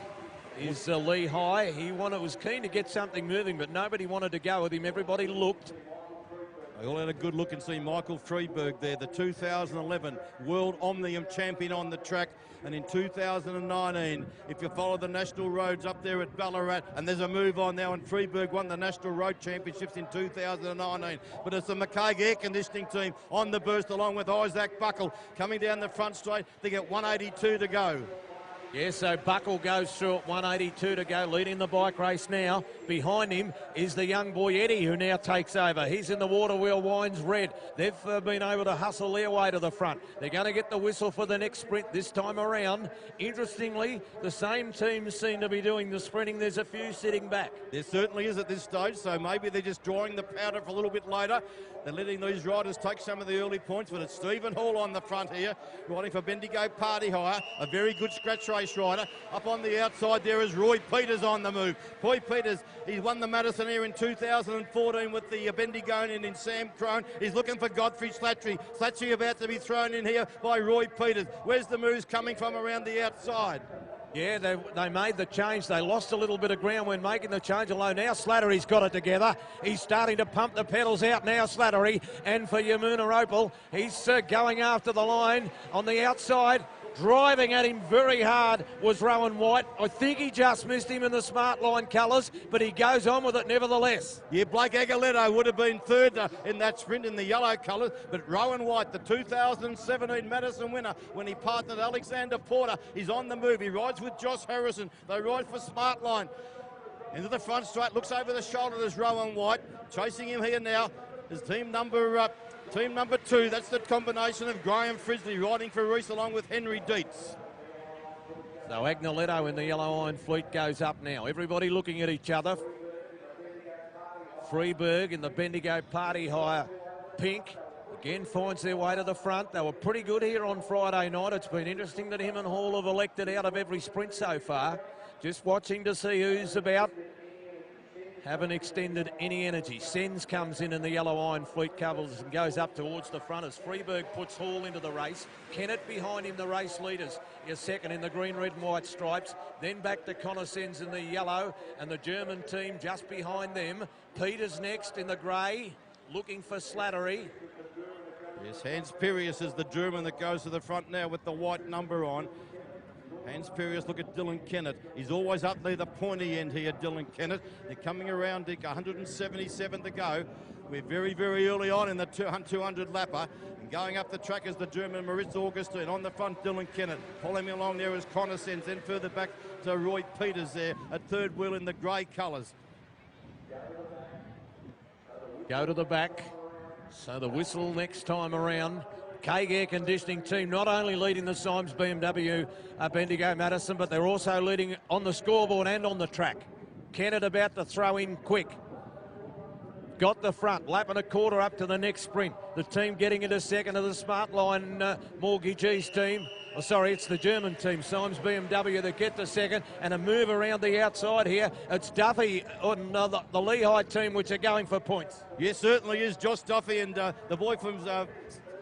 is Lehigh. He was keen to get something moving, but nobody wanted to go with him. Everybody looked. They all had a good look and see Michael Freeberg there, the 2011 World Omnium champion on the track. And in 2019, if you follow the national roads up there at Ballarat, and there's a move on now, and Freeberg won the National Road Championships in 2019. But it's the McKay Air Conditioning team on the burst, along with Isaac Buckle coming down the front straight. They get 182 to go. Yeah, so Buckle goes through at 182 to go, leading the bike race now. Behind him is the young boy Eddie, who now takes over. He's in the water wheel wines red. They've been able to hustle their way to the front. They're going to get the whistle for the next sprint this time around. Interestingly, the same teams seem to be doing the sprinting. There's a few sitting back. There certainly is at this stage, so maybe they're just drawing the powder for a little bit later. They're letting these riders take some of the early points, but it's Stephen Hall on the front here, riding for Bendigo Party Hire. A very good scratch race race rider. Up on the outside there is Roy Peters on the move. Roy Peters, he won the Madison here in 2014 with the Bendigo and in Sam Crone. He's looking for Godfrey Slattery. Slattery about to be thrown in here by Roy Peters. Where's the moves coming from around the outside? Yeah, they made the change. They lost a little bit of ground when making the change. Although now Slattery's got it together. He's starting to pump the pedals out now, Slattery. And for Yamuna Opal, he's going after the line on the outside. Driving at him very hard was Rowan White. I think he just missed him in the smart line colours, but he goes on with it nevertheless. Yeah, Blake Aguiletto would have been third in that sprint in the yellow colours, but Rowan White, the 2017 Madison winner, when he partnered Alexander Porter, he's on the move. He rides with Josh Harrison. They ride for smart line. Into the front straight, looks over the shoulder. There's Rowan White. Chasing him here now is team number 2. That's the combination of Graham Frisley riding for Reese along with Henry Dietz. So Agnoletto in the yellow iron fleet goes up now. Everybody looking at each other. Freeburg in the Bendigo Party Hire pink again finds their way to the front. They were pretty good here on Friday night. It's been interesting that him and Hall have elected out of every sprint so far. Just watching to see who's about. Haven't extended any energy. Sens comes in the yellow iron fleet covers and goes up towards the front as Freeburg puts Hall into the race. Kennett behind him, the race leaders. Is second in the green, red and white stripes. Then back to Connor Sens in the yellow and the German team just behind them. Peters next in the grey, looking for Slattery. Yes, Hans Pirius is the German that goes to the front now with the white number on. Hans Pirius, look at Dylan Kennett. He's always up there, the pointy end here, Dylan Kennett. They're coming around, Dick, 177 to go. We're very, very early on in the 200 lapper. And going up the track is the German Moritz Augustin. On the front, Dylan Kennett. Following along there is Connor Sens. Then further back to Roy Peters there, a third wheel in the grey colours. Go to the back. So the whistle next time around. Kaig Air Conditioning team not only leading the Symes BMW Bendigo Madison, but they're also leading on the scoreboard and on the track. Kennett about to throw in quick. Got the front, lap and a quarter up to the next sprint. The team getting into second of the Smart Line Mortgagees team. Oh, sorry, it's the German team, Symes BMW, that get the second, and a move around the outside here. It's Duffy on the Lehigh team, which are going for points. Yes, certainly is Josh Duffy and the boy from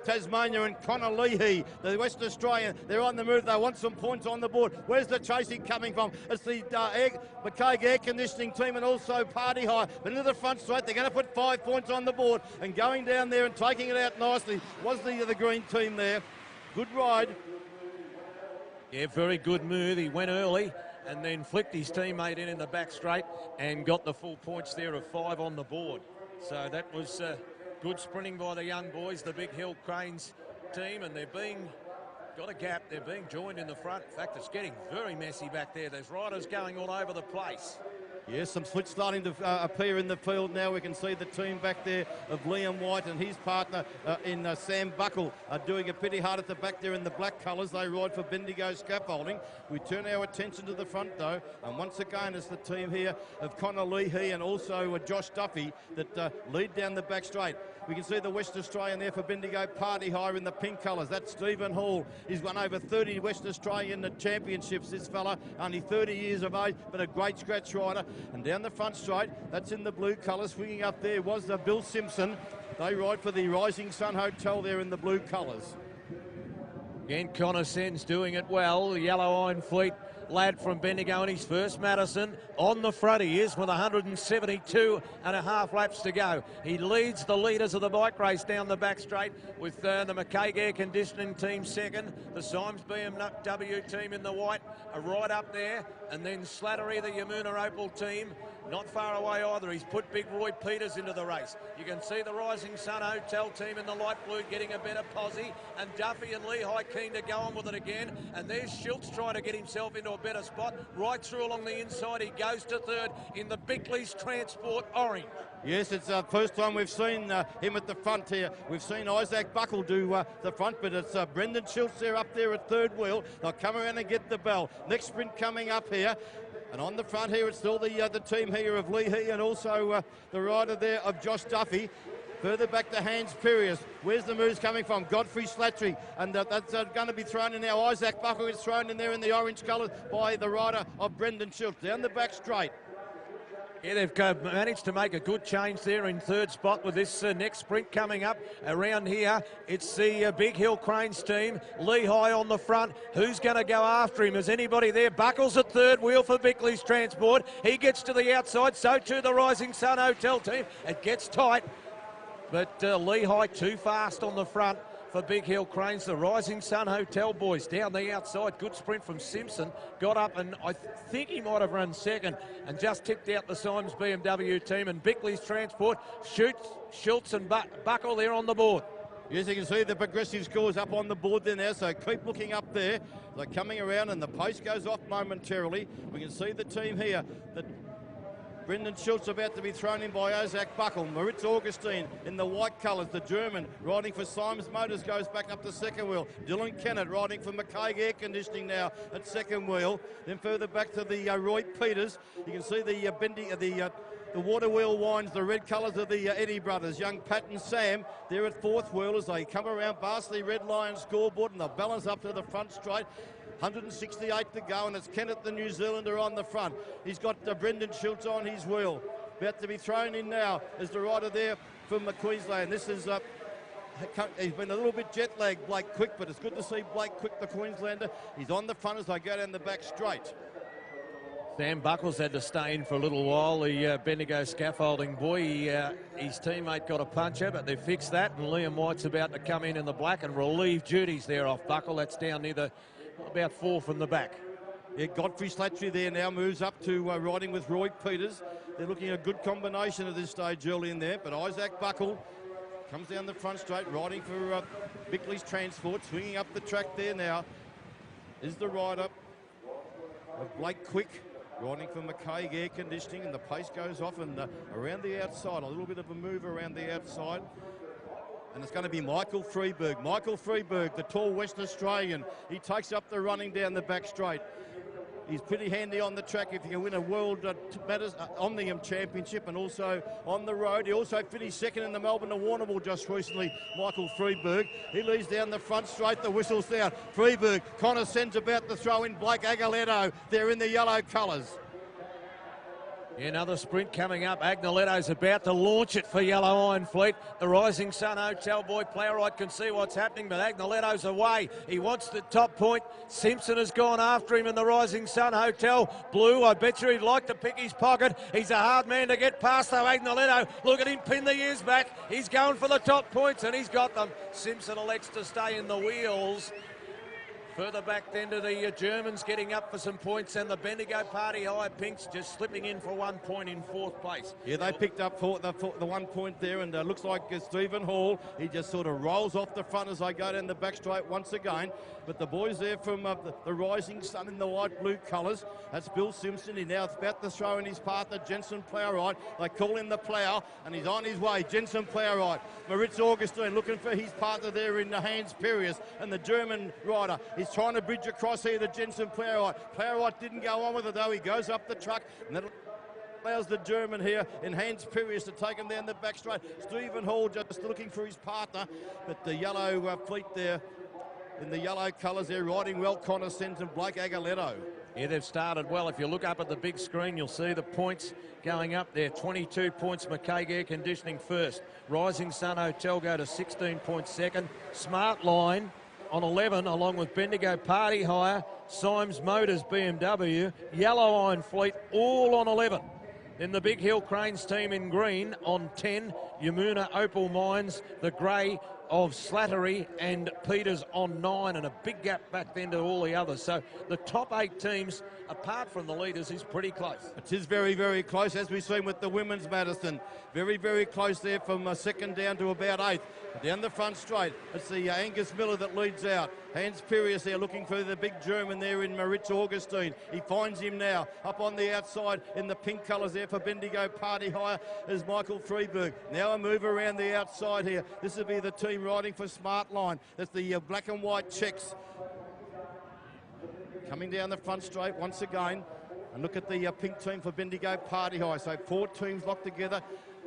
Tasmania and Connor Leahy, the West Australian. They're on the move. They want some points on the board. Where's the chasing coming from? It's the McCaig Air Conditioning team and also Party High. But into the front straight, they're going to put 5 points on the board. And going down there and taking it out nicely was the green team there. Good ride. Yeah, very good move. He went early and then flicked his teammate in the back straight and got the full points there of 5 on the board. So that was good sprinting by the young boys, the Big Hill Cranes team, and they're got a gap. They're being joined in the front. In fact, it's getting very messy back there. There's riders going all over the place. Yes, some splits starting to appear in the field now. We can see the team back there of Liam White and his partner in Sam Buckle are doing it pretty hard at the back there in the black colours. They ride for Bendigo Scaffolding. We turn our attention to the front though, and once again it's the team here of Connor Leahy and also Josh Duffy that lead down the back straight. We can see the West Australian there for Bendigo Party Hire in the pink colours. That's Stephen Hall. He's won over 30 West Australian championships, this fella. Only 30 years of age, but a great scratch rider. And down the front straight, that's in the blue colours. Swinging up there was Bill Simpson. They ride for the Rising Sun Hotel there in the blue colours. Again, Connor Sens doing it well. The Yellow Iron Fleet lad from Bendigo in his first Madison. On the front he is with 172.5 laps to go. He leads the leaders of the bike race down the back straight with the McCaig Air Conditioning team second. The Symes BMW team in the white are right up there. And then Slattery, the Yamuna Opal team, not far away either. He's put Big Roy Peters into the race. You can see the Rising Sun Hotel team in the light blue getting a better posse. And Duffy and Lehigh keen to go on with it again. And there's Schultz trying to get himself into a better spot. Right through along the inside, he goes to third in the Bickley's Transport Orange. Yes, it's the first time we've seen him at the front here. We've seen Isaac Buckle do the front, but it's Brendan Schultz there up there at third wheel. They'll come around and get the bell. Next sprint coming up here. And on the front here, it's still the team here of Leahy and also the rider there of Josh Duffy. Further back to Hans Pirius. Where's the moves coming from? Godfrey Slattery. And that's going to be thrown in now. Isaac Buckle is thrown in there in the orange colours by the rider of Brendan Schultz. Down the back straight. Yeah, they've managed to make a good change there in third spot with this next sprint coming up around here. It's the Big Hill Cranes team. Lehigh on the front. Who's going to go after him? Is anybody there? Buckles at third wheel for Bickley's Transport. He gets to the outside. So too the Rising Sun Hotel team. It gets tight, but Lehigh too fast on the front for Big Hill Cranes. The Rising Sun Hotel boys down the outside. Good sprint from Simpson. Got up and I think he might have run second and just tipped out the Symes BMW team. And Bickley's Transport, Schultz and Buckle there on the board. Yes, you can see the progressive scores up on the board there now, so keep looking up there. They're coming around and the post goes off momentarily. We can see the team here. Brendan Schultz about to be thrown in by Isaac Buckle. Moritz Augustine in the white colours, the German, riding for Symes Motors, goes back up to second wheel. Dylan Kennett riding for McCaig Air Conditioning now at second wheel. Then further back to the Roy Peters. You can see the water wheel winds, the red colours of the Eddie brothers. Young Pat and Sam, they're at fourth wheel as they come around past the Red Lion scoreboard and they'll balance up to the front straight. 168 to go, and it's Kenneth the New Zealander on the front. He's got Brendan Schultz on his wheel. About to be thrown in now as the rider there from Queensland. This is, he's been a little bit jet lagged, Blake Quick, but it's good to see Blake Quick, the Queenslander. He's on the front as they go down the back straight. Sam Buckles had to stay in for a little while, the Bendigo scaffolding boy. His teammate got a puncher, but they fixed that, and Liam White's about to come in the black and relieve duties there off Buckle. That's down near about 4 from the back. Yeah, Godfrey Slattery there now moves up to riding with Roy Peters. They're looking at a good combination at this stage early in there, but Isaac Buckle comes down the front straight, riding for Bickley's Transport, swinging up the track there now is the rider of Blake Quick, riding for McCaig Air Conditioning, and the pace goes off and around the outside, a little bit of a move around the outside. And it's going to be Michael Freeberg. Michael Freeberg, the tall West Australian. He takes up the running down the back straight. He's pretty handy on the track if you can win a World Omnium Championship and also on the road. He also finished second in the Melbourne to Warrnambool just recently, Michael Freeberg. He leads down the front straight, the whistle's down. Freeberg, Connor sends about to throw in Blake Aguiletto. They're in the yellow colours. Yeah, another sprint coming up. Agnoletto's about to launch it for Yellow Iron Fleet. The Rising Sun Hotel boy, Playwright, can see what's happening, but Agnoletto's away. He wants the top point. Simpson has gone after him in the Rising Sun Hotel. Blue, I bet you he'd like to pick his pocket. He's a hard man to get past, though, Agnoletto. Look at him pin the ears back. He's going for the top points, and he's got them. Simpson elects to stay in the wheels. Further back then to the Germans getting up for some points, and the Bendigo Party High Pinks just slipping in for 1 point in fourth place. Yeah, they picked up for the 1 point there, and looks like Stephen Hall, he just sort of rolls off the front as they go down the back straight once again. But the boys there from the Rising Sun in the light blue colours, that's Bill Simpson. He now about to throw in his partner, Jensen Plowright. They call him the Plough, and he's on his way, Jensen Plowright. Moritz Augustine looking for his partner there in the Hans Pirius, and the German rider. He's trying to bridge across here to Jensen Plowright. Plowright didn't go on with it though. He goes up the truck, and that allows the German here in Hans Pirius to take him down the back straight. Stephen Hall just looking for his partner, but the yellow fleet there in the yellow colours there riding well, Connor Sens and Blake Aguiletto. Yeah, they've started well. If you look up at the big screen, you'll see the points going up there. 22 points, McCaig Air Conditioning first. Rising Sun Hotel go to 16 points second. Smart Line on 11, along with Bendigo Party Hire, Symes Motors BMW, Yellow Iron Fleet, all on 11. Then the Big Hill Cranes team in green on 10, Yamuna Opal Mines, the grey of Slattery and Peters on 9, and a big gap back then to all the others. So the top 8 teams, apart from the leaders, is pretty close. It is very, very close, as we've seen with the women's Madison. Very, very close there from second down to about 8th. Down the front straight, it's the Angus Miller that leads out. Hans Pirius there looking for the big German there in Moritz Augustine. He finds him now. Up on the outside in the pink colours there for Bendigo Party Hire is Michael Freeberg. Now a move around the outside here. This will be the team riding for Smart Line. That's the black and white checks. Coming down the front straight once again. And look at the pink team for Bendigo Party High. So 4 teams locked together.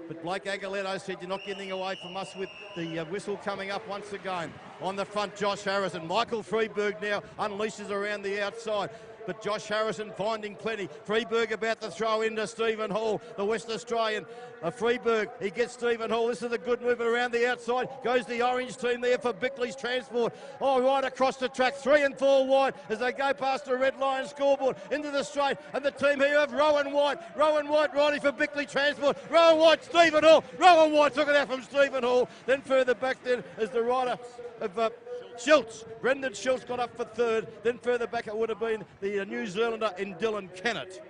But Blake Aguiletto said, you're not getting away from us with the whistle coming up once again. On the front, Josh Harrison. Michael Freeberg now unleashes around the outside. But Josh Harrison finding plenty. Freeberg about to throw into Stephen Hall, the West Australian. Freeberg, he gets Stephen Hall. This is a good movement around the outside. Goes the orange team there for Bickley's Transport. Oh, right across the track, 3 and 4 wide as they go past the red line scoreboard into the straight. And the team here of Rowan White. Rowan White riding for Bickley Transport. Rowan White, Stephen Hall. Rowan White took it out from Stephen Hall. Then further back then is the rider of Schultz. Brendan Schultz got up for third. Then further back it would have been the New Zealander in Dylan Kennett.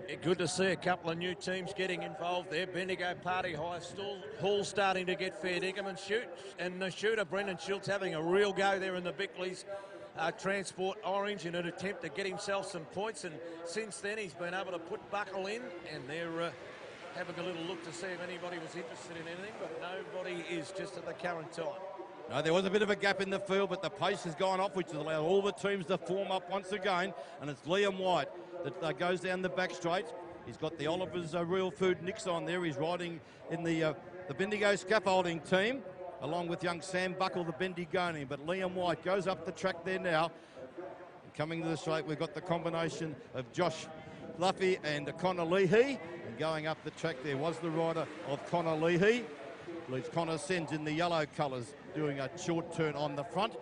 Yeah, good to see a couple of new teams getting involved there. Bendigo Party High, Hall starting to get fair dinkum and the shooter Brendan Schultz having a real go there in the Bickley's Transport Orange in an attempt to get himself some points, and since then he's been able to put Buckle in, and they're having a little look to see if anybody was interested in anything, but nobody is just at the current time. No, there was a bit of a gap in the field, but the pace has gone off, which has allowed all the teams to form up once again. And it's Liam White that goes down the back straight. He's got the Oliver's Real Food Nicks on there. He's riding in the Bendigo scaffolding team, along with young Sam Buckle, the Bendigonian. But Liam White goes up the track there now. Coming to the straight, we've got the combination of Josh Luffy and Connor Leahy. And going up the track there was the rider of Connor Leahy. Leads Connor Sens in the yellow colours, doing a short turn on the front.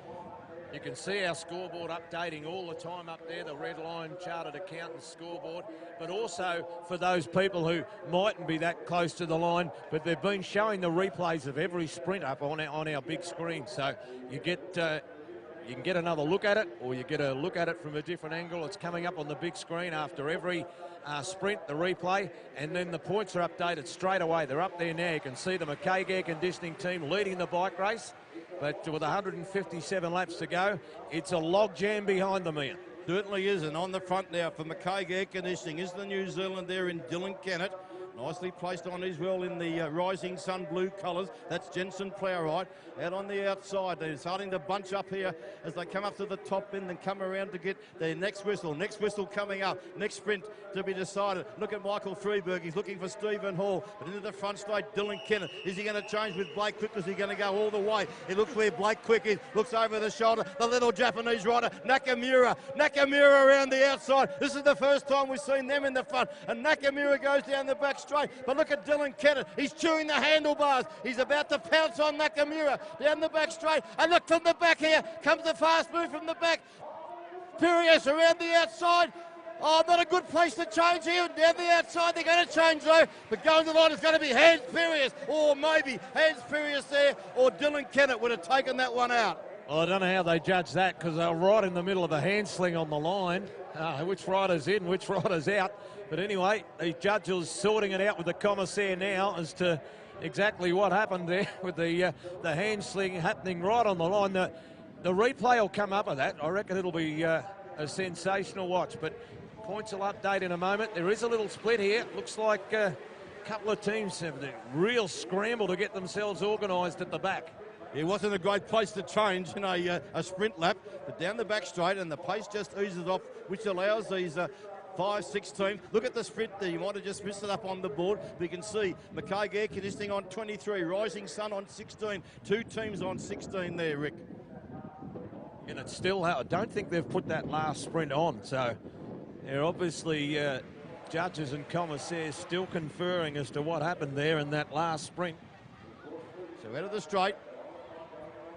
You can see our scoreboard updating all the time up there, the red line chartered accountant's scoreboard, but also for those people who mightn't be that close to the line, but they've been showing the replays of every sprint up on our big screen. So you can get another look at it, or you get a look at it from a different angle. It's coming up on the big screen after every sprint, the replay, and then the points are updated straight away. They're up there now. You can see the McKay Air Conditioning team leading the bike race, but with 157 laps to go, it's a log jam behind them, Ian. Certainly is, and on the front now for McKay Air Conditioning is the New Zealand there in Dylan Kennett. Nicely placed on as well in the Rising Sun blue colours. That's Jensen Plowright. Out on the outside, they're starting to bunch up here as they come up to the top end and come around to get their next whistle. Next whistle coming up. Next sprint to be decided. Look at Michael Freeberg. He's looking for Stephen Hall. But into the front straight, Dylan Kennett. Is he going to change with Blake Quick? Is he going to go all the way? He looks where Blake Quick is. Looks over the shoulder. The little Japanese rider, Nakamura. Nakamura around the outside. This is the first time we've seen them in the front. And Nakamura goes down the back straight. But look at Dylan Kennett. He's chewing the handlebars. He's about to pounce on Nakamura down the back straight. And look from the back here. Comes the fast move from the back. Furious around the outside. Oh, not a good place to change here. Down the outside, they're going to change though. But going to the line is going to be Hans Furious. Or maybe Hans Furious there. Or Dylan Kennett would have taken that one out. Well, I don't know how they judge that, because they're right in the middle of a hand sling on the line. Which rider's in, which rider's out. But anyway, the judge is sorting it out with the commissaire now as to exactly what happened there with the hand sling happening right on the line. The replay will come up with that. I reckon it'll be a sensational watch. But points will update in a moment. There is a little split here. Looks like a couple of teams have a real scramble to get themselves organised at the back. It wasn't a great place to change in a sprint lap, but down the back straight, and the pace just oozes off, which allows these 5-6 teams. Look at the sprint there. You might have just missed it up on the board, but you can see McKay Air Conditioning on 23, Rising Sun on 16, two teams on 16 there, Rick. And it's still, I don't think they've put that last sprint on, so they're obviously judges and commissaires still conferring as to what happened there in that last sprint. So out of the straight,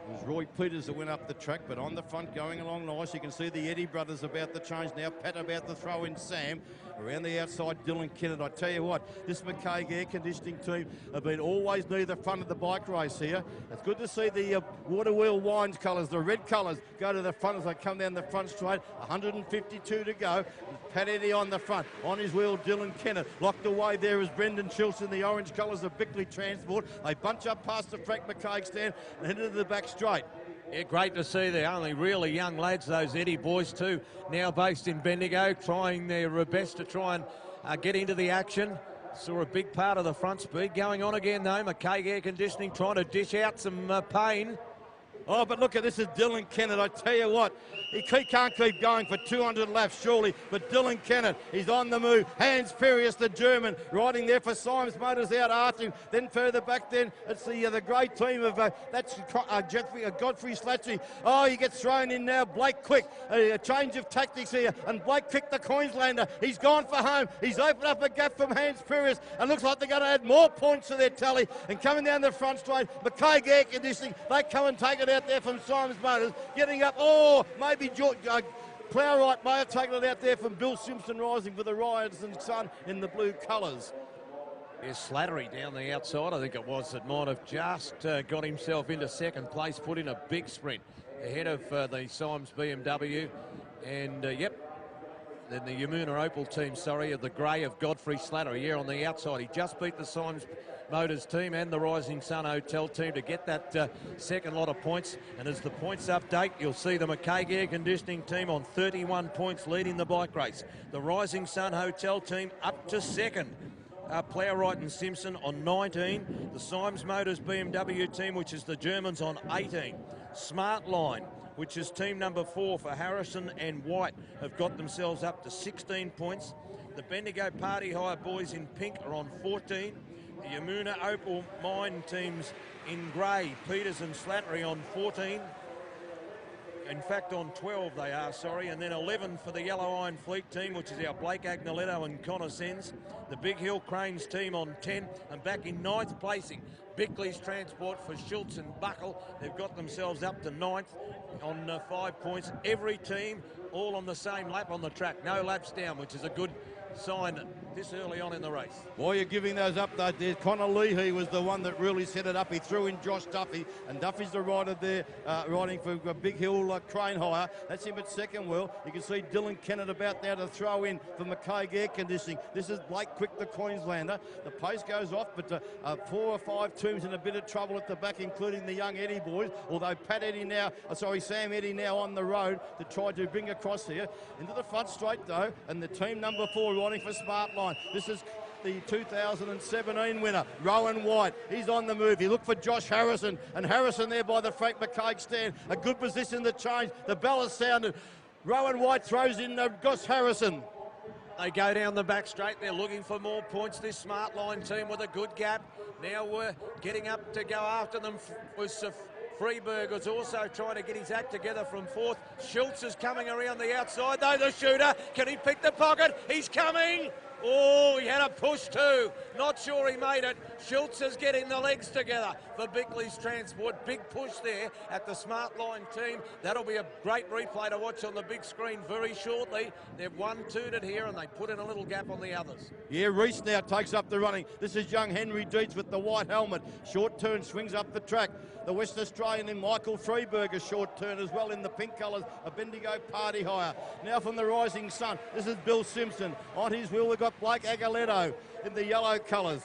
it was Roy Peters that went up the track, but on the front going along nice. You can see the Eddie brothers about to change now. Pat about to throw in Sam. Around the outside, Dylan Kennett. I tell you what, this McKay Air Conditioning team have been always near the front of the bike race here. It's good to see the Water Wheel Wines colours, the red colours, go to the front as they come down the front straight. 152 to go. Pat Eddie on the front. On his wheel, Dylan Kennett. Locked away there is Brendan Schultz in the orange colours of Bickley Transport. They bunch up past the Frank McKay stand and head into the back straight. Yeah, great to see the only really young lads, those Eddie boys too, now based in Bendigo, trying their best to try and get into the action. Saw a big part of the front speed going on again though. McKay Air Conditioning trying to dish out some pain. Oh, but look at this is Dylan Kennett. I tell you what, he can't keep going for 200 laps, surely. But Dylan Kennett, he's on the move. Hans Furious, the German, riding there for Symes Motors out after him. Then further back, then it's the great team of that's Godfrey Slatchy. Oh, he gets thrown in now. Blake Quick, a change of tactics here, and Blake Quick, the Queenslander, he's gone for home. He's opened up a gap from Hans Furious, and looks like they're going to add more points to their tally. And coming down the front straight, McKay Air Conditioning, they come and take it out there from Symes Motors, getting up. Oh, maybe Plowright may have taken it out there from Bill Simpson, rising for the Ryerson Sun in the blue colours. There's Slattery down the outside, I think it was, that might have just got himself into second place, put in a big sprint ahead of the Symes BMW. And, yep, then the Yamuna Opal team, sorry, of the grey of Godfrey Slattery here on the outside. He just beat the Symes Motors team and the Rising Sun Hotel team to get that second lot of points. And as the points update, you'll see the McKay Air Conditioning team on 31 points leading the bike race. The Rising Sun Hotel team up to second. Plowright and Simpson on 19. The Symes Motors BMW team, which is the Germans, on 18. Smartline, which is team number 4 for Harrison and White, have got themselves up to 16 points. The Bendigo Party Hire boys in pink are on 14. The Yamuna Opal Mine teams in grey, Peters and Slattery, on 14. In fact, on 12 they are, sorry. And then 11 for the Yellow Iron Fleet team, which is our Blake Agnoletto and Connor Sens. The Big Hill Cranes team on 10. And back in 9th placing, Bickley's Transport for Schultz and Buckle. They've got themselves up to 9th on 5 points. Every team all on the same lap on the track. No laps down, which is a good sign this early on in the race. While you're giving those updates there, Connor Leahy was the one that really set it up. He threw in Josh Duffy, and Duffy's the rider there riding for Big Hill Crane Hire. That's him at second wheel. You can see Dylan Kennett about now to throw in for McKay Air Conditioning. This is Blake Quick, the Queenslander. The pace goes off, but 4 or 5 teams in a bit of trouble at the back, including the young Eddie boys, although Sam Eddy now on the road to try to bring across here. Into the front straight, though, and the team number 4 riding for Smartline. This is the 2017 winner, Rowan White. He's on the move. He looked for Josh Harrison, and Harrison there by the Frank McCaig stand. A good position to change. The bell has sounded. Rowan White throws in Josh Harrison. They go down the back straight. They're looking for more points. This Smartline team with a good gap. Now we're getting up to go after them was Freeberg was also trying to get his act together from 4th. Schultz is coming around the outside, though, the shooter. Can he pick the pocket? He's coming. Oh, he had a push too. Not sure he made it. Schultz is getting the legs together for Bickley's Transport. Big push there at the Smartline team. That'll be a great replay to watch on the big screen very shortly. They've 1-2'd it here, and they put in a little gap on the others. Yeah, Reese now takes up the running. This is young Henry Dietz with the white helmet. Short turn, swings up the track. The West Australian in Michael Freeberg, a short turn as well in the pink colours, a Bendigo Party Hire. Now from the Rising Sun, this is Bill Simpson. On his wheel, we've got Blake Agoletto in the yellow colours.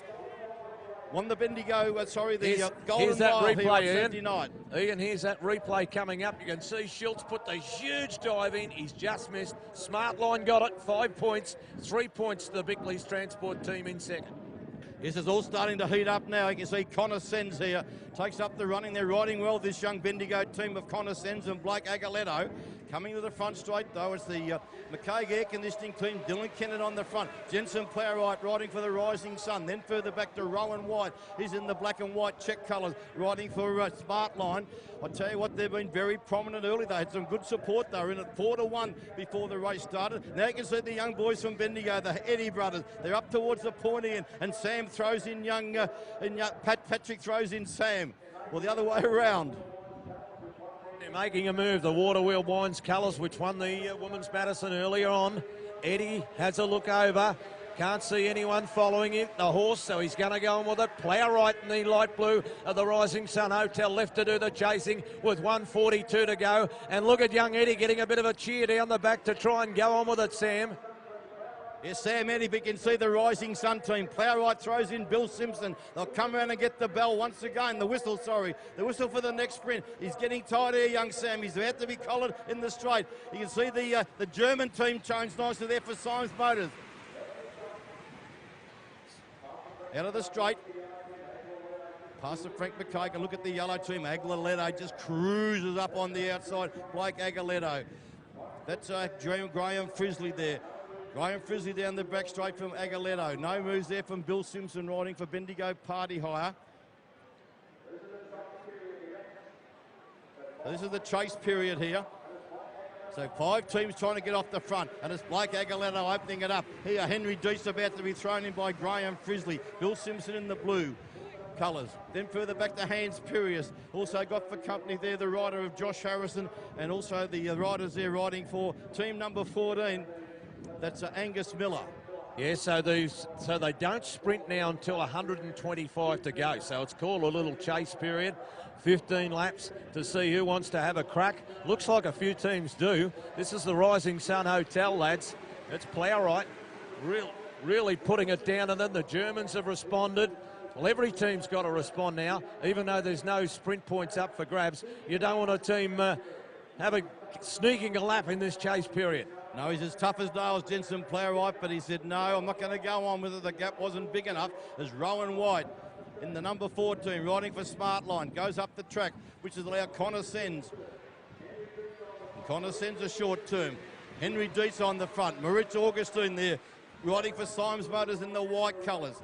Won the Bendigo, Golden Mile here on Saturday night. Ian, here's that replay coming up. You can see Schultz put the huge dive in. He's just missed. Smartline got it, 5 points. 3 points to the Bickley's Transport team in second. This is all starting to heat up now. You can see Connor Sens here. Takes up the running. They're riding well, this young Bendigo team of Connor Sens and Blake Agoletto. Coming to the front straight, though, it's the McKay Air Conditioning team. Dylan Kennett on the front. Jensen Plowright riding for the Rising Sun. Then further back to Rowan White. He's in the black and white check colours, riding for Smartline. I tell you what, they've been very prominent early. They had some good support. They were in at 4-1 before the race started. Now you can see the young boys from Bendigo, the Eddy brothers. They're up towards the pointy end, and Sam throws in Patrick throws in Sam. Well, the other way around. They're making a move. The Water Wheel Wines colours, which won the Women's Madison earlier on. Eddie has a look over. Can't see anyone following him. The horse, so he's going to go on with it. Plowright in the light blue of the Rising Sun Hotel left to do the chasing with 1:42 to go. And look at young Eddie getting a bit of a cheer down the back to try and go on with it, Sam. Yes, Sam Eddy, but you can see the Rising Sun team. Plowright throws in Bill Simpson. They'll come around and get the bell once again. The whistle for the next sprint. He's getting tired here, young Sam. He's about to be collared in the straight. You can see the German team change nicely there for Symes Motors. Out of the straight. Past the Frank McKagan, look at the yellow team. Aguiletto just cruises up on the outside. Blake Aguiletto. That's Graham Frizzley there. Graham Frizzley down the back straight from Aguiletto. No moves there from Bill Simpson riding for Bendigo Party Hire. So this is the chase period here. So 5 teams trying to get off the front, and it's Blake Aguiletto opening it up. Here, Henry Deese about to be thrown in by Graham Frizzley. Bill Simpson in the blue colours. Then further back to Hans Pirius. Also got for company there the rider of Josh Harrison, and also the riders there riding for team number 14. That's Angus Miller. Yeah, so they don't sprint now until 125 to go. So it's called a little chase period. 15 laps to see who wants to have a crack. Looks like a few teams do. This is the Rising Sun Hotel, lads. It's Plowright really putting it down, and then the Germans have responded. Well, every team's got to respond now, even though there's no sprint points up for grabs. You don't want a team sneaking a lap in this chase period. No, he's as tough as nails, Jensen Plowright, but he said, no, I'm not going to go on with it. The gap wasn't big enough. There's Rowan White in the number 14, riding for Smartline. Goes up the track, which is allowed Connor Sens. Connor Sens a short term. Henry Deese on the front. Maritz Augustine there, riding for Symes Motors in the white colours.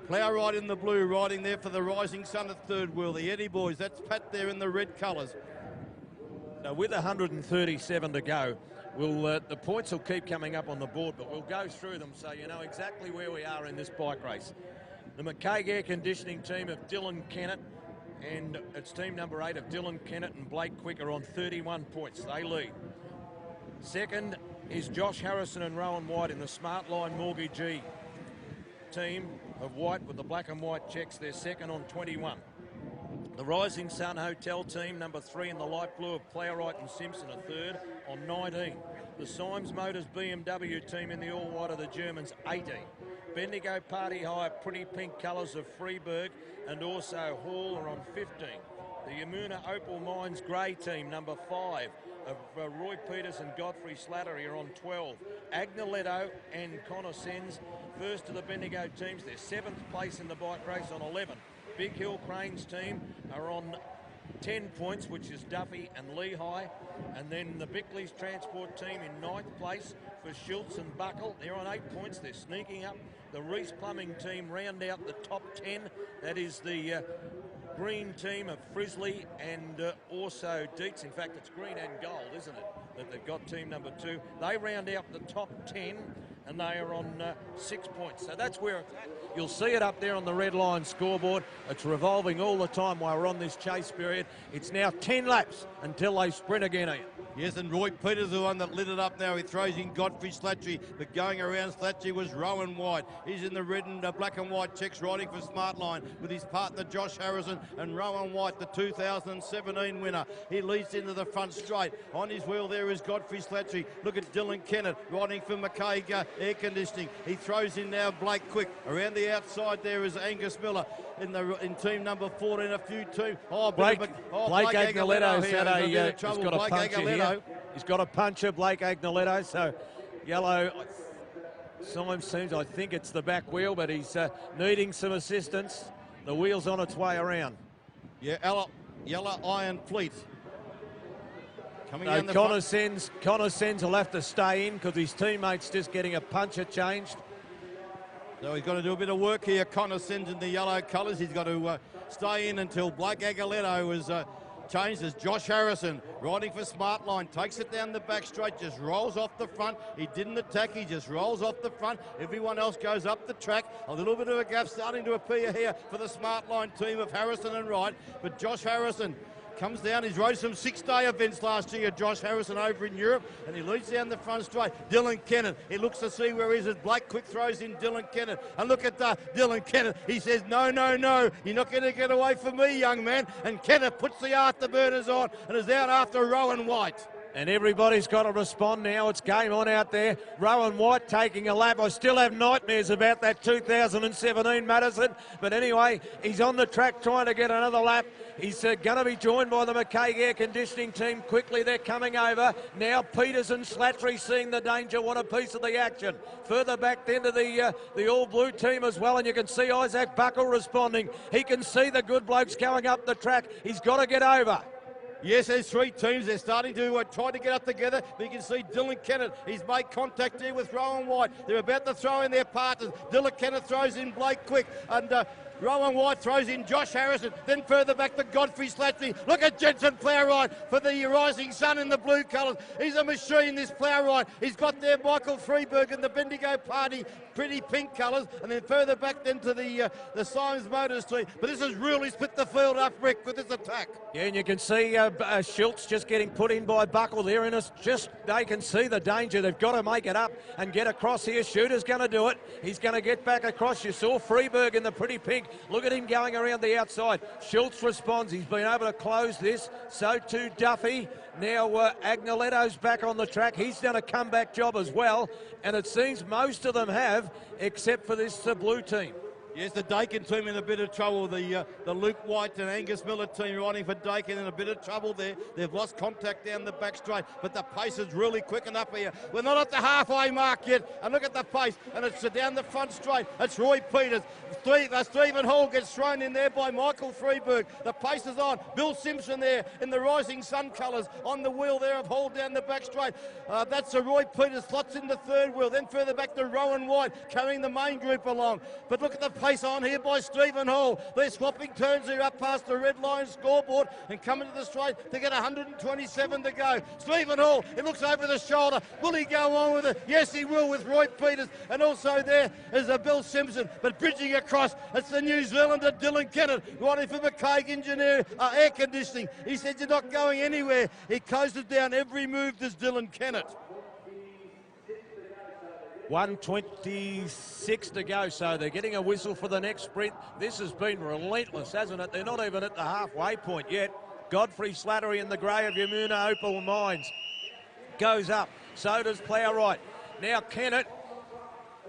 Plowright in the blue, riding there for the Rising Sun at third wheel. The Eddie Boys, that's Pat there in the red colours. Now with 137 to go, the points will keep coming up on the board, but we'll go through them so you know exactly where we are in this bike race. The McCaig Air Conditioning team of Dylan Kennett, and it's team number 8 of Dylan Kennett and Blake Quick are on 31 points. They lead. Second is Josh Harrison and Rowan White in the Smartline Mortgagee team of White with the black and white checks. They're second on 21. The Rising Sun Hotel team, number 3 in the light blue of Plowright and Simpson, are third on 19. The Symes Motors BMW team in the all-white of the Germans, 18. Bendigo Party Hire, pretty pink colours of Freeburg and also Hall are on 15. The Yamuna Opal Mines grey team, number 5 of Roy Peters and Godfrey Slattery are on 12. Agnoletto and Connor Sens, first of the Bendigo teams. They're 7th place in the bike race on 11. Big Hill Cranes team are on 10 points, which is Duffy and Lehigh. And then the Bickley's Transport team in 9th place for Schultz and Buckle. They're on 8 points. They're sneaking up. The Reese Plumbing team round out the top 10. That is the green team of Frizzley and also Dietz. In fact, it's green and gold, isn't it, that they've got team number 2. They round out the top 10, and they are on 6 points. So that's where it's at. You'll see it up there on the red line scoreboard. It's revolving all the time while we're on this chase period. It's now 10 laps until they sprint again, Ian. Yes, and Roy Peters, the one that lit it up now. He throws in Godfrey Slattery, but going around Slattery was Rowan White. He's in the red and black and white checks, riding for Smartline with his partner Josh Harrison, and Rowan White, the 2017 winner. He leads into the front straight. On his wheel there is Godfrey Slattery. Look at Dylan Kennett riding for McCaig Air Conditioning. He throws in now Blake Quick. Around the outside there is Angus Miller in team number 14. A few teams. Blake Agnoletto's had he's got a puncher here. He's got a puncher, Blake Agnoletto. So yellow. Symes seems, I think it's the back wheel, but he's needing some assistance. The wheel's on its way around. Yeah, yellow Iron Fleet. So Connor Sens will have to stay in because his teammate's just getting a puncher changed. So he's got to do a bit of work here. Connor Sens in the yellow colours. He's got to stay in until Blake Aguiletto is changed. As Josh Harrison riding for Smartline, takes it down the back straight, just rolls off the front. He didn't attack, he just rolls off the front. Everyone else goes up the track. A little bit of a gap starting to appear here for the Smartline team of Harrison and Wright. But Josh Harrison comes down. He's rode some 6-day events last year, Josh Harrison, over in Europe, and he leads down the front straight. Dylan Kennett, he looks to see where he is as Blake Quick throws in Dylan Kennett. And look at Dylan Kennett. He says, no, no, no, you're not going to get away from me, young man. And Kennett puts the afterburners on and is out after Rowan White. And everybody's got to respond now. It's game on out there. Rowan White taking a lap. I still have nightmares about that 2017 Madison. But anyway, he's on the track trying to get another lap. He's going to be joined by the McKay Air Conditioning team. Quickly, they're coming over. Now Peters and Slattery seeing the danger, want a piece of the action. Further back then to the all-blue team as well. And you can see Isaac Buckle responding. He can see the good blokes going up the track. He's got to get over. Yes, there's three teams. They're starting to try to get up together. But you can see Dylan Kennett. He's made contact here with Rowan White. They're about to throw in their partners. Dylan Kennett throws in Blake Quick. And Rowan White throws in Josh Harrison. Then further back to Godfrey Slattery. Look at Jensen Plowright for the Rising Sun in the blue colours. He's a machine, this Plowright. He's got there Michael Freeberg in the Bendigo Party, pretty pink colours. And then further back then to the Symes Motors team. But this has really split the field up, Rick, with this attack. Yeah, and you can see Schultz just getting put in by Buckle there, and it's just, they can see the danger. They've got to make it up and get across here. Shooter's going to do it. He's going to get back across. You saw Freeberg in the pretty pink. Look at him going around the outside. Schultz responds. He's been able to close this. So too Duffy. Now Agnoletto's back on the track. He's done a comeback job as well, and it seems most of them have, except for this blue team. Yes, the Dakin team in a bit of trouble. The Luke White and Angus Miller team riding for Dakin in a bit of trouble there. They've lost contact down the back straight, but the pace is really quick up here. We're not at the halfway mark yet, and look at the pace, and it's down the front straight. It's Roy Peters. Stephen Hall gets thrown in there by Michael Freeberg. The pace is on. Bill Simpson there in the Rising Sun colours on the wheel there of Hall down the back straight. That's a Roy Peters, slots in the third wheel. Then further back to Rowan White carrying the main group along. But look at the pace on here by Stephen Hall. They're swapping turns here up past the red line scoreboard and coming to the straight to get 127 to go. Stephen Hall, it looks over the shoulder. Will he go on with it? Yes, he will with Roy Peters. And also there is a Bill Simpson. But bridging across, it's the New Zealander Dylan Kennett riding for McKay Air Conditioning. He said, you're not going anywhere. He closes down every move, does Dylan Kennett. 1:26 to go, so they're getting a whistle for the next sprint. This has been relentless, hasn't it? They're not even at the halfway point yet. Godfrey Slattery in the grey of Yamuna Opal Mines goes up. So does Plowright. Now Kennett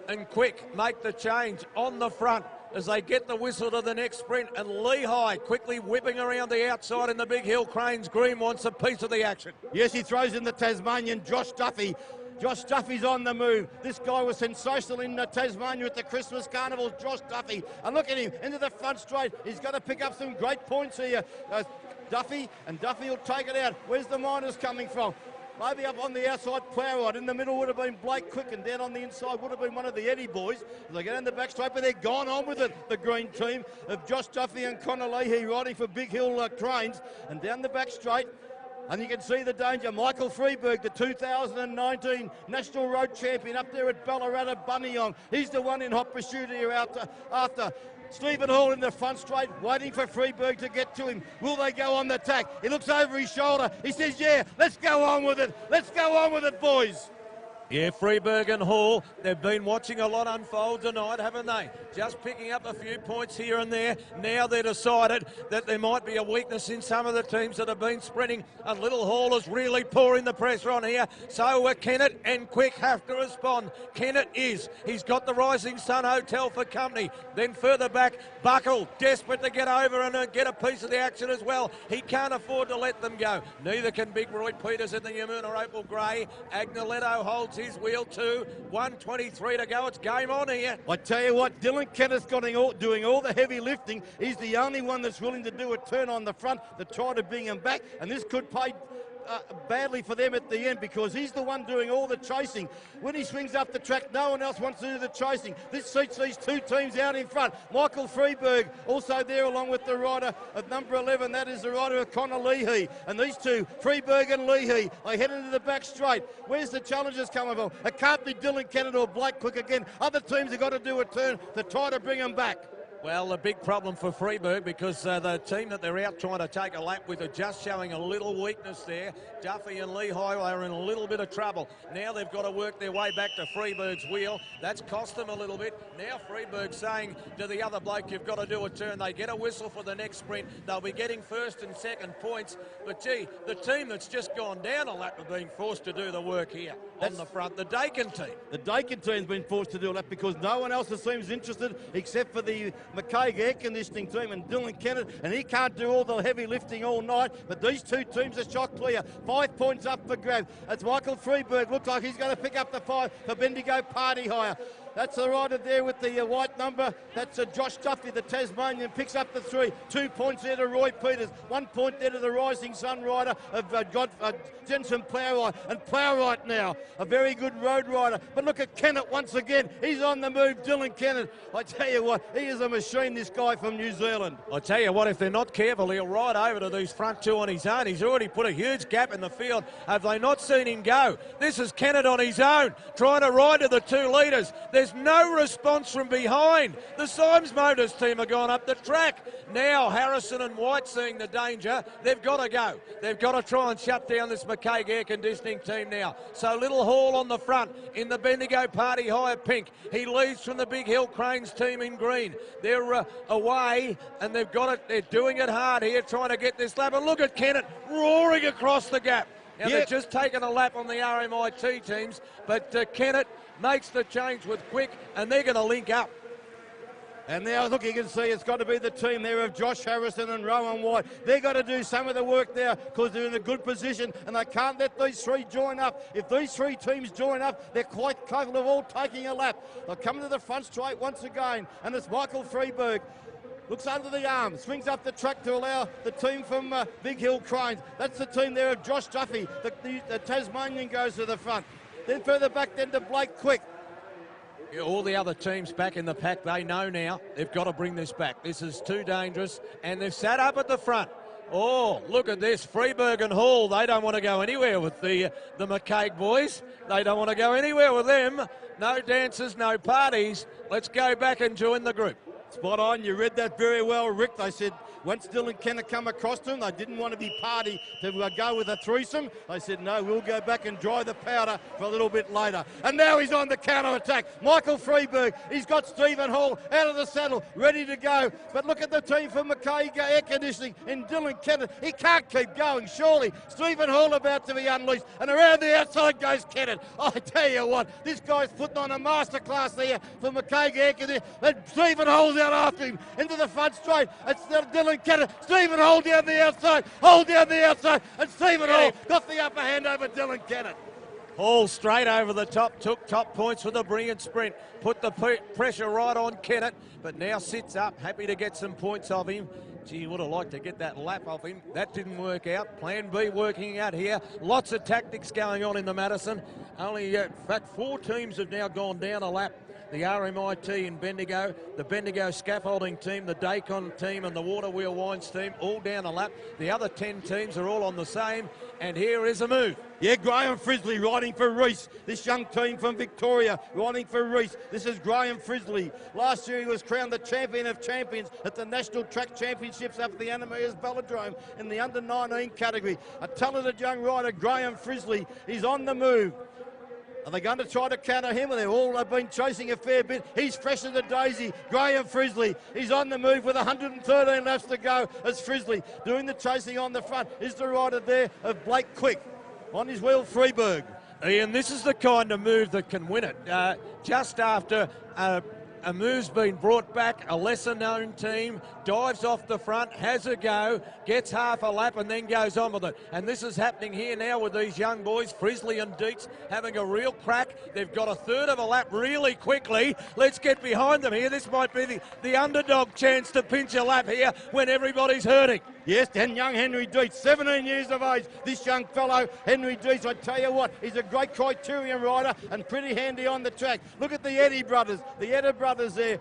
and Quick make the change on the front as they get the whistle to the next sprint. And Lehigh quickly whipping around the outside in the Big Hill Cranes. Green wants a piece of the action. Yes, he throws in the Tasmanian Josh Duffy. Josh Duffy's on the move. This guy was sensational in Tasmania at the Christmas Carnival, Josh Duffy. And look at him, into the front straight. He's got to pick up some great points here. Duffy, and Duffy will take it out. Where's the Miners coming from? Maybe up on the outside, Plowright. In the middle would have been Blake Quick, and down on the inside would have been one of the Eddie boys. They get in the back straight, but they're gone on with it, the green team of Josh Duffy and Connor Leahy riding for Big Hill Cranes. And down the back straight, and you can see the danger. Michael Freeberg, the 2019 National Road Champion up there at Ballarat Buninyong. He's the one in hot pursuit here after Stephen Hall in the front straight, waiting for Freeberg to get to him. Will they go on the tack? He looks over his shoulder. He says, yeah, let's go on with it. Let's go on with it, boys. Yeah, Freeberg and Hall, they've been watching a lot unfold tonight, haven't they? Just picking up a few points here and there. Now they've decided that there might be a weakness in some of the teams that have been sprinting. And Little Hall is really pouring the pressure on here. So Kennett and Quick have to respond. Kennett is. He's got the Rising Sun Hotel for company. Then further back, Buckle, desperate to get over and get a piece of the action as well. He can't afford to let them go. Neither can Big Roy Peters in the Yamuna Opal Grey. Agnoletto holds his wheel too. 1:23 to go. It's game on here. I tell you what, Dylan Kennett's doing all the heavy lifting. He's the only one that's willing to do a turn on the front to try to bring him back, and this could pay badly for them at the end because he's the one doing all the chasing. When he swings up the track, no one else wants to do the chasing. This suits these two teams out in front. Michael Freeberg also there along with the rider of number 11. That is the rider of Connor Leahy. And these two, Freeberg and Leahy, they head into the back straight. Where's the challengers coming from? It can't be Dylan Kennett or Blake Quick again. Other teams have got to do a turn to try to bring them back. Well, a big problem for Freeburg because the team that they're out trying to take a lap with are just showing a little weakness there. Duffy and Lehigh are in a little bit of trouble. Now they've got to work their way back to Freeburg's wheel. That's cost them a little bit. Now Freeburg saying to the other bloke, you've got to do a turn. They get a whistle for the next sprint. They'll be getting first and second points. But, gee, the team that's just gone down a lap are being forced to do the work here on the front. The Dakin team. The Dakin team's been forced to do that because no one else seems interested except for the McCaig air conditioning team and Dylan Kennett, and he can't do all the heavy lifting all night, but these two teams are shot clear. 5 points up for grab. It's Michael Freeburg. Looks like he's going to pick up the 5 for Bendigo Party Hire. That's the rider there with the white number. That's Josh Duffy, the Tasmanian, picks up the 3. 2 points there to Roy Peters. 1 point there to the Rising Sun rider of Jensen Plowright. And Plowright now, a very good road rider. But look at Kennett once again. He's on the move, Dylan Kennett. I tell you what, he is a machine, this guy from New Zealand. I tell you what, if they're not careful, he'll ride over to these front two on his own. He's already put a huge gap in the field. Have they not seen him go? This is Kennett on his own, trying to ride to the 2 leaders. There's no response from behind. The Symes Motors team have gone up the track. Now Harrison and White seeing the danger. They've got to go. They've got to try and shut down this McCaig air conditioning team now. So Little Hall on the front in the Bendigo Party Hire pink. He leads from the Big Hill Cranes team in green. They're away and they've got it. They're doing it hard here, trying to get this lap. And look at Kennett roaring across the gap. Now they've just taken a lap on the RMIT teams, but Kennett makes the change with Quick, and they're going to link up. And now, look, you can see it's got to be the team there of Josh Harrison and Rowan White. They've got to do some of the work there because they're in a good position and they can't let these 3 join up. If these 3 teams join up, they're quite capable of all taking a lap. They'll come to the front straight once again, and it's Michael Freeburg. Looks under the arm, swings up the track to allow the team from Big Hill Cranes. That's the team there of Josh Duffy. The Tasmanian goes to the front. Then further back then to Blake Quick. Yeah, all the other teams back in the pack, they know now they've got to bring this back. This is too dangerous, and they've sat up at the front. Oh, look at this. Freeburg and Hall, they don't want to go anywhere with the McCaig boys. They don't want to go anywhere with them. No dances, no parties. Let's go back and join the group. Spot on, you read that very well, Rick. They said once Dylan Kennett come across to them, they didn't want to be party to go with a threesome. They said, no, we'll go back and dry the powder for a little bit later. And now he's on the counter-attack. Michael Freeburg, he's got Stephen Hall out of the saddle, ready to go. But look at the team from McCaig Air Conditioning in Dylan Kennett. He can't keep going, surely. Stephen Hall about to be unleashed. And around the outside goes Kennett. I tell you what, this guy's putting on a masterclass there for McCaig Air Conditioning. And Stephen Hall's out after him into the front straight. It's Dylan Kennett. Stephen Hall down the outside. Hall down the outside. And Stephen Hall got the upper hand over Dylan Kennett. Hall straight over the top, took top points with a brilliant sprint. Put the pressure right on Kennett, but now sits up, happy to get some points off him. Gee, would have liked to get that lap off him. That didn't work out. Plan B working out here. Lots of tactics going on in the Madison. Only, in fact, 4 teams have now gone down a lap. The RMIT in Bendigo, the Bendigo scaffolding team, the Dakin team and the Water Wheel Wines team all down a lap. The other 10 teams are all on the same, and here is a move. Yeah, Graham Frisley riding for Reese. This young team from Victoria riding for Reese. This is Graham Frisley. Last year he was crowned the champion of champions at the National Track Championships up at the Anamias Velodrome in the under-19 category. A talented young rider, Graham Frisley, is on the move. Are they going to try to counter him? They've all been chasing a fair bit. He's fresh as a daisy. Graham Frisley, he's on the move with 113 laps to go as Frisley. Doing the chasing on the front is the rider there of Blake Quick. On his wheel, Freeburg. Ian, this is the kind of move that can win it. Just after a move's been brought back, a lesser-known team dives off the front, has a go, gets half a lap and then goes on with it. And this is happening here now with these young boys, Frisley and Dietz, having a real crack. They've got a third of a lap really quickly. Let's get behind them here. This might be the underdog chance to pinch a lap here when everybody's hurting. Yes, and young Henry Dietz, 17 years of age. This young fellow, Henry Dietz, I tell you what, he's a great criterion rider and pretty handy on the track. Look at the Eddy brothers there.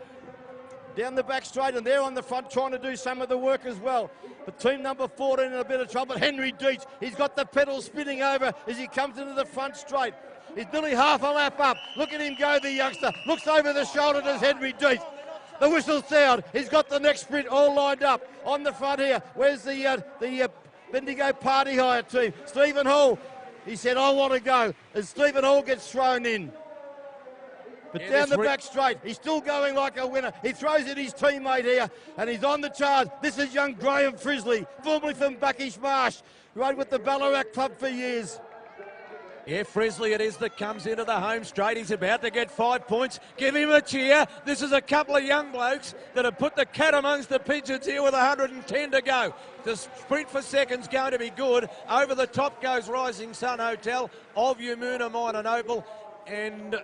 Down the back straight, and they're on the front trying to do some of the work as well. But team number 14 in a bit of trouble. Henry Dietz, he's got the pedals spinning over as he comes into the front straight. He's nearly half a lap up. Look at him go, the youngster. Looks over the shoulder, does Henry Dietz. The whistle sound. He's got the next sprint all lined up on the front here. Where's the Bendigo party hire team? Stephen Hall. He said, I want to go. As Stephen Hall gets thrown in. But Yeah, down the back straight, he's still going like a winner. He throws at his teammate here, and he's on the charge. This is young Graham Frisley, formerly from Buckish Marsh, rode with the Ballarat Club for years. Yeah, Frisley it is that comes into the home straight. He's about to get 5 points. Give him a cheer. This is a couple of young blokes that have put the cat amongst the pigeons here with 110 to go. The sprint for second's going to be good. Over the top goes Rising Sun Hotel of Yamuna Mine and Opal. And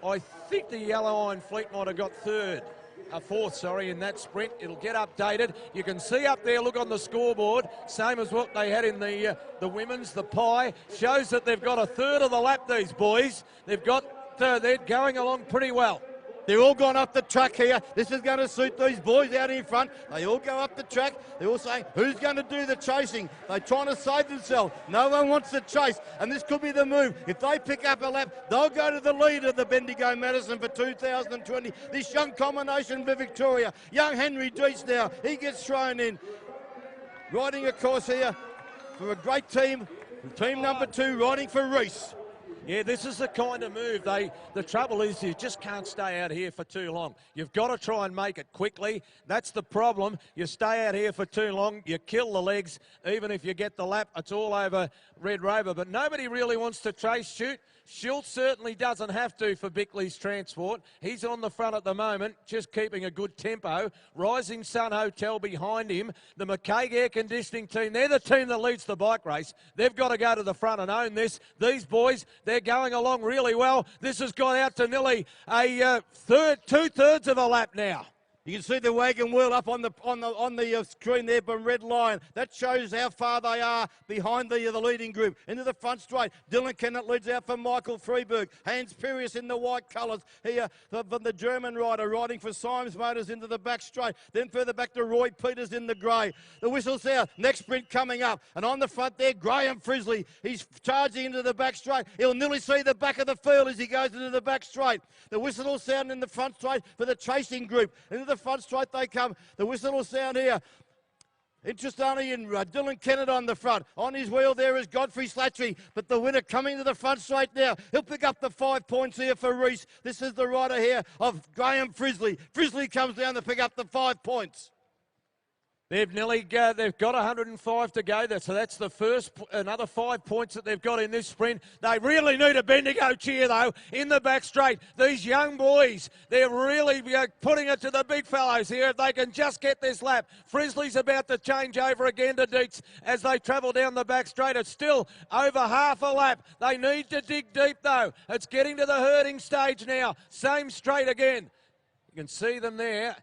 I think the Yellow Iron Fleet might have got fourth, in that sprint. It'll get updated. You can see up there, look on the scoreboard, same as what they had in the women's, the pie. Shows that they've got a third of the lap, these boys. They're going along pretty well. They're all gone up the track here. This is going to suit these boys out in front. They all go up the track. They're all saying, who's going to do the chasing? They're trying to save themselves. No one wants to chase, and this could be the move. If they pick up a lap, they'll go to the lead of the Bendigo Madison for 2020. This young combination for Victoria. Young Henry Deitz now, he gets thrown in. Riding across here for a great team. Team number 2 riding for Reese. Yeah, this is the kind of move. The trouble is you just can't stay out here for too long. You've got to try and make it quickly. That's the problem. You stay out here for too long, you kill the legs. Even if you get the lap, it's all over Red Rover. But nobody really wants to chase shoot. Schultz certainly doesn't have to for Bickley's Transport. He's on the front at the moment, just keeping a good tempo. Rising Sun Hotel behind him. The McCaig Air Conditioning team, they're the team that leads the bike race. They've got to go to the front and own this. These boys, they're going along really well. This has got out to nearly a two-thirds of a lap now. You can see the wagon wheel up on the screen there from Red Lion. That shows how far they are behind the leading group. Into the front straight, Dylan Kennett leads out for Michael Freeberg. Hans Pirius in the white colours here from the German rider riding for Symes Motors into the back straight. Then further back to Roy Peters in the grey. The whistle's there. Next sprint coming up. And on the front there, Graham Frisley. He's charging into the back straight. He'll nearly see the back of the field as he goes into the back straight. The whistle will sound in the front straight for the chasing group. Into the front straight they come. The whistle will sound here. Interest only in Dylan Kennett on the front. On his wheel there is Godfrey Slattery, but the winner coming to the front straight now. He'll pick up the 5 points here for Reese. This is the rider here of Graham Frisley. Frisley comes down to pick up the 5 points. They've got 105 to go. So that's the first, another 5 points that they've got in this sprint. They really need a Bendigo cheer, though, in the back straight. These young boys, they're really putting it to the big fellows here. If they can just get this lap. Frisley's about to change over again to Dietz as they travel down the back straight. It's still over half a lap. They need to dig deep, though. It's getting to the herding stage now. Same straight again. You can see them there.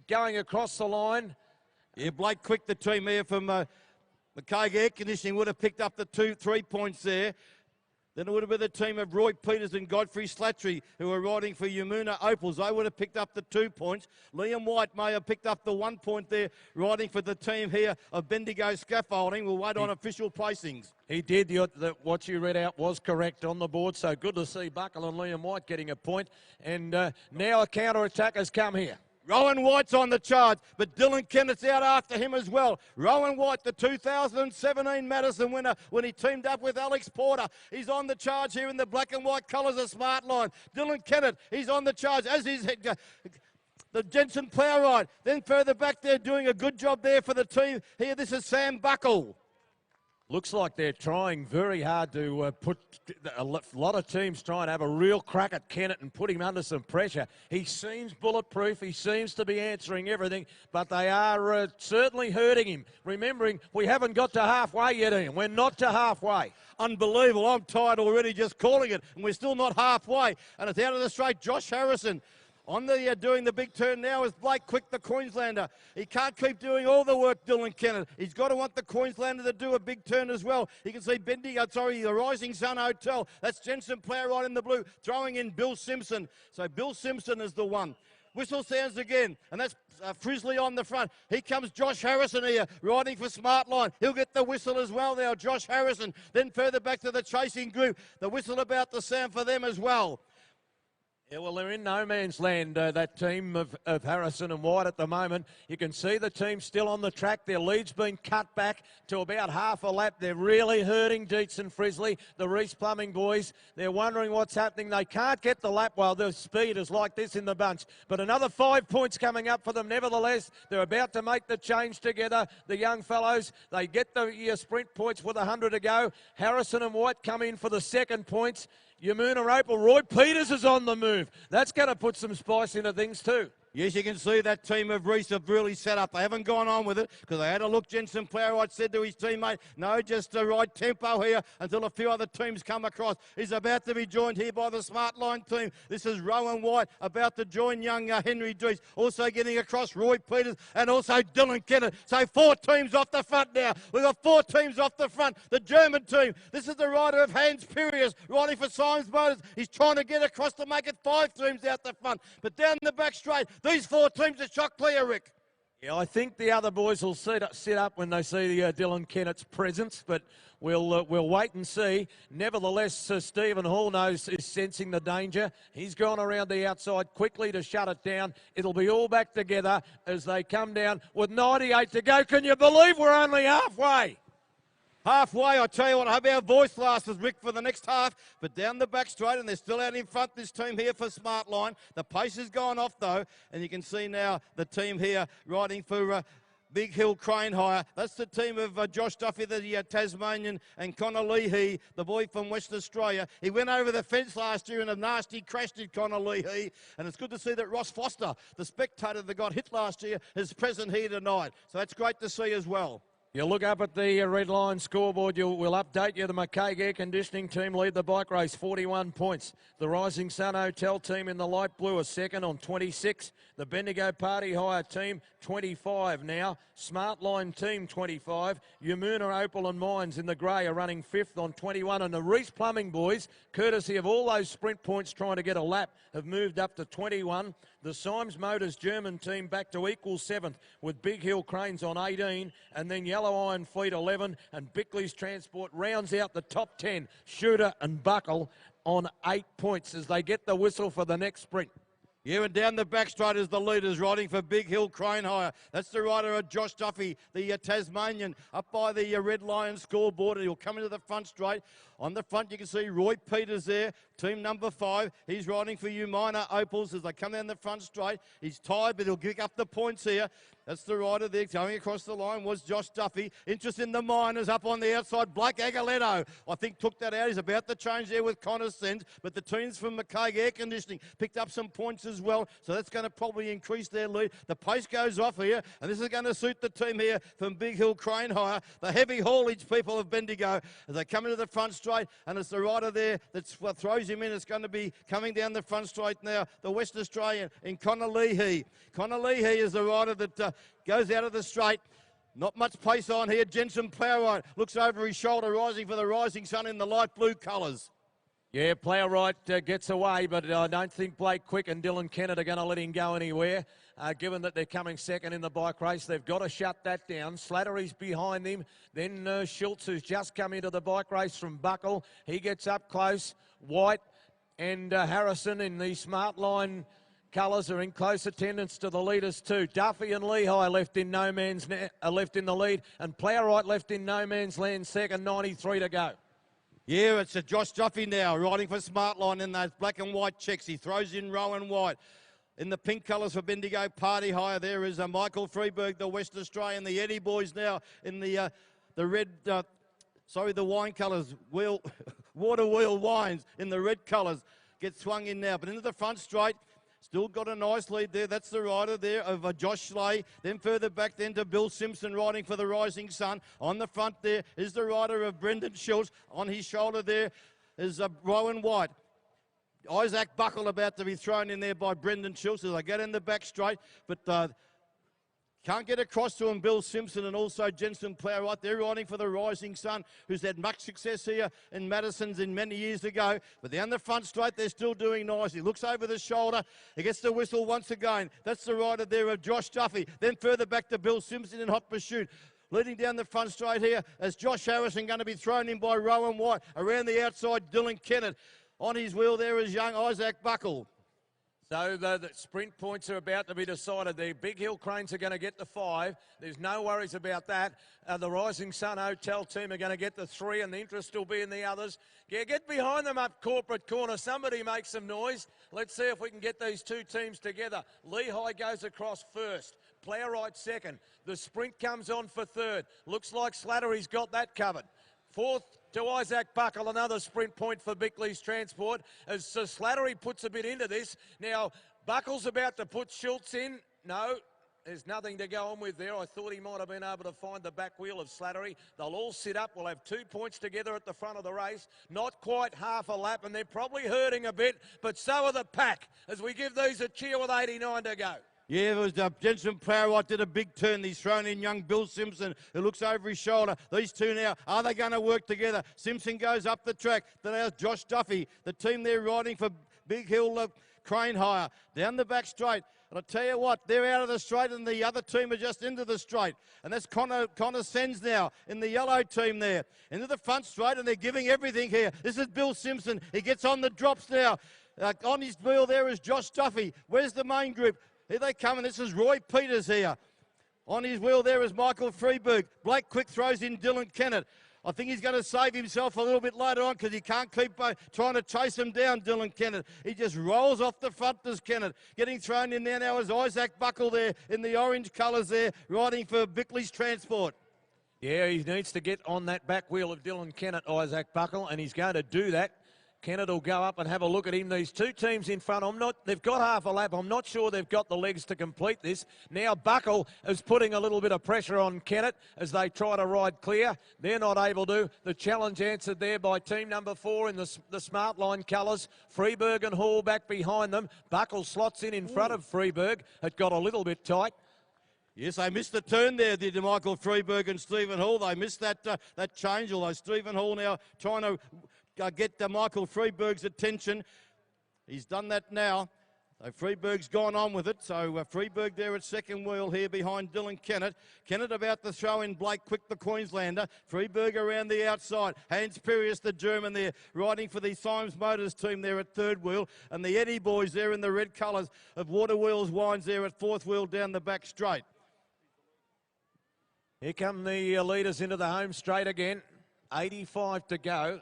Going across the line. Yeah, Blake Quick, the team here from McCaig Air Conditioning, would have picked up the 3 points there. Then it would have been the team of Roy Peters and Godfrey Slattery who were riding for Yamuna Opals. They would have picked up the 2 points. Liam White may have picked up the 1 point there, riding for the team here of Bendigo Scaffolding. We'll wait on official placings. He did. What you read out was correct on the board. So good to see Buckle and Liam White getting a point. And now a counter-attack has come here. Rowan White's on the charge, but Dylan Kennett's out after him as well. Rowan White, the 2017 Madison winner when he teamed up with Alex Porter. He's on the charge here in the black and white colours of Smart Line. Dylan Kennett, he's on the charge, as is the Jensen Plough ride. Then further back there, doing a good job there for the team. Here, this is Sam Buckle. Looks like they're trying very hard to put a lot of teams trying to have a real crack at Kennett and put him under some pressure. He seems bulletproof. He seems to be answering everything, but they are certainly hurting him. Remembering, we haven't got to halfway yet, Ian. We're not to halfway. Unbelievable. I'm tired already just calling it, and we're still not halfway. And it's out of the straight, Josh Harrison. On the doing the big turn now is Blake Quick, the Queenslander. He can't keep doing all the work, Dylan Kennett. He's got to want the Queenslander to do a big turn as well. You can see the Rising Sun Hotel. That's Jensen Plough right in the blue, throwing in Bill Simpson. So Bill Simpson is the one. Whistle sounds again, and that's Frisley on the front. Here comes Josh Harrison here, riding for Smart Line. He'll get the whistle as well now, Josh Harrison. Then further back to the chasing group. The whistle about to sound for them as well. Yeah, well, they're in no man's land, that team of Harrison and White at the moment. You can see the team still on the track. Their lead's been cut back to about half a lap. They're really hurting Dietz and Frizzley, the Reese Plumbing boys. They're wondering what's happening. They can't get the lap while the speed is like this in the bunch. But another 5 points coming up for them. Nevertheless, they're about to make the change together. The young fellows, they get the sprint points with 100 to go. Harrison and White come in for the second points. Yamuna Opal, Roy Peters is on the move. That's going to put some spice into things too. Yes, you can see that team of Reese have really set up. They haven't gone on with it because they had a look. Jensen Plowright said to his teammate, no, just the right tempo here until a few other teams come across. He's about to be joined here by the Smart Line team. This is Rowan White about to join young Henry Dees. Also getting across Roy Peters and also Dylan Kennett. So 4 teams off the front now. We've got 4 teams off the front. The German team. This is the rider of Hans Pirius riding for Symes Motors. He's trying to get across to make it 5 teams out the front. But down the back straight, these 4 teams are shot clear, Rick. Yeah, I think the other boys will sit up when they see Dylan Kennett's presence, but we'll wait and see. Nevertheless, Stephen Hall is sensing the danger. He's gone around the outside quickly to shut it down. It'll be all back together as they come down with 98 to go. Can you believe we're only halfway? Halfway, I tell you what, I hope our voice lasts, Rick, for the next half. But down the back straight, and they're still out in front, this team here for Smart Line. The pace has gone off, though, and you can see now the team here riding for Big Hill Crane Hire. That's the team of Josh Duffy, the Tasmanian, and Connor Leahy, the boy from West Australia. He went over the fence last year in a nasty crash, did Connor Leahy. And it's good to see that Ross Foster, the spectator that got hit last year, is present here tonight. So that's great to see as well. You look up at the red line scoreboard, we'll update you. The McCaig Air Conditioning team lead the bike race, 41 points. The Rising Sun Hotel team in the light blue are second on 26. The Bendigo Party Hire team, 25 now. Smart Line team, 25. Yamuna Opal and Mines in the grey are running 5th on 21. And the Reese Plumbing boys, courtesy of all those sprint points trying to get a lap, have moved up to 21. The Symes Motors German team back to equal 7th with Big Hill Cranes on 18. And then Yellow Iron Fleet 11. And Bickley's Transport rounds out the top 10. Shooter and Buckle on 8 points as they get the whistle for the next sprint. Yeah, and down the back straight is the leaders riding for Big Hill Crane Hire. That's the rider of Josh Duffy, the Tasmanian, up by the Red Lion scoreboard, and he'll come into the front straight. On the front, you can see Roy Peters there, team number 5. He's riding for Yamuna Opals as they come down the front straight. He's tired, but he'll pick up the points here. That's the rider there. Going across the line was Josh Duffy. Interest in the Miners up on the outside. Blake Aguiletto, I think, took that out. He's about to change there with Connor Sens, but the teams from McCaig Air Conditioning picked up some points as well, so that's going to probably increase their lead. The pace goes off here, and this is going to suit the team here from Big Hill Crane Hire, the heavy haulage people of Bendigo, as they come into the front straight, and it's the rider there that's what throws him in. It's going to be coming down the front straight now, the West Australian in Connor Leahy. Connor Leahy is the rider that goes out of the straight. Not much pace on here. Jensen Plowright looks over his shoulder, rising for the Rising Sun in the light blue colours. Yeah, Plowright gets away, but I don't think Blake Quick and Dylan Kennett are going to let him go anywhere. Given that they're coming second in the bike race, they've got to shut that down. Slattery's behind him. Then Schultz, who's just come into the bike race from Buckle. He gets up close. White and Harrison in the Smart Line colours are in close attendance to the leaders too. Duffy and Lehigh left in no man's left in the lead, and Plowright left in no man's land second, 93 to go. Yeah, it's a Josh Duffy now, riding for Smart Line in those black and white checks. He throws in Rowan White. In the pink colours for Bendigo Party Hire, there is Michael Freeberg, the West Australian. The Eddie boys now in the red, the wine colours, Water Wheel Wines in the red colours. Get swung in now, but into the front straight. Still got a nice lead there. That's the rider there of Josh Slay. Then further back then to Bill Simpson riding for the Rising Sun. On the front there is the rider of Brendan Schultz. On his shoulder there is Rowan White. Isaac Buckle about to be thrown in there by Brendan Schultz as they get in the back straight. But can't get across to him, Bill Simpson and also Jensen Plowright. They're riding for the Rising Sun, who's had much success here in Madison's in many years ago. But down the front straight, they're still doing nice. He looks over the shoulder. He gets the whistle once again. That's the rider there of Josh Duffy. Then further back to Bill Simpson in hot pursuit. Leading down the front straight here as Josh Harrison going to be thrown in by Rowan White. Around the outside, Dylan Kennett. On his wheel there is young Isaac Buckle. So the sprint points are about to be decided. The Big Hill Cranes are going to get the 5. There's no worries about that. The Rising Sun Hotel team are going to get the 3, and the interest will be in the others. Yeah, get behind them up corporate corner. Somebody make some noise. Let's see if we can get these two teams together. Lehigh goes across first. Plowright second. The sprint comes on for third. Looks like Slattery's got that covered. Fourth to Isaac Buckle, another sprint point for Bickley's Transport as Slattery puts a bit into this. Now, Buckle's about to put Schultz in. No, there's nothing to go on with there. I thought he might have been able to find the back wheel of Slattery. They'll all sit up. We'll have 2 points together at the front of the race. Not quite half a lap, and they're probably hurting a bit, but so are the pack as we give these a cheer with 89 to go. Yeah, it was Jensen Plowright did a big turn. He's thrown in young Bill Simpson, who looks over his shoulder. These two now, are they going to work together? Simpson goes up the track. Then there's Josh Duffy, the team there riding for Big Hill Crane Hire. Down the back straight. And I tell you what, they're out of the straight and the other team are just into the straight. And that's Connor Sens now in the yellow team there. Into the front straight, and they're giving everything here. This is Bill Simpson. He gets on the drops now. On his wheel there is Josh Duffy. Where's the main group? Here they come, and this is Roy Peters here. On his wheel there is Michael Freeberg. Blake Quick throws in Dylan Kennett. I think he's going to save himself a little bit later on because he can't keep trying to chase him down, Dylan Kennett. He just rolls off the front, does Kennett. Getting thrown in there now is Isaac Buckle there in the orange colours there, riding for Bickley's Transport. Yeah, he needs to get on that back wheel of Dylan Kennett, Isaac Buckle, and he's going to do that. Kennett will go up and have a look at him. These two teams in front, they've got half a lap. I'm not sure they've got the legs to complete this. Now Buckle is putting a little bit of pressure on Kennett as they try to ride clear. They're not able to. The challenge answered there by team number 4 in the Smart Line colours. Freeberg and Hall back behind them. Buckle slots in front of Freeberg. It got a little bit tight. Yes, they missed the turn there, did Michael Freeberg and Stephen Hall. They missed that change, although Stephen Hall now trying to get Michael Freeberg's attention. He's done that now. So Freeberg's gone on with it. So Freeberg there at second wheel here behind Dylan Kennett. Kennett about to throw in Blake Quick, the Queenslander. Freeberg around the outside. Hans Pirius, the German there, riding for the Symes Motors team there at third wheel. And the Eddie boys there in the red colours of Water Wheels Wines there at fourth wheel down the back straight. Here come the leaders into the home straight again. 85 to go.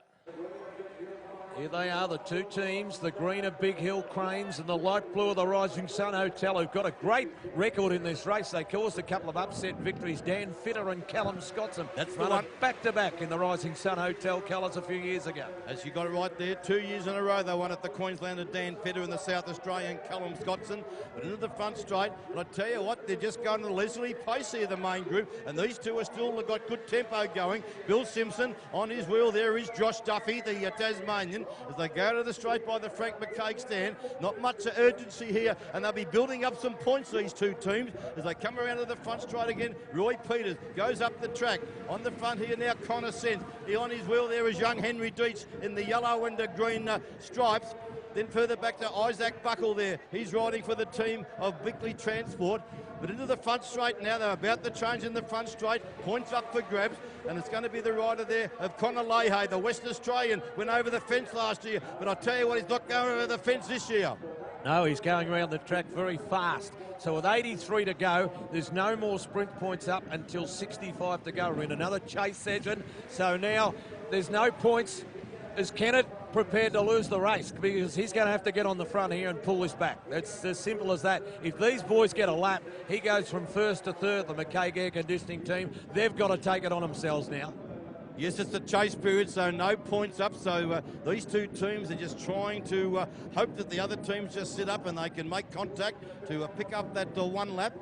Here they are, the two teams, the green of Big Hill Cranes and the light blue of the Rising Sun Hotel, who've got a great record in this race. They caused a couple of upset victories. Dan Fitter and Callum Scotsam. That's the one. Back-to-back in the Rising Sun Hotel colours a few years ago. As you got it right there, 2 years in a row they won at the Queenslander, Dan Fitter and the South Australian Callum Scotsam. But into the front straight, and I tell you what, they're just going to leisurely pace here, the main group, and these two are still got good tempo going. Bill Simpson on his wheel, there is Josh Duffy, the Tasmanian, as they go to the straight by the Frank McCaig stand. Not much urgency here, and they'll be building up some points, these two teams, as they come around to the front straight again. Roy Peters goes up the track. On the front here now, Connor Sent. On his wheel there is young Henry Dietz in the yellow and the green stripes. Then further back to Isaac Buckle there. He's riding for the team of Bickley Transport. But into the front straight now, they're about to change in the front straight. Points up for grabs, and it's going to be the rider there of Connor Leahy, the West Australian. Went over the fence last year, but I tell you what, he's not going over the fence this year. No, he's going around the track very fast. So with 83 to go, there's no more sprint points up until 65 to go. We're in another chase session. So now there's no points. Is Kennett prepared to lose the race? Because he's going to have to get on the front here and pull this back. It's as simple as that. If these boys get a lap, he goes from first to third, the McCaig Air Conditioning team. They've got to take it on themselves now. Yes, it's a chase period, so no points up. So these two teams are just trying to hope that the other teams just sit up and they can make contact to pick up that one lap.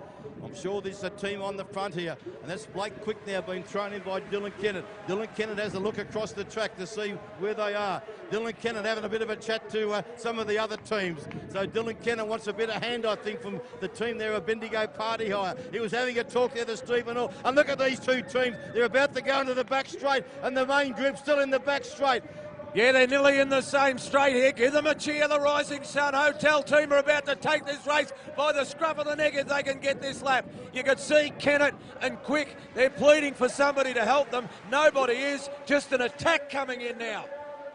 I'm sure there's a team on the front here, and that's Blake Quick now being thrown in by Dylan Kennett. Dylan Kennett has a look across the track to see where they are. Dylan Kennett having a bit of a chat to some of the other teams. So Dylan Kennett wants a bit of hand, I think, from the team there of Bendigo Party Hire. He was having a talk there to Stephen Hall. And look at these two teams. They're about to go into the back straight, and the main group still in the back straight. Yeah, they're nearly in the same straight here. Give them a cheer. The Rising Sun Hotel team are about to take this race by the scruff of the neck if they can get this lap. You can see Kennett and Quick. They're pleading for somebody to help them. Nobody is. Just an attack coming in now.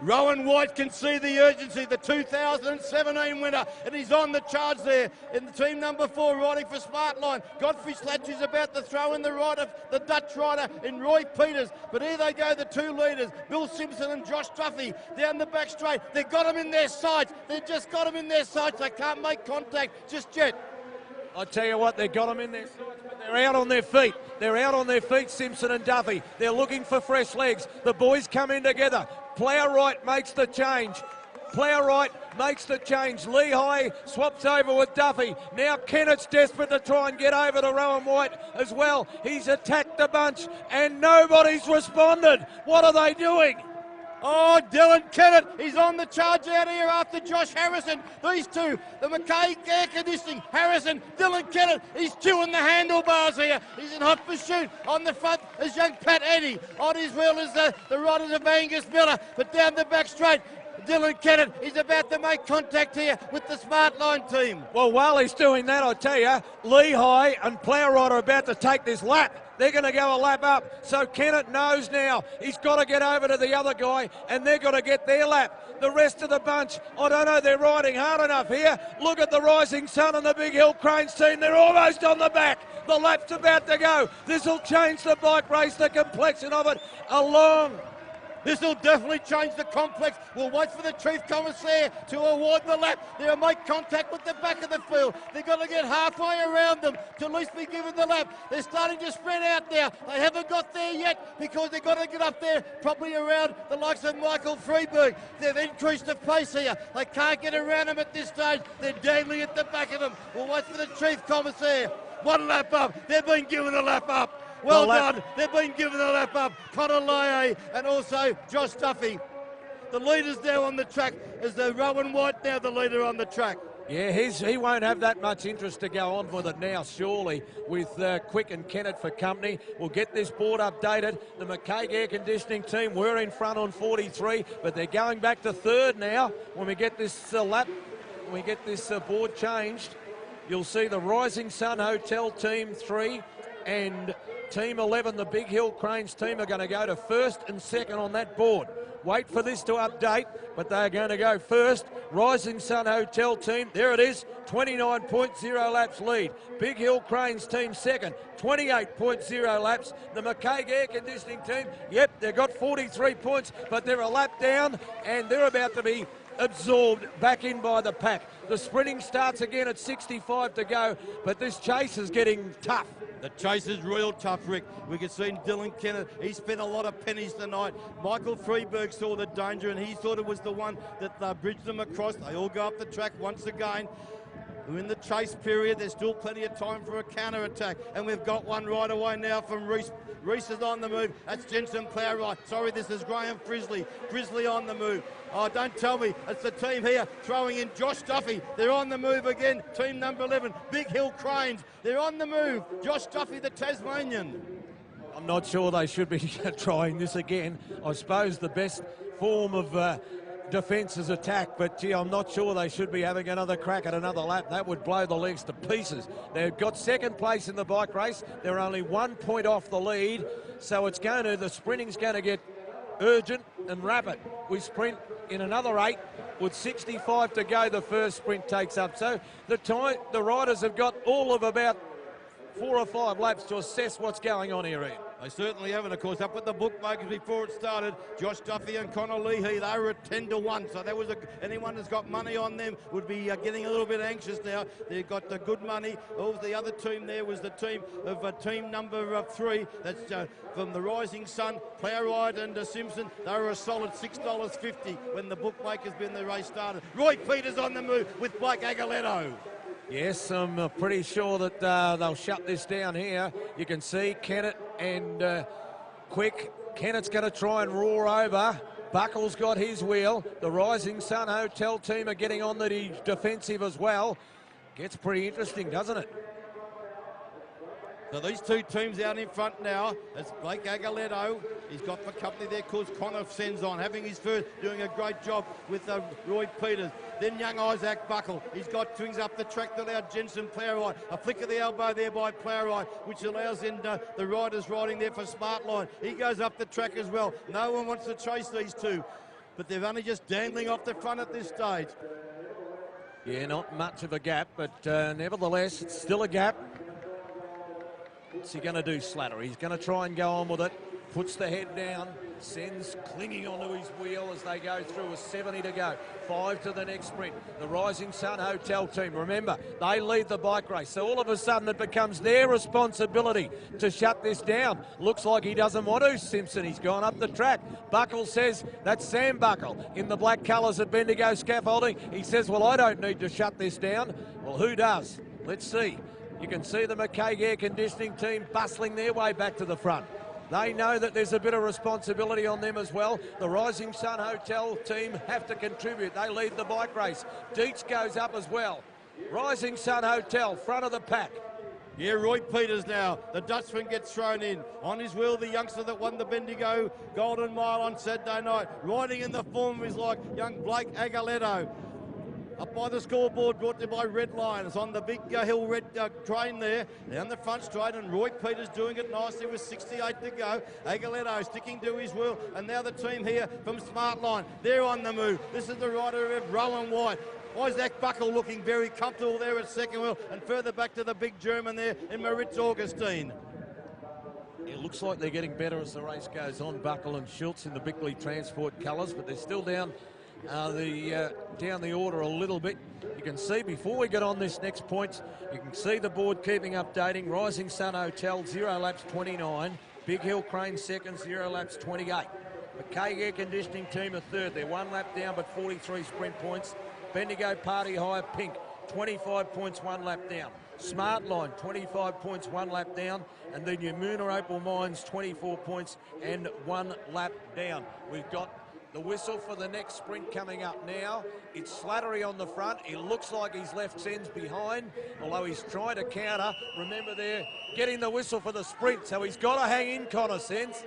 Rowan White can see the urgency, the 2017 winner, and he's on the charge there in the team number 4, riding for Smartline. Godfrey Slatch is about to throw in the rider, the Dutch rider in Roy Peters. But here they go, the 2 leaders, Bill Simpson and Josh Duffy, down the back straight. They've got him in their sights. They've just got him in their sights. They can't make contact just yet. I tell you what, they've got them in their sights, but they're out on their feet. They're out on their feet, Simpson and Duffy. They're looking for fresh legs. The boys come in together. Plough right makes the change. Plough right makes the change. Lehigh swaps over with Duffy. Now Kennett's desperate to try and get over to Rowan White as well. He's attacked the bunch and nobody's responded. What are they doing? Oh, Dylan Kennett, he's on the charge out here after Josh Harrison. These two, the McKay air conditioning, Harrison, Dylan Kennett, he's chewing the handlebars here. He's in hot pursuit. On the front is young Pat Eddy. On his wheel is the riders of Angus Miller, but down the back straight, Dylan Kennett is about to make contact here with the Smartline team. Well, while he's doing that, I tell you, Lehigh and Plowright are about to take this lap. They're going to go a lap up. So Kennett knows now he's got to get over to the other guy and they're going to get their lap. The rest of the bunch, I don't know, they're riding hard enough here. Look at the Rising Sun and the Big Hill Cranes team. They're almost on the back. The lap's about to go. This will change the bike race, the complexion of it along. This will definitely change the complex. We'll wait for the Chief Commissaire to award the lap. They'll make contact with the back of the field. They've got to get halfway around them to at least be given the lap. They're starting to spread out now. They haven't got there yet because they've got to get up there probably around the likes of Michael Freeberg. They've increased the pace here. They can't get around them at this stage. They're dangling at the back of them. We'll wait for the Chief Commissaire. One lap up. They've been given a lap up. Well done. They've been given a lap up. Connor Laye and also Josh Duffy. The leaders now on the track is the Rowan White now the leader on the track. Yeah, he won't have that much interest to go on with it now, surely, with Quick and Kennett for company. We'll get this board updated. The McCaig Air Conditioning team were in front on 43, but they're going back to third now. When we get this when we get this board changed, you'll see the Rising Sun Hotel team 3 and Team 11, the Big Hill Cranes team, are going to go to first and second on that board. Wait for this to update, but they're going to go first. Rising Sun Hotel team, there it is, 29.0 laps lead. Big Hill Cranes team second, 28.0 laps. The McCaig Air Conditioning team, yep, they've got 43 points, but they're a lap down and they're about to be absorbed back in by the pack. The sprinting starts again at 65 to go, but this chase is getting tough. The chase is real tough, Rick. We can see Dylan Kennett. He spent a lot of pennies tonight. Michael Freeberg saw the danger and he thought it was the one that bridged them across. They all go up the track once again. We're in the chase period. There's still plenty of time for a counter-attack. And we've got one right away now from Reese. Reese is on the move. That's Jensen Plowright. Sorry, this is Graham Frisley. Frisley on the move. Oh, don't tell me. It's the team here throwing in Josh Duffy. They're on the move again. Team number 11, Big Hill Cranes. They're on the move. Josh Duffy, the Tasmanian. I'm not sure they should be trying this again. I suppose the best form of defence is attack, but gee, I'm not sure they should be having another crack at another lap. That would blow the legs to pieces. They've got second place in the bike race. They're only 1 point off the lead, so the sprinting's going to get urgent and rapid. We sprint in another 8 with 65 to go. The first sprint takes up. So the riders have got all of about 4 or 5 laps to assess what's going on here, Ian. They certainly haven't, of course. Up at the bookmakers before it started, Josh Duffy and Connor Leahy, they were at 10 to 1. So that was anyone that's got money on them would be getting a little bit anxious now. They've got the good money. Oh, the other team there was the team of team number 3. That's from the Rising Sun, Plowright and Simpson. They were a solid $6.50 when the bookmakers when the race started. Roy Peters on the move with Blake Agaletto. Yes, I'm pretty sure that they'll shut this down here. You can see Kennett and Quick. Kennett's going to try and roar over. Buckle's got his wheel. The Rising Sun Hotel team are getting on the defensive as well. Gets pretty interesting, doesn't it? So these two teams out in front now. It's Blake Agaletto. He's got the company there called Connor Sends on, having his first, doing a great job with Roy Peters. Then young Isaac Buckle. He's got swings up the track that allowed Jensen Plowright. A flick of the elbow there by Plowright, which allows in the riders riding there for Smartline. He goes up the track as well. No one wants to chase these two. but they're only just dangling off the front at this stage. Yeah, not much of a gap, but nevertheless, it's still a gap. What's he going to do, Slattery? He's going to try and go on with it. Puts the head down, sends clinging onto his wheel as they go through with 70 to go. 5 to the next sprint. The Rising Sun Hotel team, remember, they lead the bike race. So all of a sudden it becomes their responsibility to shut this down. Looks like he doesn't want to, Simpson. He's gone up the track. Buckle says, that's Sam Buckle in the black colours of Bendigo Scaffolding. He says, well, I don't need to shut this down. Well, who does? Let's see. You can see the McKay Air Conditioning team bustling their way back to the front. They know that there's a bit of responsibility on them as well. The Rising Sun Hotel team have to contribute. They lead the bike race. Dietz goes up as well. Rising Sun Hotel, front of the pack. Yeah, Roy Peters now. The Dutchman gets thrown in. On his wheel, the youngster that won the Bendigo Golden Mile on Saturday night. Riding in the form of his like young Blake Agaletto. Up by the scoreboard, brought to you by Red Lions on the big hill red train there. Down the front straight, and Roy Peters doing it nicely with 68 to go. Agaletto sticking to his wheel, and now the team here from Smartline. They're on the move. This is the rider of Rowan White. Isaac Buckle looking very comfortable there at second wheel, and further back to the big German there in Maritz Augustine. It looks like they're getting better as the race goes on. Buckle and Schultz in the Bickley Transport colours, but they're still down the order a little bit. You can see before we get on this next point, you can see the board keeping updating. Rising Sun Hotel 0 laps 29, Big Hill Crane second, 0 laps 28. McKay Air Conditioning team are third. They're 1 lap down but 43 sprint points. Bendigo Party Hire Pink 25 points, 1 lap down. Smartline 25 points, 1 lap down, and then your Moona Opal Mines 24 points and 1 lap down. We've got the whistle for the next sprint coming up now. It's Slattery on the front. It looks like he's left Sens behind, although he's trying to counter. Remember, they're getting the whistle for the sprint, so he's got to hang in, Connor Sens.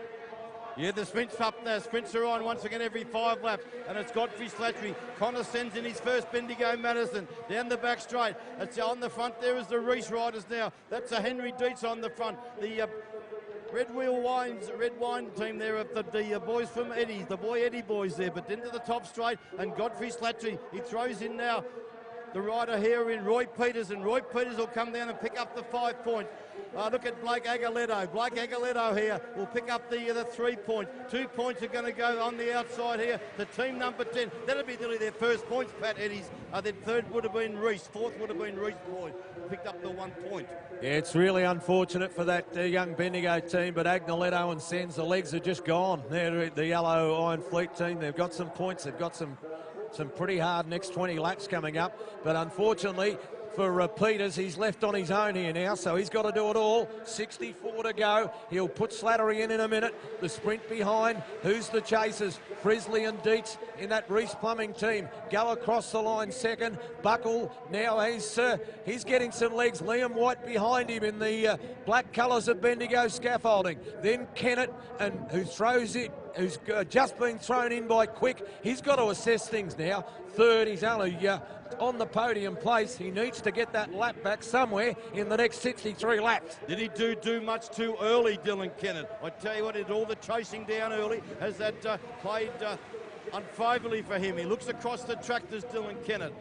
Yeah, the sprints up now. Sprints are on once again every 5 laps, and it's Godfrey Slattery. Connor Sens in his first Bendigo Madison. Down the back straight. It's on the front. There is the Reese riders now. That's a Henry Dietz on the front. The Red Wine team there of the boys from Eddie's, the Boy Eddie boys there, but into the top straight, and Godfrey Slattery, he throws in now the rider here in Roy Peters, and Roy Peters will come down and pick up the 5 points. Look at Blake Agaletto. Blake Agaletto here will pick up the 3 points. 2 points are going to go on the outside here to team number 10. That'll be nearly their first points, Pat Eddie's. Their third would have been Reese. Fourth would have been Reese Boyd. Picked up the 1 point. Yeah, it's really unfortunate for that young Bendigo team, but Agnoletto and Sens, the legs are just gone. They're the Yellow Iron Fleet team. They've got some points. They've got some pretty hard next 20 laps coming up, but unfortunately for Peters, he's left on his own here now, so he's got to do it all. 64 to go. He'll put Slattery in a minute. The sprint behind. Who's the chasers? Frisley and Dietz in that Reese Plumbing team go across the line second. Buckle now he's getting some legs. Liam White behind him in the black colours of Bendigo Scaffolding. Then Kennett, and who throws it, who's just been thrown in by Quick. He's got to assess things now. Third, he's only on the podium place. He needs to get that lap back somewhere in the next 63 laps. Did he do much too early, Dylan Kennett? I tell you what, he did all the chasing down early. Has that played unfavourably for him? He looks across the track, does Dylan Kennett.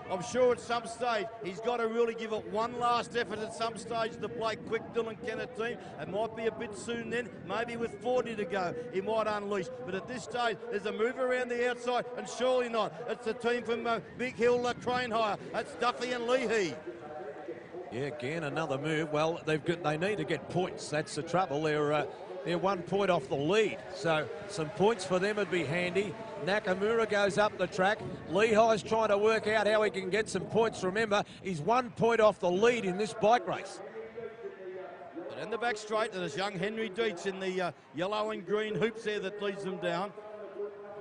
I'm sure at some stage he's got to really give it one last effort at some stage to play quick Dylan Kennett team. It might be a bit soon then, maybe with 40 to go, he might unleash. But at this stage, there's a move around the outside, and surely not. It's the team from Big Hill Crane Hire. That's Duffy and Leahy. Yeah, again, another move. Well, they need to get points. That's the trouble. They're 1 point off the lead. So some points for them would be handy. Nakamura goes up the track. Lehigh's trying to work out how he can get some points. Remember, he's 1 point off the lead in this bike race. But in the back straight, there's young Henry Dietz in the yellow and green hoops there that leads them down.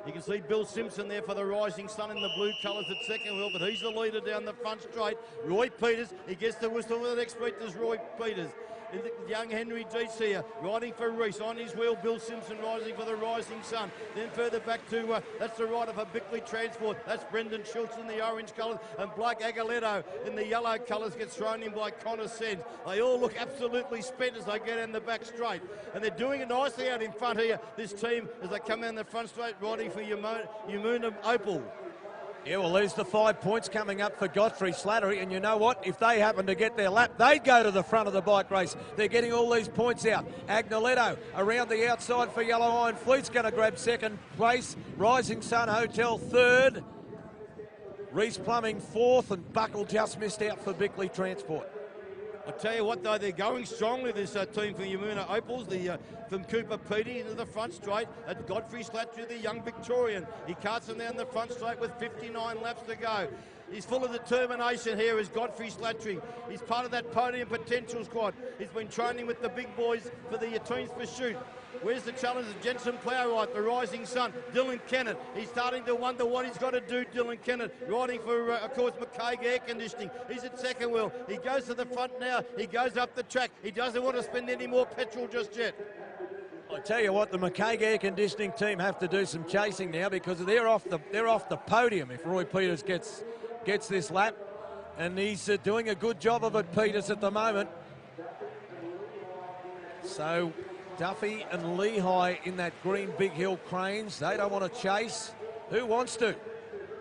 You can see Bill Simpson there for the Rising Sun in the blue colours at second wheel, but he's the leader down the front straight. Roy Peters, he gets the whistle for the next sprint, there's Roy Peters. Young Henry Dietz here, riding for Reese. On his wheel, Bill Simpson rising for the Rising Sun. Then further back to, that's the rider for Bickley Transport. That's Brendan Schultz in the orange colours. And Blake Aguiletto in the yellow colours gets thrown in by Connor Sens. They all look absolutely spent as they get in the back straight. And they're doing it nicely out in front here, this team, as they come down the front straight, riding for Yamuna Opal. Yeah, well, there's the 5 points coming up for Godfrey Slattery, and you know what? If they happen to get their lap, they'd go to the front of the bike race. They're getting all these points out. Agnoletto around the outside for Yellow Iron Fleet's going to grab second place. Rising Sun Hotel third. Reese Plumbing fourth, and Buckle just missed out for Bickley Transport. I tell you what, though, they're going strongly, this team from Yamuna Opals, from Cooper Petey into the front straight. At Godfrey Slattery, the young Victorian. He carts them down the front straight with 59 laps to go. He's full of determination here, is Godfrey Slattery. He's part of that podium potential squad. He's been training with the big boys for the team's pursuit. Where's the challenge? Jensen Plowright, the Rising Sun. Dylan Kennett. He's starting to wonder what he's got to do, Dylan Kennett. Riding for, of course, McCaig Air Conditioning. He's at second wheel. He goes to the front now. He goes up the track. He doesn't want to spend any more petrol just yet. I tell you what, the McCaig Air Conditioning team have to do some chasing now, because they're off the podium if Roy Peters gets this lap. And he's doing a good job of it, Peters, at the moment. So Duffy and Lehigh in that green Big Hill Cranes. They don't want to chase. Who wants to?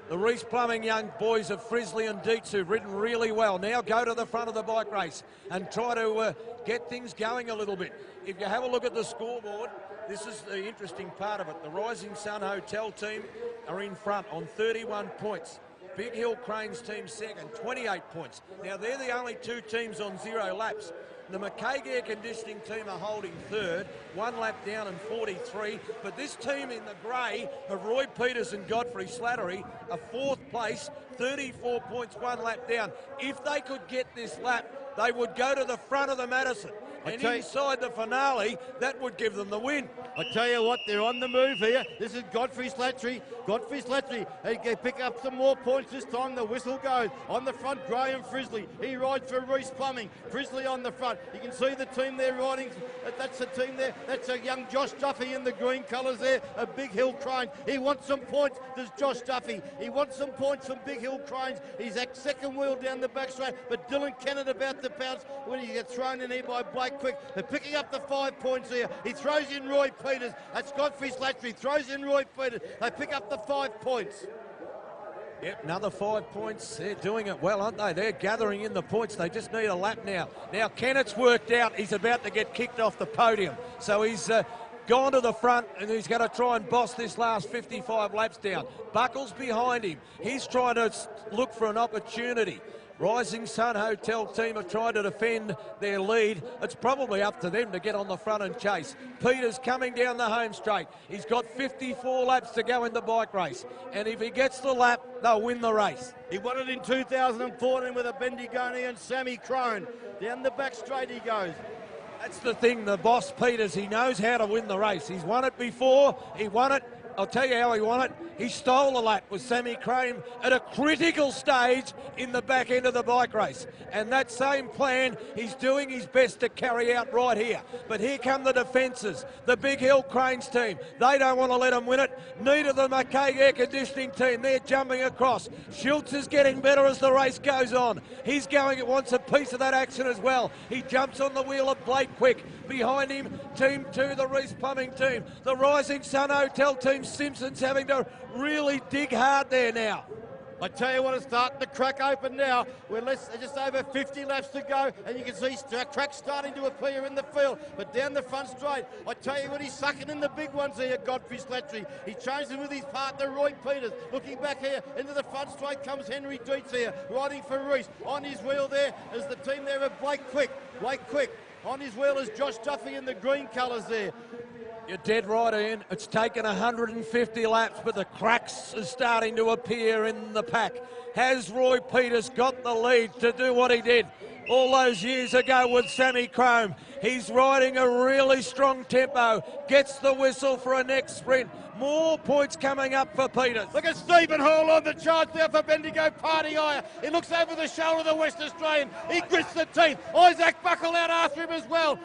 The Reese Plumbing young boys of Frisley and Dietz, who've ridden really well, now go to the front of the bike race and try to get things going a little bit. If you have a look at the scoreboard, this is the interesting part of it. The Rising Sun Hotel team are in front on 31 points. Big Hill Cranes team second, 28 points. Now, they're the only two teams on 0 laps. The McCaig Air Conditioning team are holding third, 1 lap down and 43. But this team in the grey of Roy Peters and Godfrey Slattery are fourth place, 34 points, 1 lap down. If they could get this lap, they would go to the front of the Madison. And inside the finale, that would give them the win. I tell you what, they're on the move here. This is Godfrey Slattery. Godfrey Slattery, they pick up some more points this time. The whistle goes. On the front, Graham Frisley. He rides for Reese Plumbing. Frisley on the front. You can see the team there riding. That's the team there. That's a young Josh Duffy in the green colours there. A Big Hill Crane. He wants some points. There's Josh Duffy. He wants some points from Big Hill Cranes. He's at second wheel down the back straight. But Dylan Kennett about to pounce when he gets thrown in here by Blake Quick. They're picking up the 5 points here. He throws in Roy Peters. That's Godfrey Slattery. Throws in Roy Peters. They pick up the 5 points. Yep, another 5 points. They're doing it well, aren't they? They're gathering in the points. They just need a lap now. Now, Kennett's worked out. He's about to get kicked off the podium. So he's gone to the front, and he's going to try and boss this last 55 laps down. Buckle's behind him. He's trying to look for an opportunity. Rising Sun Hotel team have tried to defend their lead. It's probably up to them to get on the front and chase. Peters coming down the home straight. He's got 54 laps to go in the bike race. And if he gets the lap, they'll win the race. He won it in 2014 with a Bendigo and Sammy Crone. Down the back straight he goes. That's the thing, the boss Peters, he knows how to win the race. He's won it before, he won it. I'll tell you how he won it. He stole a lap with Sammy Crane at a critical stage in the back end of the bike race. And that same plan, he's doing his best to carry out right here. But here come the defences, the Big Hill Cranes team. They don't want to let him win it. Neither the McCaig Air Conditioning team. They're jumping across. Schultz is getting better as the race goes on. He's going, wants a piece of that action as well. He jumps on the wheel of Blake Quick. Behind him, Team 2, the Reese Plumbing team. The Rising Sun Hotel team, Simpson's having to really dig hard there now. I tell you what, it's starting to crack open now. We're just over 50 laps to go, and you can see cracks starting to appear in the field. But down the front straight, I tell you what, he's sucking in the big ones here, Godfrey Slattery. He changes with his partner, Roy Peters. Looking back here, into the front straight comes Henry Dietz here, riding for Reese. On his wheel there is the team there of Blake Quick. Blake Quick. On his wheel is Josh Duffy in the green colours there. You're dead right, Ian. It's taken 150 laps, but the cracks are starting to appear in the pack. Has Roy Peters got the lead to do what he did all those years ago with Sammy Chrome? He's riding a really strong tempo, gets the whistle for a next sprint. More points coming up for Peters. Look at Stephen Hall on the charge there for Bendigo Party Hire. He looks over the shoulder of the West Australian. He grits the teeth. Isaac Buckle out after him as well.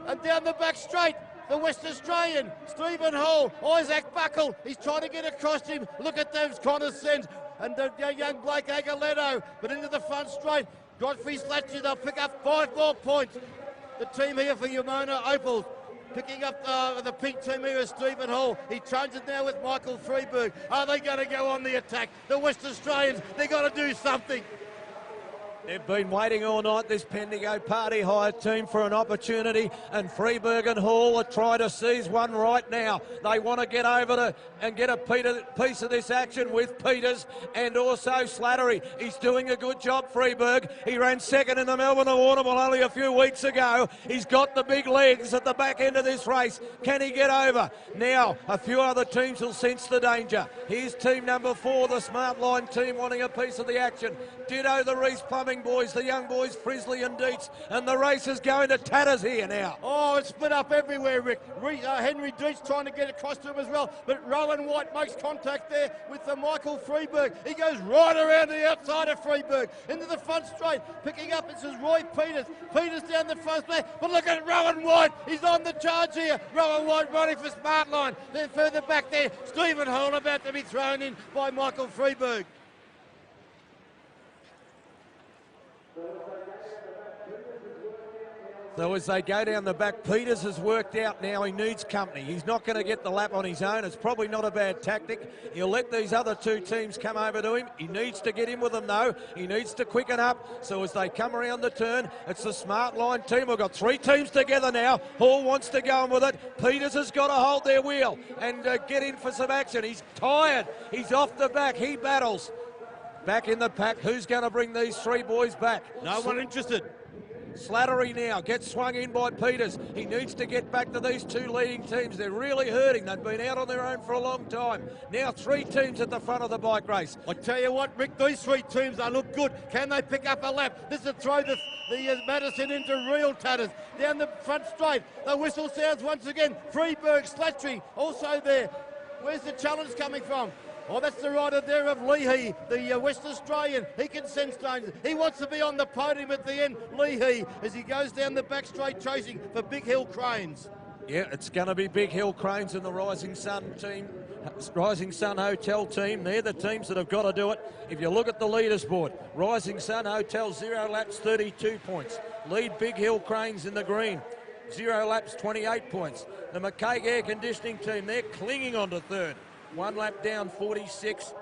And down the back straight, the West Australian, Stephen Hall, Isaac Buckle. He's trying to get across him. Look at those Connor Sens and the young Blake Aguiletto. But into the front straight, Godfrey Slatcher, they'll pick up 5 more points. The team here for Yamona Opals. Picking up the pink team here is Stephen Hall. He changes now with Michael Freeberg. Are they going to go on the attack? The West Australians, they've got to do something. They've been waiting all night, this Bendigo Party Hire team, for an opportunity, and Freeberg and Hall are trying to seize one right now. They want to get over and get a piece of this action with Peters and also Slattery. He's doing a good job, Freeberg. He ran second in the Melbourne Warrnambool only a few weeks ago. He's got the big legs at the back end of this race. Can he get over? Now, a few other teams will sense the danger. Here's team number 4, the Smart Line team, wanting a piece of the action. Ditto the Reese Plumbing boys, the young boys, Frisley and Dietz, and the race is going to tatters here now. Oh, it's split up everywhere, Rick. Henry Dietz trying to get across to him as well, but Rowan White makes contact there with the Michael Freeberg. He goes right around the outside of Freeberg, into the front straight, picking up, it says Roy Peters. Peters down the front there, but look at Rowan White. He's on the charge here. Rowan White running for Smart Line. Then further back there, Stephen Hall about to be thrown in by Michael Freeberg. So as they go down the back, Peters has worked out now he needs company. He's not going to get the lap on his own. It's probably not a bad tactic. He'll let these other 2 teams come over to him. He needs to get in with them though. He needs to quicken up. So as they come around the turn, it's the Smart Line team. We've got 3 teams together now. Hall wants to go on with it. Peters has got to hold their wheel and get in for some action. He's tired. He's off the back. He battles. Back in the pack. Who's going to bring these 3 boys back? No one interested. Slattery now gets swung in by Peters. He needs to get back to these 2 leading teams. They're really hurting. They've been out on their own for a long time. Now 3 teams at the front of the bike race. I tell you what, Rick, these 3 teams, they look good. Can they pick up a lap? This will throw the Madison into real tatters. Down the front straight, the whistle sounds once again. Freeberg, Slattery also there. Where's the challenge coming from? Oh, that's the rider there of Leahy, the West Australian. He can sense danger. He wants to be on the podium at the end, Leahy, as he goes down the back straight chasing for Big Hill Cranes. Yeah, it's going to be Big Hill Cranes and the Rising Sun team, Rising Sun Hotel team. They're the teams that have got to do it. If you look at the leaders board, Rising Sun Hotel, 0 laps, 32 points. Lead Big Hill Cranes in the green, 0 laps, 28 points. The McCaig Air Conditioning team, they're clinging on to third. 1 lap down, 46.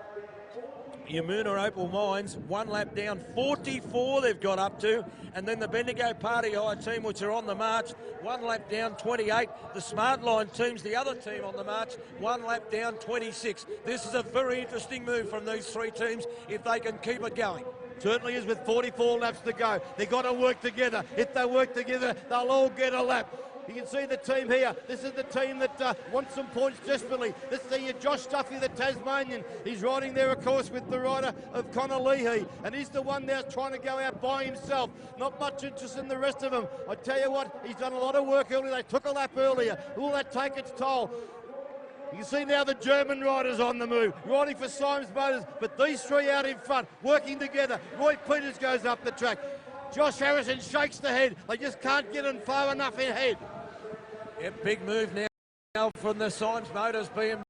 Yamuna Opal Mines, 1 lap down, 44 they've got up to. And then the Bendigo Party Hire team, which are on the march, 1 lap down, 28. The Smart Line team's the other team on the march, 1 lap down, 26. This is a very interesting move from these 3 teams if they can keep it going. Certainly is, with 44 laps to go. They've got to work together. If they work together, they'll all get a lap. You can see the team here. This is the team that wants some points desperately. This is the Josh Stuffy, the Tasmanian. He's riding there, of course, with the rider of Connor Leahy. And he's the one now trying to go out by himself. Not much interest in the rest of them. I tell you what, he's done a lot of work earlier. They took a lap earlier. Will that take its toll? You can see now the German riders on the move, riding for Symes Motors, but these 3 out in front, working together. Roy Peters goes up the track. Josh Harrison shakes the head. They just can't get him far enough ahead. Yep, big move now from the Symes Motors BMW.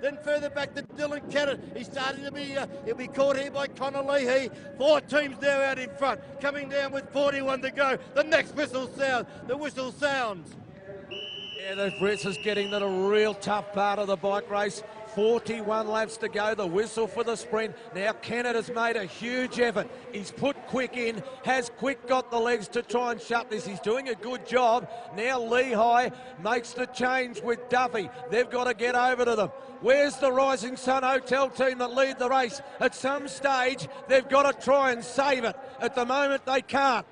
Then further back to Dylan Kennett. He's starting to be, he'll be caught here by Connor Leahy. 4 teams now out in front, coming down with 41 to go. The next whistle sounds. The whistle sounds. Yeah, this is getting to the real tough part of the bike race. 41 laps to go, the whistle for the sprint. Now Kennett has made a huge effort. He's put Quick in. Has Quick got the legs to try and shut this? He's doing a good job. Now Lehigh makes the change with Duffy. They've got to get over to them. Where's the Rising Sun Hotel team that lead the race? At some stage, they've got to try and save it. At the moment, they can't.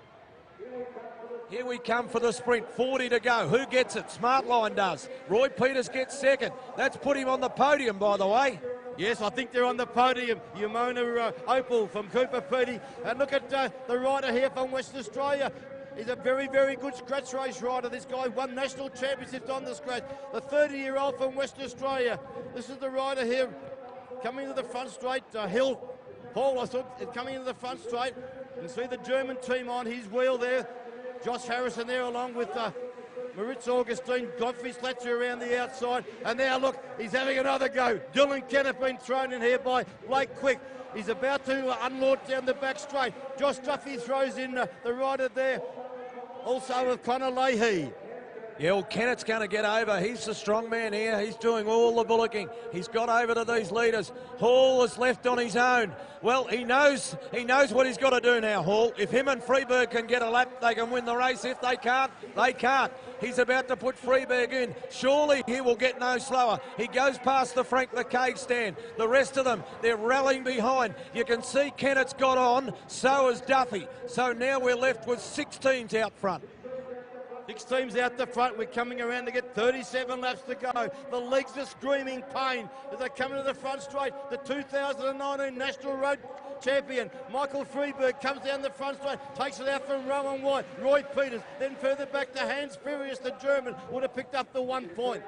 Here we come for the sprint, 40 to go. Who gets it? Smartline does. Roy Peters gets second. That's put him on the podium, by the way. Yes, I think they're on the podium. Yamona Opal from Cooper Pedy. And look at the rider here from Western Australia. He's a very, very good scratch race rider. This guy won national championships on the scratch. The 30-year-old from Western Australia. This is the rider here coming to the front straight. Hall, I thought, is coming into the front straight. You can see the German team on his wheel there. Josh Harrison there along with Maritz Augustine, Godfrey Sletcher around the outside. And now look, he's having another go. Dylan Kennett being thrown in here by Blake Quick. He's about to unload down the back straight. Josh Duffy throws in the rider there. Also with Connor Leahy. Yeah, well, Kennett's going to get over. He's the strong man here. He's doing all the bullocking. He's got over to these leaders. Hall is left on his own. Well, he knows what he's got to do now, Hall. If him and Freeberg can get a lap, they can win the race. If they can't, they can't. He's about to put Freeberg in. Surely he will get no slower. He goes past the Frank McKay stand. The rest of them, they're rallying behind. You can see Kennett's got on, so has Duffy. So now we're left with 6 teams out front. 6 teams out the front. We're coming around to get 37 laps to go. The legs are screaming pain as they come into the front straight. The 2019 National Road Champion, Michael Freeberg, comes down the front straight, takes it out from Rowan White. Roy Peters, then further back to Hans Furious, the German, would have picked up the 1 point.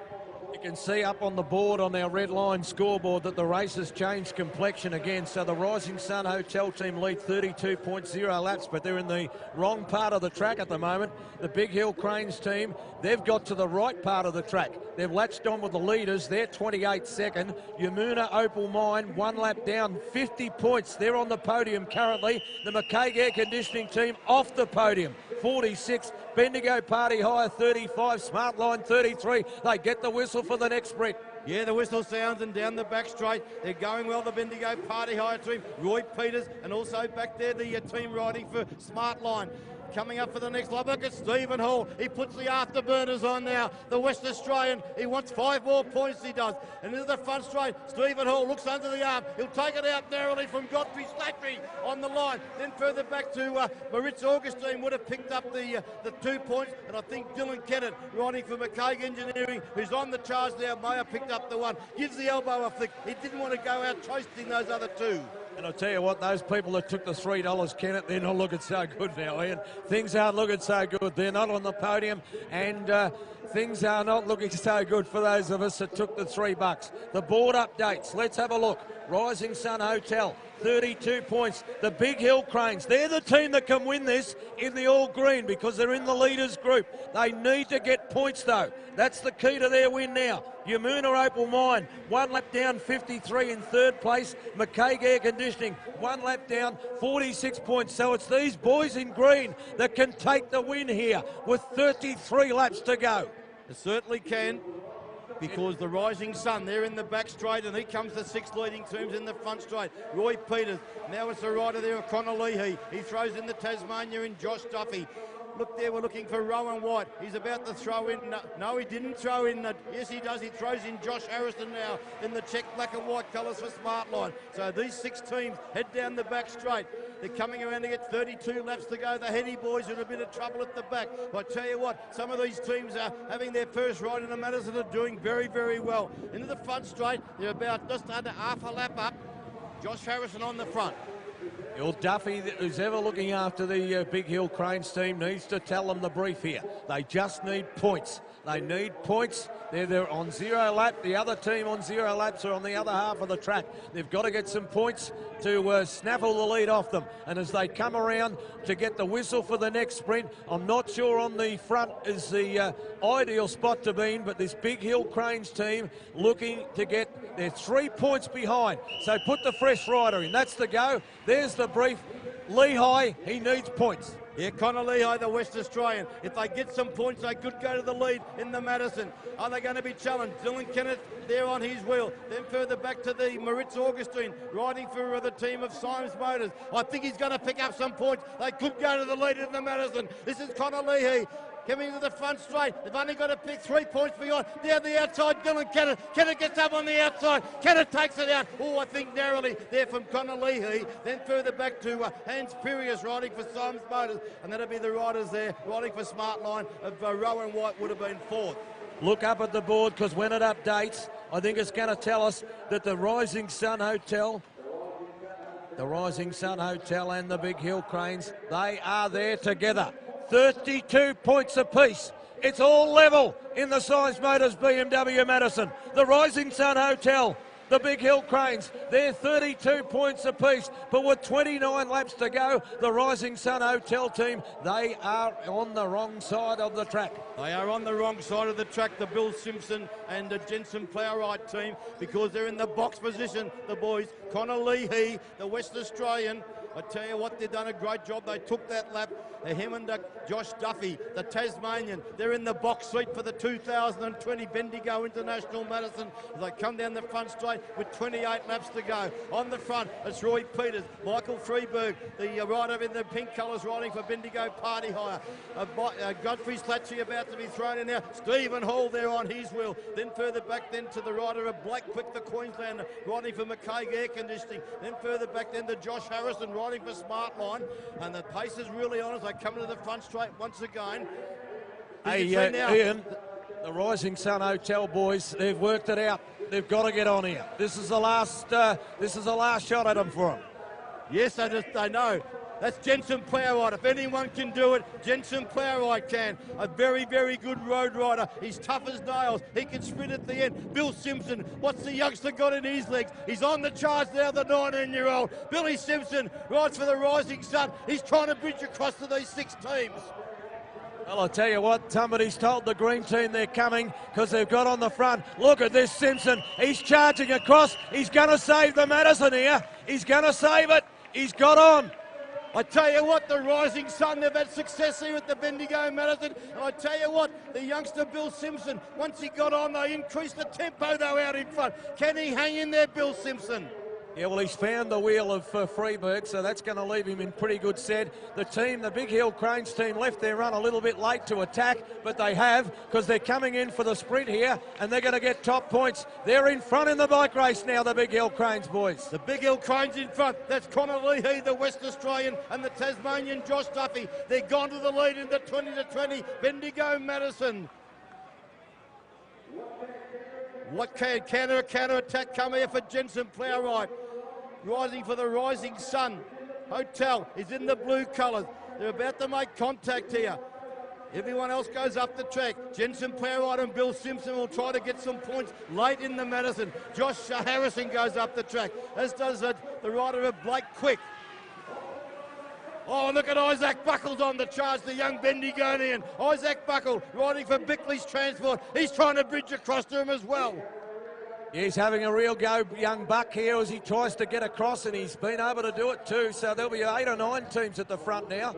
You can see up on the board on our red line scoreboard that the race has changed complexion again. So the Rising Sun Hotel team lead 32.0 laps, but they're in the wrong part of the track at the moment. The Big Hill Cranes team, they've got to the right part of the track. They've latched on with the leaders. They're 28 second. Yamuna Opal Mine, 1 lap down, 50 points. They're on the podium currently. The McKay Air Conditioning team off the podium, 46. Bendigo Party Hire 35, Smartline 33. They get the whistle for the next sprint. Yeah, the whistle sounds and down the back straight. They're going well, the Bendigo Party Hire team. Roy Peters and also back there the team riding for Smartline. Coming up for the next lap, look at Stephen Hall. He puts the afterburners on now. The West Australian, he wants 5 more points, he does. And into the front straight, Stephen Hall looks under the arm. He'll take it out narrowly from Godfrey Slattery on the line. Then further back to Maritz Augustine would have picked up the 2 points. And I think Dylan Kennett, riding for McKay Engineering, who's on the charge now, may have picked up the 1. Gives the elbow a flick. He didn't want to go out toasting those other 2. And I'll tell you what, those people that took the $3, Kennett, they're not looking so good now, Ian. Things aren't looking so good. They're not on the podium, and things are not looking so good for those of us that took the $3. The board updates. Let's have a look. Rising Sun Hotel, 32 points. The Big Hill Cranes, they're the team that can win this in the all green because they're in the leaders group. They need to get points though. That's the key to their win now. Yamuna Opal Mine, 1 lap down, 53 in 3rd place. McKay Air Conditioning, 1 lap down, 46 points. So it's these boys in green that can take the win here with 33 laps to go. It certainly can, because the Rising Sun, they're in the back straight, and here comes the 6 leading teams in the front straight. Roy Peters, now it's the rider there of Connor Leahy. He throws in the Tasmania in Josh Duffy. Look there, we're looking for Rowan White. He's about to throw in, no, he didn't throw in, yes he does, he throws in Josh Harrison now in the check black and white colours for Smartline. So these 6 teams head down the back straight. They're coming around to get 32 laps to go. The Heady boys are in a bit of trouble at the back. But I tell you what, some of these teams are having their first ride in the Madison are doing very, very well. Into the front straight, they're about just under half a lap up. Josh Harrison on the front. Well, Duffy, who's ever looking after the Big Hill Cranes team, needs to tell them the brief here. They just need points. They need points. They're on 0 lap. The other team on 0 laps are on the other half of the track. They've got to get some points to snaffle the lead off them. And as they come around to get the whistle for the next sprint, I'm not sure on the front is the ideal spot to be in, but this Big Hill Cranes team looking to get their 3 points behind. So put the fresh rider in. That's the go. There's the brief. Lehigh, he needs points. Yeah, Connor Lehigh, the West Australian. If they get some points, they could go to the lead in the Madison. Are they going to be challenged? Dylan Kenneth there on his wheel. Then further back to the Moritz Augustine, riding for the team of Symes Motors. I think he's going to pick up some points. They could go to the lead in the Madison. This is Connor Lehigh. Coming to the front straight. They've only got to pick 3 points beyond. Down the outside, Dylan Kenneth. Kenneth gets up on the outside. Kenneth takes it out. Oh, I think narrowly there from Connor Lehigh. Then further back to Hans Pirius riding for Symes Motors. And that'll be the riders there riding for Smartline of Rowan White would have been 4th. Look up at the board because when it updates, I think it's going to tell us that the Rising Sun Hotel and the Big Hill Cranes, they are there together. 32 points apiece. It's all level in the Symes Motors BMW Madison. The Rising Sun Hotel, the Big Hill Cranes, they're 32 points apiece, but with 29 laps to go, the Rising Sun Hotel team, they are on the wrong side of the track. They are on the wrong side of the track, the Bill Simpson and the Jensen Plowright team, because they're in the box position, the boys. Connor Lehigh, the West Australian, I tell you what, they've done a great job. They took that lap. Him and Josh Duffy, the Tasmanian, they're in the box seat for the 2020 Bendigo International Madison as they come down the front straight with 28 laps to go. On the front, it's Roy Peters, Michael Freeberg, the rider in the pink colours riding for Bendigo Party Hire. Godfrey Slatchy about to be thrown in now. Stephen Hall there on his wheel. Then further back then to the rider of Blake Quick, the Queenslander, riding for McCaig Air Conditioning. Then further back then to Josh Harrison riding for Smartline. And the pace is really on as they come to the front straight once again. Hey, Ian, the Rising Sun Hotel boys, they've worked it out. They've got to get on here. This is the last shot at them for them. Yes, they know. That's Jensen Plowright. If anyone can do it, Jensen Plowright can. A very, very good road rider. He's tough as nails. He can sprint at the end. Bill Simpson, what's the youngster got in his legs? He's on the charge now, the 19-year-old. Billy Simpson rides for the Rising Sun. He's trying to bridge across to these 6 teams. Well, I'll tell you what, somebody's told the green team they're coming because they've got on the front. Look at this Simpson. He's charging across. He's going to save the Madison here. He's going to save it. He's got on. I tell you what, the Rising Sun, they've had success here at the Bendigo Madison. And I tell you what, the youngster Bill Simpson, once he got on, they increased the tempo, though, out in front. Can he hang in there, Bill Simpson? Yeah, well, he's found the wheel of Freeberg, so that's going to leave him in pretty good stead. The team, the Big Hill Cranes team, left their run a little bit late to attack, but they have, because they're coming in for the sprint here, and they're going to get top points. They're in front in the bike race now, the Big Hill Cranes boys. The Big Hill Cranes in front. That's Connor Lehigh, the West Australian, and the Tasmanian Josh Duffy. They're gone to the lead in the 20-20 Bendigo Madison. What can counter attack come here for Jensen Plowright? Rising for the Rising Sun Hotel is in the blue colours. They're about to make contact here. Everyone else goes up the track. Jensen Plowright and Bill Simpson will try to get some points late in the Madison. Josh Harrison goes up the track, as does the rider of Blake Quick. Oh, look at Isaac Buckles on the charge, the young Bendigonian. Isaac Buckle riding for Bickley's Transport. He's trying to bridge across to him as well. He's having a real go, young Buck, here as he tries to get across, and he's been able to do it too. So there'll be 8 or 9 teams at the front now.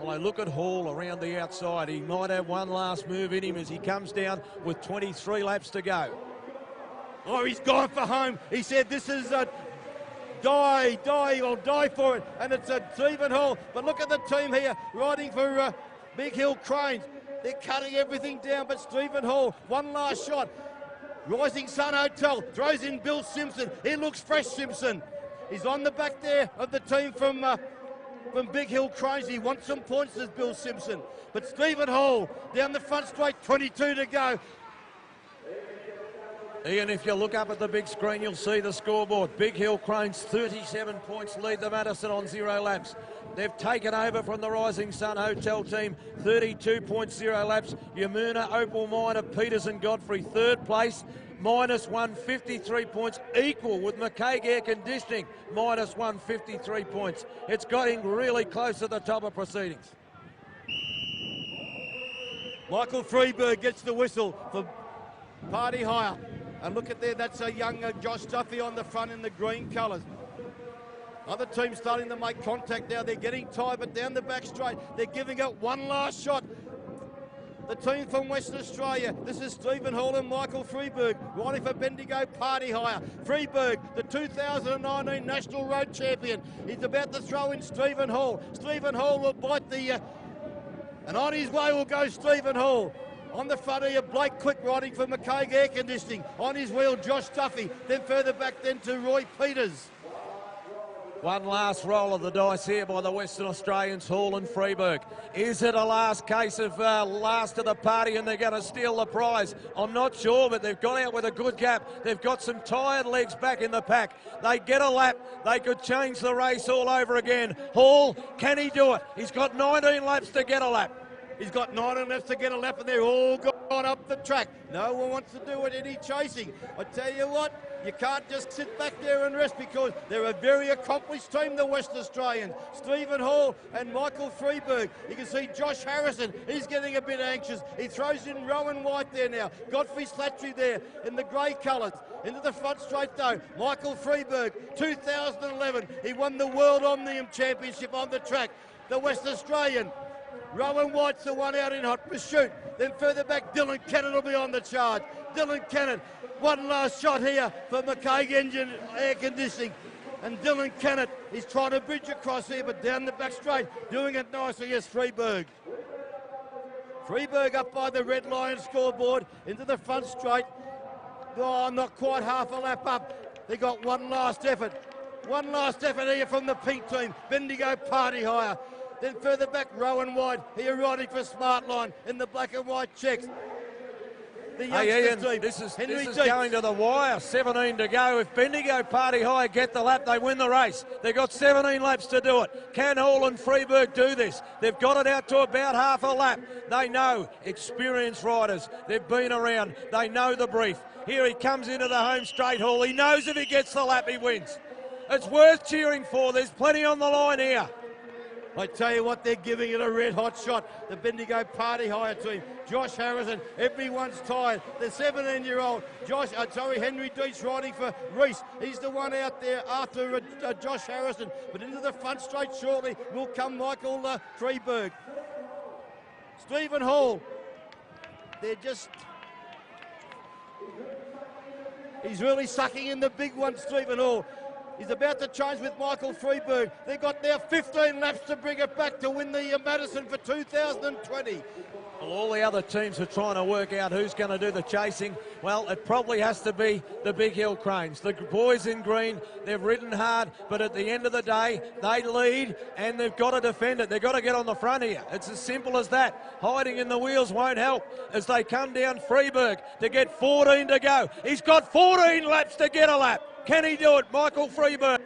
Well, look at Hall around the outside. He might have one last move in him as he comes down with 23 laps to go. Oh, he's gone for home. He said this is a die, I'll die for it. And it's a Stephen Hall. But look at the team here riding for Big Hill Cranes. They're cutting everything down, but Stephen Hall, one last shot. Rising Sun Hotel throws in Bill Simpson. He looks fresh, Simpson. He's on the back there of the team from Big Hill Cranes. He wants some points as Bill Simpson. But Stephen Hall down the front straight, 22 to go. Ian, if you look up at the big screen, you'll see the scoreboard. Big Hill Cranes, 37 points, lead the Madison on 0 laps. They've taken over from the Rising Sun Hotel team, 32.0 laps. Yamuna, Opal Minor, Peters and Godfrey, third place, minus 153 points, equal with McCaig Air Conditioning, minus 153 points. It's getting really close at the top of proceedings. Michael Freeberg gets the whistle for Party Hire. And look at there, that's a young Josh Duffy on the front in the green colours. Other teams starting to make contact now. They're getting tired, but down the back straight, they're giving it one last shot. The team from Western Australia, this is Stephen Hall and Michael Freeberg, riding for Bendigo Party Hire. Freeberg, the 2019 National Road Champion. He's about to throw in Stephen Hall. Stephen Hall will bite the... and on his way will go Stephen Hall. On the front here, Blake Quick riding for McCaig Air Conditioning. On his wheel, Josh Duffy. Then further back then to Roy Peters. One last roll of the dice here by the Western Australians, Hall and Freeberg. Is it a last case of last of the party and they're going to steal the prize? I'm not sure, but they've got out with a good gap. They've got some tired legs back in the pack. They get a lap. They could change the race all over again. Hall, can he do it? He's got 19 laps to get a lap. He's got 19 laps to get a lap and they're all gone up the track. No one wants to do it, any chasing. I tell you what, you can't just sit back there and rest because they're a very accomplished team, the West Australians. Stephen Hall and Michael Freeberg. You can see Josh Harrison, he's getting a bit anxious. He throws in Rowan White there now. Godfrey Slattery there in the grey colours. Into the front straight though, Michael Freeberg, 2011. He won the World Omnium Championship on the track. The West Australian. Rowan White's the one out in hot pursuit. Then further back, Dylan Kennett will be on the charge. Dylan Kennett, one last shot here for McCaig Engine Air Conditioning. And Dylan Kennett, he's trying to bridge across here, but down the back straight, doing it nicely, yes, Freeberg. Freeberg up by the Red Lion scoreboard, into the front straight. Oh, not quite half a lap up. They got one last effort. One last effort here from the pink team, Bendigo Party Hire. Then further back, Rowan White, here riding for Smartline in the black and white checks. The Ian, team, this is Deeks. going to the wire, 17 to go. If Bendigo Party High get the lap, they win the race. They've got 17 laps to do it. Can Hall and Freeberg do this? They've got it out to about half a lap. They know, experienced riders. They've been around. They know the brief. Here he comes into the home straight, Hall. He knows if he gets the lap, he wins. It's worth cheering for. There's plenty on the line here. I tell you what, they're giving it a red-hot shot. The Bendigo Party Hire team. Josh Harrison, everyone's tired. The 17-year-old Henry Deets riding for Reese. He's the one out there after Josh Harrison. But into the front straight shortly will come Michael Freeberg. Stephen Hall. They're just... He's really sucking in the big one, Stephen Hall. He's about to change with Michael Freeberg. They've got now 15 laps to bring it back to win the Madison for 2020. Well, all the other teams are trying to work out who's going to do the chasing. Well, it probably has to be the Big Hill Cranes. The boys in green, they've ridden hard, but at the end of the day, they lead and they've got to defend it. They've got to get on the front here. It's as simple as that. Hiding in the wheels won't help as they come down Freeberg to get 14 to go. He's got 14 laps to get a lap. Can he do it, Michael Freeberg?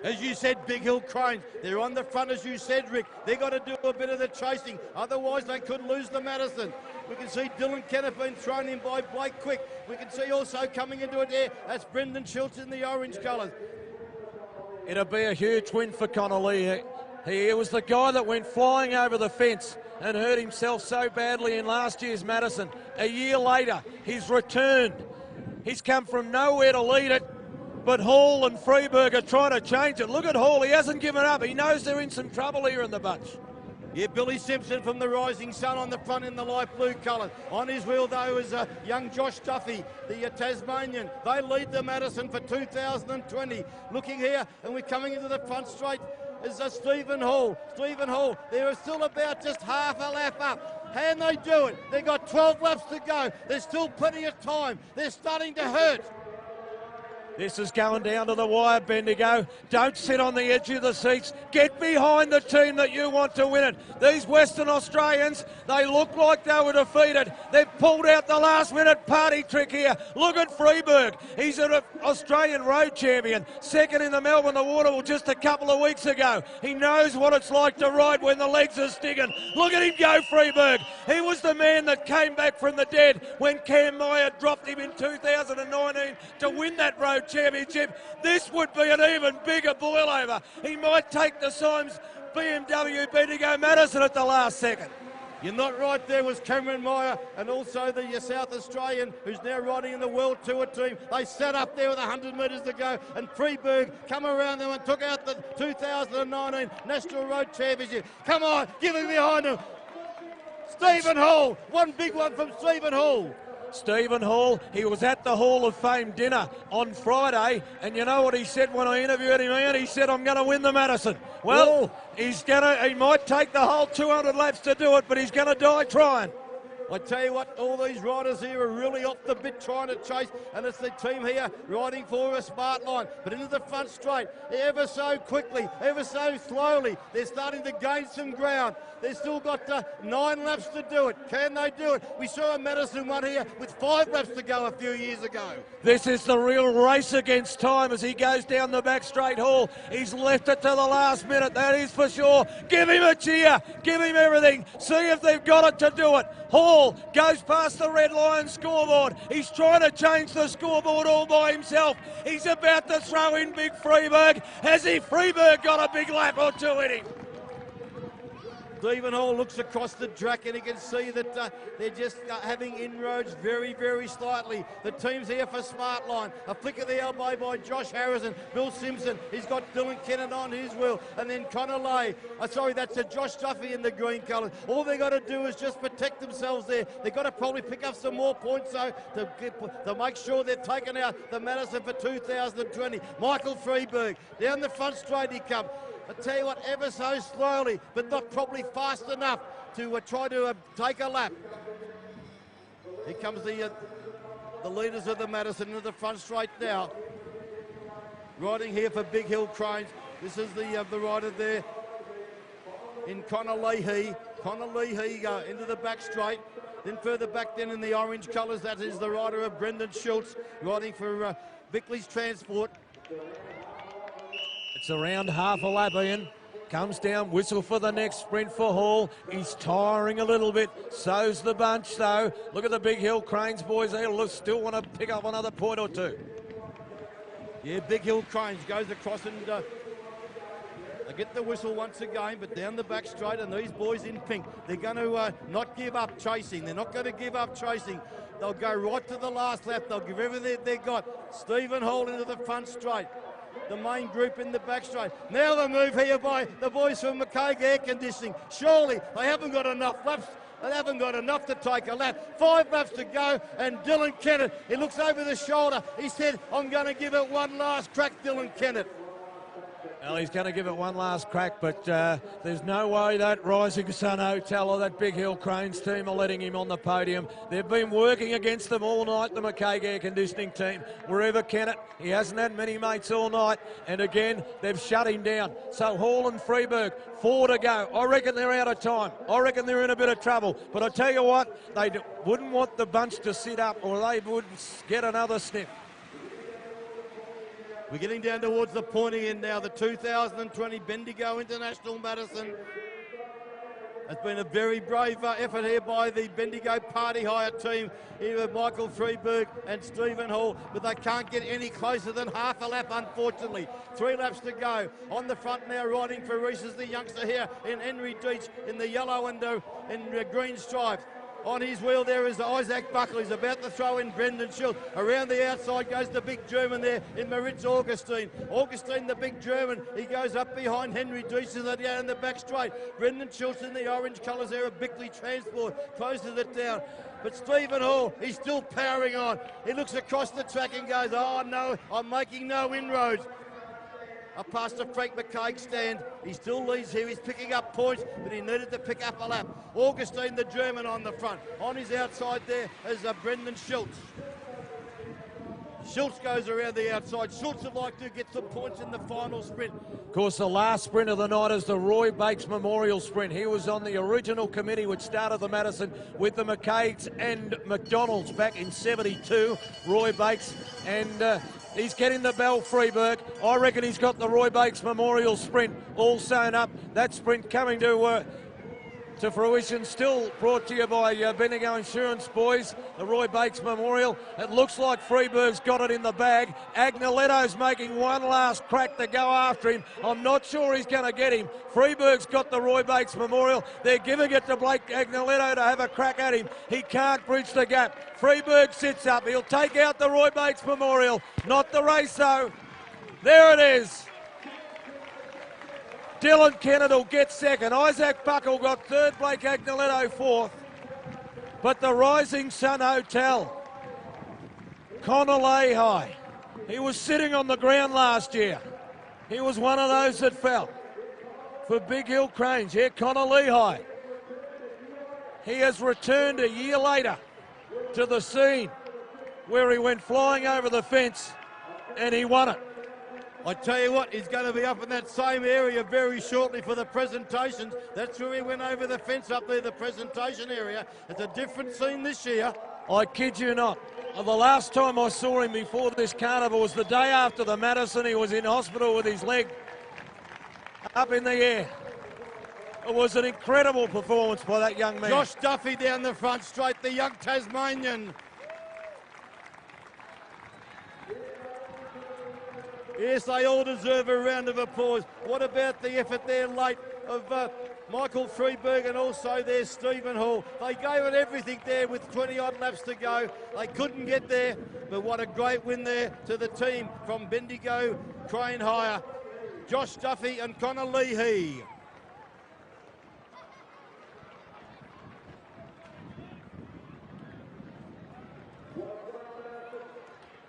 As you said, Big Hill Cranes, they're on the front, as you said, Rick. They've got to do a bit of the chasing, otherwise they could lose the Madison. We can see Dylan Kenneth being thrown in by Blake Quick. We can see also coming into it there, that's Brendan Schultz in the orange colours. It'll be a huge win for Connolly. He was the guy that went flying over the fence and hurt himself so badly in last year's Madison. A year later, he's returned. He's come from nowhere to lead it, but Hall and Freeberg are trying to change it. Look at Hall, he hasn't given up. He knows they're in some trouble here in the bunch. Yeah, Billy Simpson from the Rising Sun on the front in the light blue colour. On his wheel, though, is young Josh Duffy, the Tasmanian. They lead the Madison for 2020. Looking here, and we're coming into the front straight, is Stephen Hall. Stephen Hall, they're still about just half a lap up. Can they do it? They've got 12 laps to go. There's still plenty of time. They're starting to hurt. This is going down to the wire, Bendigo. Don't sit on the edge of the seats. Get behind the team that you want to win it. These Western Australians, they look like they were defeated. They've pulled out the last-minute party trick here. Look at Freeberg. He's an Australian road champion, second in the Melbourne Waterfall just a couple of weeks ago. He knows what it's like to ride when the legs are sticking. Look at him go, Freeberg. He was the man that came back from the dead when Cam Meyer dropped him in 2019 to win that road championship. This would be an even bigger boilover. He might take the Symes BMW Bendigo Madison at the last second. You're not right. There was Cameron Meyer and also the South Australian who's now riding in the World Tour team. They sat up there with 100 metres to go and Freeberg come around them and took out the 2019 National Road Championship. Come on, give him behind him. Stephen Hall, one big one from Stephen Hall. Stephen Hall, he was at the Hall of Fame dinner on Friday, and you know what he said when I interviewed him, Ian? He said, I'm going to win the Madison. Well, he might take the whole 200 laps to do it, but he's going to die trying. I tell you what, all these riders here are really off the bit trying to chase, and it's the team here riding for a smart line, but into the front straight, ever so quickly, ever so slowly. They're starting to gain some ground. They've still got 9 laps to do it. Can they do it? We saw a Madison one here with 5 laps to go a few years ago. This is the real race against time as he goes down the back straight. Hall, he's left it to the last minute, that is for sure. Give him a cheer, give him everything. See if they've got it to do it. Hall goes past the Red Lion scoreboard. He's trying to change the scoreboard all by himself. He's about to throw in big Freeberg. Has he? Freeberg got a big lap or two in him. Stephen Hall looks across the track and he can see that they're just having inroads very, very slightly. The team's here for Smartline. A flick of the elbow by Josh Harrison. Bill Simpson, he's got Dylan Kennett on his wheel. And then Connor Lay. That's a Josh Duffy in the green colours. All they got to do is just protect themselves there. They've got to probably pick up some more points though to make sure they're taking out the Madison for 2020. Michael Freeberg, down the front straight he comes. I tell you what, ever so slowly, but not probably fast enough to try to take a lap. Here comes the leaders of the Madison into the front straight now. Riding here for Big Hill Cranes. This is the rider there in Connor Leahy. Connor Leahy go into the back straight. Then further back then in the orange colours, that is the rider of Brendan Schultz, riding for Bickley's Transport. It's around half a lap, Ian. Comes down, whistle for the next sprint for Hall. He's tiring a little bit. So's the bunch, though. Look at the Big Hill Cranes boys. They'll still want to pick up another point or two. Yeah, Big Hill Cranes goes across and they get the whistle once again, but down the back straight, and these boys in pink, they're going to not give up chasing. They're not going to give up chasing. They'll go right to the last lap. They'll give everything they've got. Stephen Hall into the front straight. The main group in the back straight. Now the move here by the boys from McCaig Air Conditioning. Surely they haven't got enough laps. They haven't got enough to take a lap. 5 laps to go, and Dylan Kennett, he looks over the shoulder. He said, I'm going to give it one last crack, Dylan Kennett. Well, he's going to give it one last crack, but there's no way that Rising Sun Hotel or that Big Hill Cranes team are letting him on the podium. They've been working against them all night, the McCaig Air Conditioning team. Wherever Kennett, he hasn't had many mates all night, and again, they've shut him down. So Hall and Freeberg, 4 to go. I reckon they're out of time. I reckon they're in a bit of trouble. But I tell you what, they wouldn't want the bunch to sit up, or they would get another sniff. We're getting down towards the pointy end now, the 2020 Bendigo International Madison. It's been a very brave effort here by the Bendigo Party Hire team, here with Michael Freeberg and Stephen Hall, but they can't get any closer than half a lap, unfortunately. 3 laps to go. On the front now, riding for Reese is the youngster here in Henry Deitch in the yellow and green stripes. On his wheel there is Isaac Buckle. He's about to throw in Brendan Schultz. Around the outside goes the big German there in Maritz Augustine. Augustine, the big German, he goes up behind Henry Deitch down in the back straight. Brendan Schultz in the orange colours there of Bickley Transport closes it down. But Stephen Hall, he's still powering on. He looks across the track and goes, oh no, I'm making no inroads. Up past the Frank McCaig stand. He still leads here. He's picking up points, but he needed to pick up a lap. Augustine, the German, on the front. On his outside there is Brendan Schultz. Schultz goes around the outside. Schultz would like to get some points in the final sprint. Of course, the last sprint of the night is the Roy Bakes Memorial Sprint. He was on the original committee which started the Madison with the McCaigs and McDonalds back in '72. Roy Bakes, and he's getting the bell, Freeburg. I reckon he's got the Roy Bakes Memorial Sprint all sewn up. That sprint coming to fruition, still brought to you by Bendigo Insurance, boys. The Roy Bakes Memorial. It looks like Freeburg's got it in the bag. Agnoletto's making one last crack to go after him. I'm not sure he's going to get him. Freeburg's got the Roy Bakes Memorial. They're giving it to Blake Agnoletto to have a crack at him. He can't bridge the gap. Freeburg sits up. He'll take out the Roy Bakes Memorial. Not the race, though. There it is. Dylan Kennett will get second. Isaac Buckle got third. Blake Agnoletto fourth. But the Rising Sun Hotel, Connor Leahy, he was sitting on the ground last year. He was one of those that fell. For Big Hill Cranes, here Connor Leahy. He has returned a year later to the scene where he went flying over the fence and he won it. I tell you what, he's going to be up in that same area very shortly for the presentations. That's where he went over the fence up there, the presentation area. It's a different scene this year. I kid you not. The last time I saw him before this carnival was the day after the Madison. He was in hospital with his leg up in the air. It was an incredible performance by that young man. Josh Duffy down the front straight, the young Tasmanian. Yes, they all deserve a round of applause. What about the effort there late of Michael Freeburg and also there Stephen Hall? They gave it everything there with 20-odd laps to go. They couldn't get there, but what a great win there to the team from Bendigo, Crane Hire, Josh Duffy and Connor Leahy.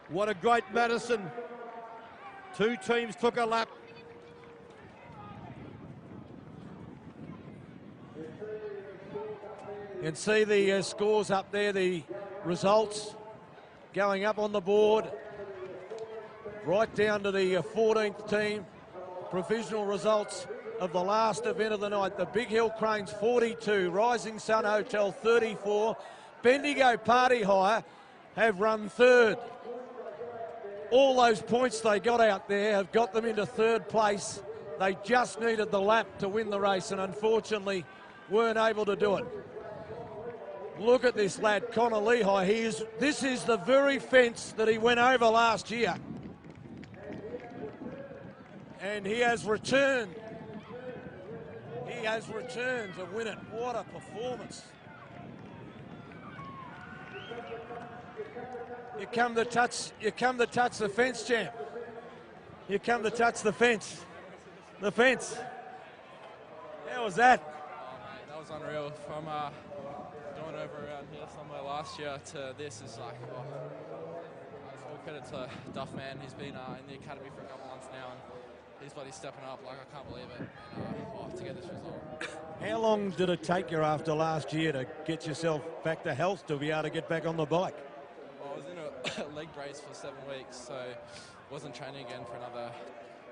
What a great Madison. Two teams took a lap. You can see the scores up there, the results going up on the board. Right down to the 14th team. Provisional results of the last event of the night. The Big Hill Cranes 42, Rising Sun Hotel 34. Bendigo Party Hire have run third. All those points they got out there have got them into third place. They just needed the lap to win the race and unfortunately weren't able to do it. Look at this lad, Connor Leahy. This is the very fence that he went over last year. And he has returned. He has returned to win it. What a performance. You come to touch the fence, champ. You come to touch the fence. The fence. How was that? Oh, mate, that was unreal. From doing over around here somewhere last year to this is like, all credit to Duff, man. He's been in the academy for a couple months now and he's bloody stepping up. Like, I can't believe it. And, to get this result. How long did it take you after last year to get yourself back to health to be able to get back on the bike? I was in a leg brace for 7 weeks, so wasn't training again for another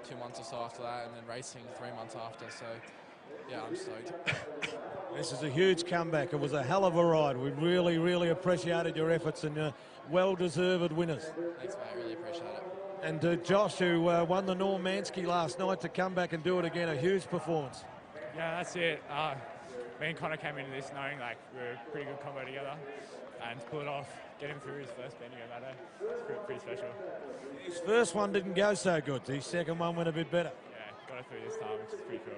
2 months or so after that, and then racing 3 months after, so yeah, I'm stoked. This is a huge comeback. It was a hell of a ride. We really, really appreciated your efforts and well-deserved winners. Thanks, mate, really appreciate it. And Josh, who won the Norm Mansky last night, to come back and do it again, a huge performance. Yeah, that's it. Me and Connor came into this knowing like we were a pretty good combo together, and to pull it off, get him through his first Bendigo that day, it's pretty special. His first one didn't go so good. His second one went a bit better. Yeah, got it through this time, which is pretty cool.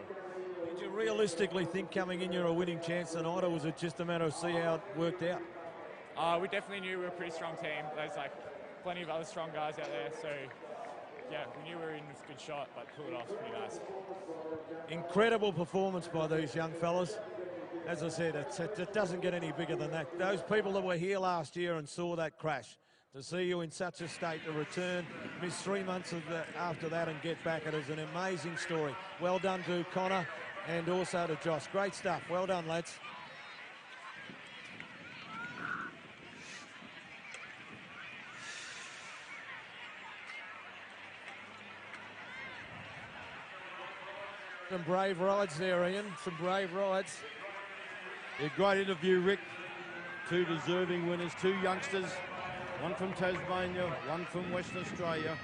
Did you realistically think coming in you're a winning chance tonight, or was it just a matter of see how it worked out? We definitely knew we were a pretty strong team. There's like plenty of other strong guys out there, so yeah, we knew we were in a good shot, but pulled it off pretty nice. Incredible performance by these young fellas. As I said, it doesn't get any bigger than that. Those people that were here last year and saw that crash, to see you in such a state to return, miss 3 months after that and get back, it is an amazing story. Well done to Connor and also to Josh. Great stuff. Well done, lads. Some brave rides there, Ian. Some brave rides. Yeah, great interview, Rick. Two deserving winners, two youngsters. One from Tasmania, one from Western Australia.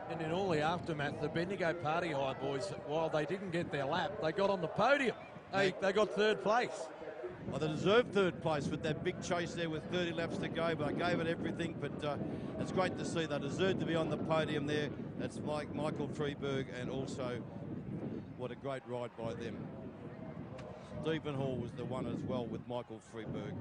And in all the aftermath, the Bendigo Party High boys, while they didn't get their lap, they got on the podium. They got third place. Well, they deserved third place with that big chase there with 30 laps to go, but I gave it everything. But it's great to see they deserved to be on the podium there. That's Michael Freeberg, and also what a great ride by them. Stephen Hall was the one as well with Michael Freeberg.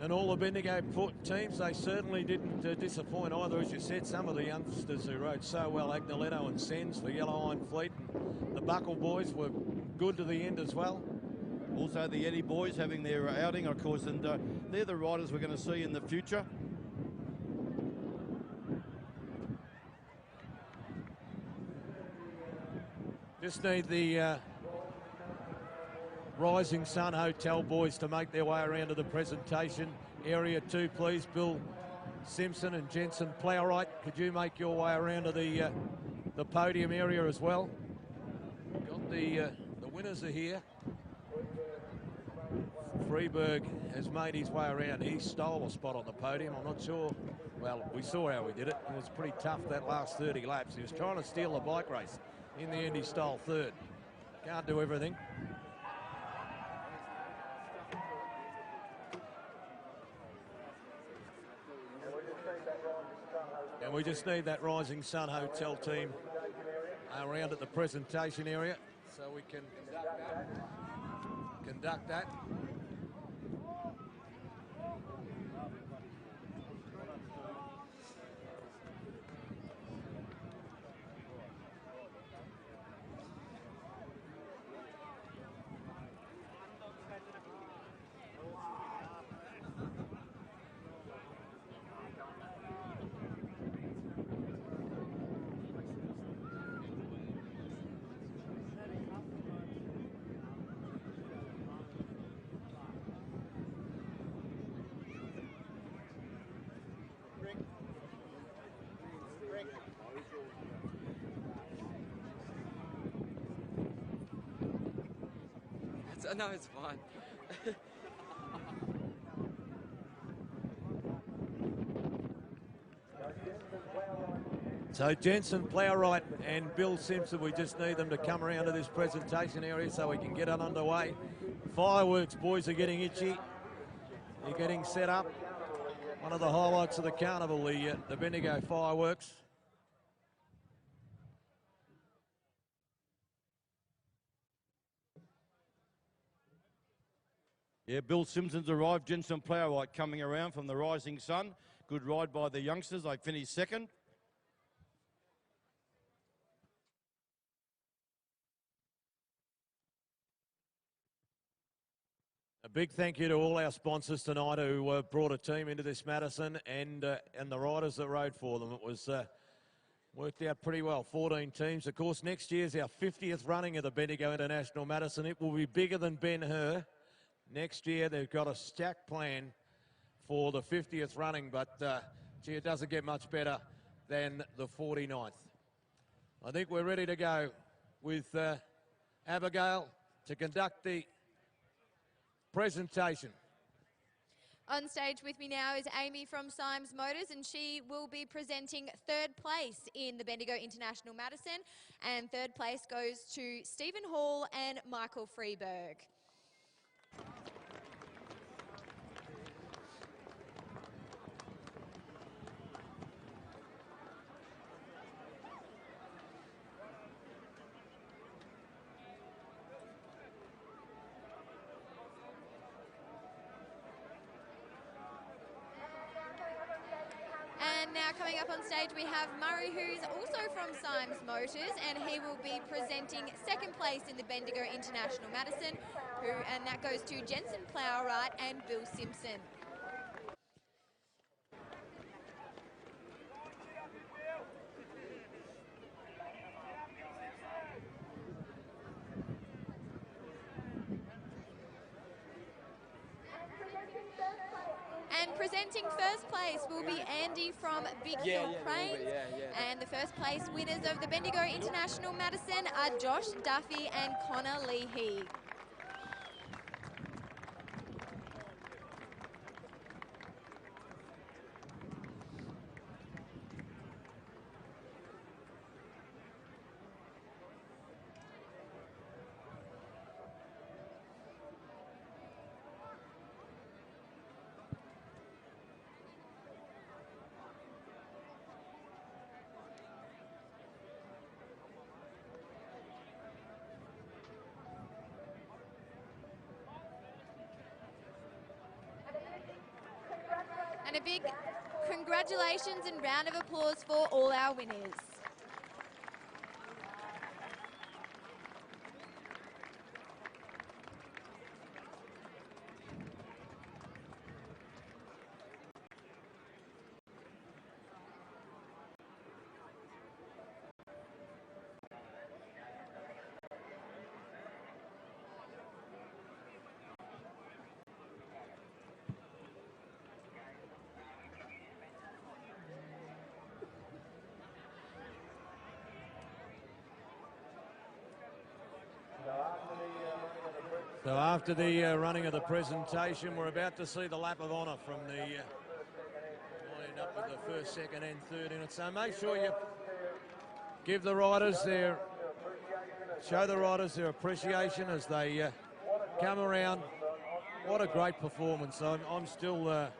And all the Bendigo teams, they certainly didn't disappoint either. As you said, some of the youngsters who rode so well, Agnoletto and Sens for Yellow Iron Fleet. The Buckle boys were good to the end as well. Also the Eddie boys having their outing, of course, and they're the riders we're going to see in the future. Just need the Rising Sun Hotel boys to make their way around to the presentation. Area 2, please. Bill Simpson and Jensen Plowright, could you make your way around to the podium area as well? Got the winners are here. Freeberg has made his way around. He stole a spot on the podium. I'm not sure. Well, we saw how he did it. It was pretty tough that last 30 laps. He was trying to steal the bike race. In the end, he stole third. Can't do everything. And we just need that Rising Sun Hotel team around at the presentation area so we can conduct that. No, it's fine. So Jensen Plowright and Bill Simpson, we just need them to come around to this presentation area so we can get it underway. Fireworks boys are getting itchy. They're getting set up. One of the highlights of the carnival, the Bendigo fireworks. Yeah, Bill Simpson's arrived. Jensen Plowright coming around from the Rising Sun. Good ride by the youngsters. They finished second. A big thank you to all our sponsors tonight who brought a team into this Madison and the riders that rode for them. It was worked out pretty well. 14 teams. Of course, next year's our 50th running of the Bendigo International Madison. It will be bigger than Ben-Hur. Next year, they've got a stacked plan for the 50th running, but gee, it doesn't get much better than the 49th. I think we're ready to go with Abigail to conduct the presentation. On stage with me now is Amy from Symes Motors, and she will be presenting third place in the Bendigo International Madison, and third place goes to Stephen Hall and Michael Freeberg. And now coming up on stage we have Murray, who's also from Symes Motors, and he will be presenting second place in the Bendigo International Madison, and that goes to Jensen Plowright and Bill Simpson. And presenting Representing first place will be Andy from Big Hill Cranes. And the first place winners of the Bendigo International Madison are Josh Duffy and Connor Leahy. And a big congratulations and round of applause for all our winners. So after the running of the presentation, we're about to see the lap of honour from the end up with the first, second and third in it. So make sure you give the riders show the riders their appreciation as they come around. What a great performance. I'm still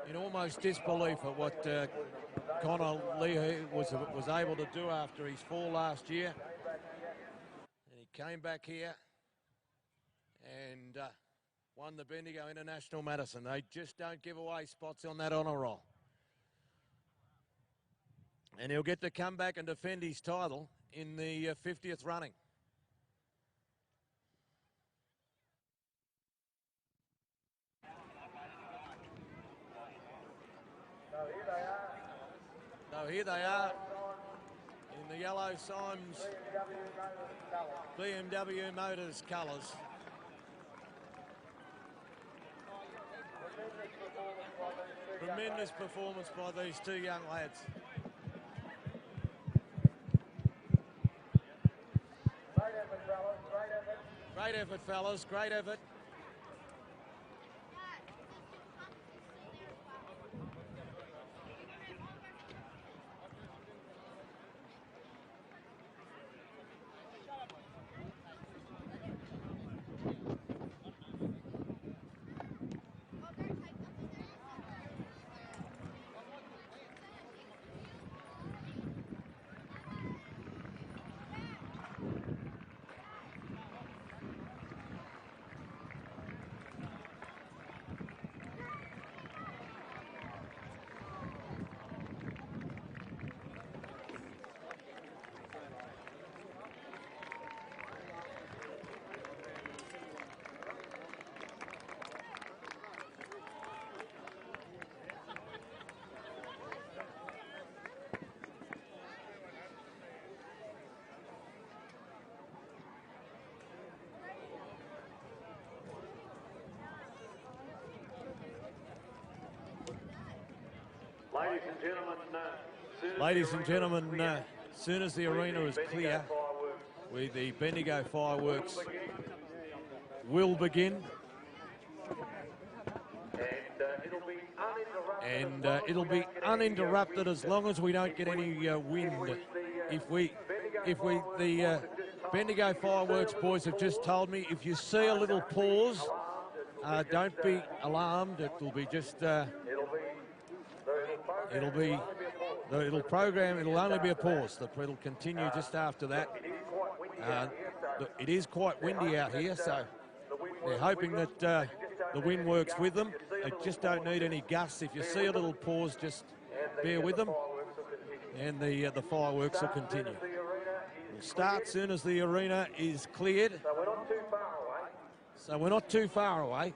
in almost disbelief at what Connor Leahy was able to do after his fall last year. Came back here and won the Bendigo International Madison. They just don't give away spots on that honour roll. And he'll get to come back and defend his title in the 50th running. So here they are in the yellow Symes BMW Motors colours. Tremendous performance by these two young lads. Great effort, fellas. Great effort. Ladies and gentlemen, as soon as the arena is clear, the Bendigo fireworks will begin. And it'll be uninterrupted as long as we don't get any wind. The Bendigo fireworks boys have just told me if you see a little pause, don't be alarmed. It'll be just it'll only be a pause. It'll continue just after that. It is quite windy out here, so they're hoping that the wind works with them. They just don't need any gusts. If you see a little pause, just bear with them, and the fireworks will continue. We'll start soon as the arena is cleared. So we're not too far away.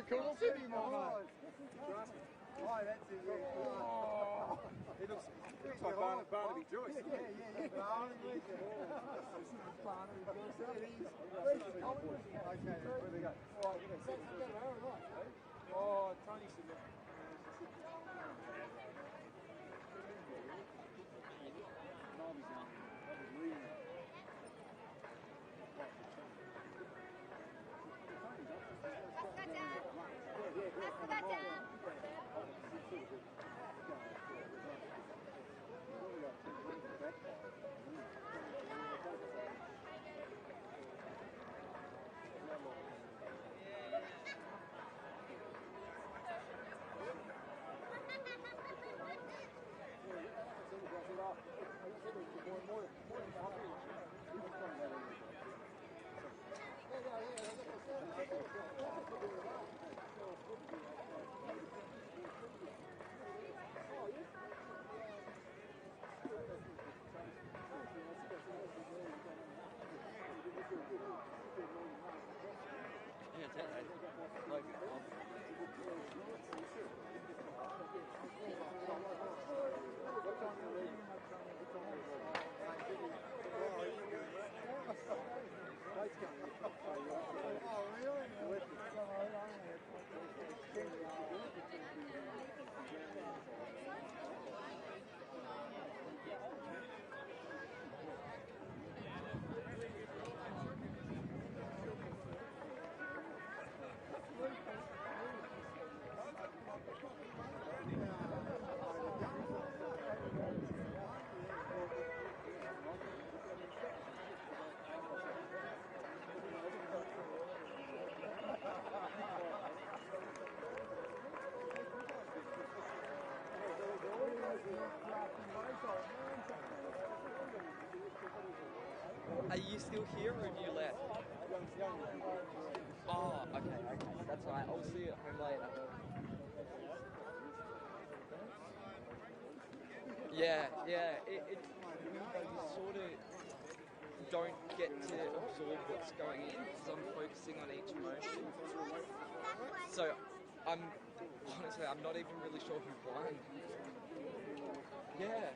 the cool city, my mate. Oh, that's it, yeah. Oh. It looks like Barnaby Joyce. Yeah. Barnaby Joyce. It is. Okay, where we go? All right, oh, Tony said that. Are you still here or have you left? Oh, okay. That's all right. I'll see you at home later. Yeah. You sort of don't get to absorb what's going in because I'm focusing on each emotion. So I'm not even really sure who won. Yeah.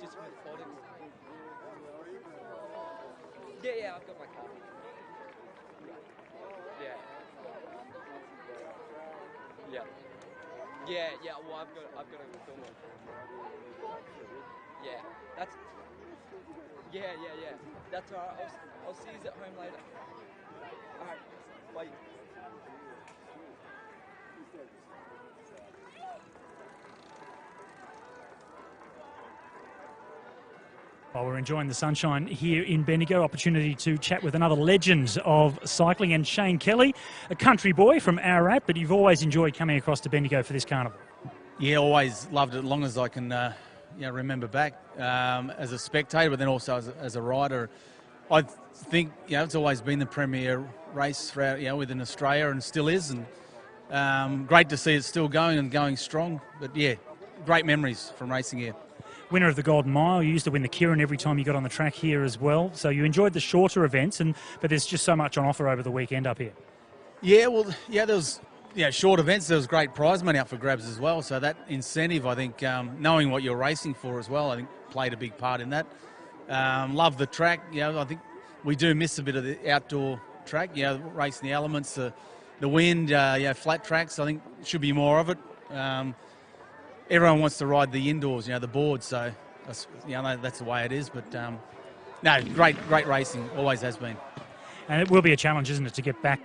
Just methodical. Yeah, I've got my car. Yeah. Well, I've got a film. Yeah, that's. Yeah. That's all right. I'll see you at home later. All right. Bye. While we're enjoying the sunshine here in Bendigo, opportunity to chat with another legend of cycling, and Shane Kelly, a country boy from Ararat, but you've always enjoyed coming across to Bendigo for this carnival. Yeah, always loved it, as long as I can remember back as a spectator, but then also as a rider. I think it's always been the premier race throughout within Australia, and still is, and great to see it still going and going strong. But yeah, great memories from racing here. Winner of the Golden Mile, you used to win the Kieran every time you got on the track here as well. So you enjoyed the shorter events, but there's just so much on offer over the weekend up here. Yeah, there was short events. There was great prize money up for grabs as well. So that incentive, I think, knowing what you're racing for as well, I think played a big part in that. Love the track. I think we do miss a bit of the outdoor track. Racing the elements, the wind, flat tracks. I think should be more of it. Everyone wants to ride the indoors, the boards, so that's the way it is. But no, great racing, always has been. And it will be a challenge, isn't it, to get back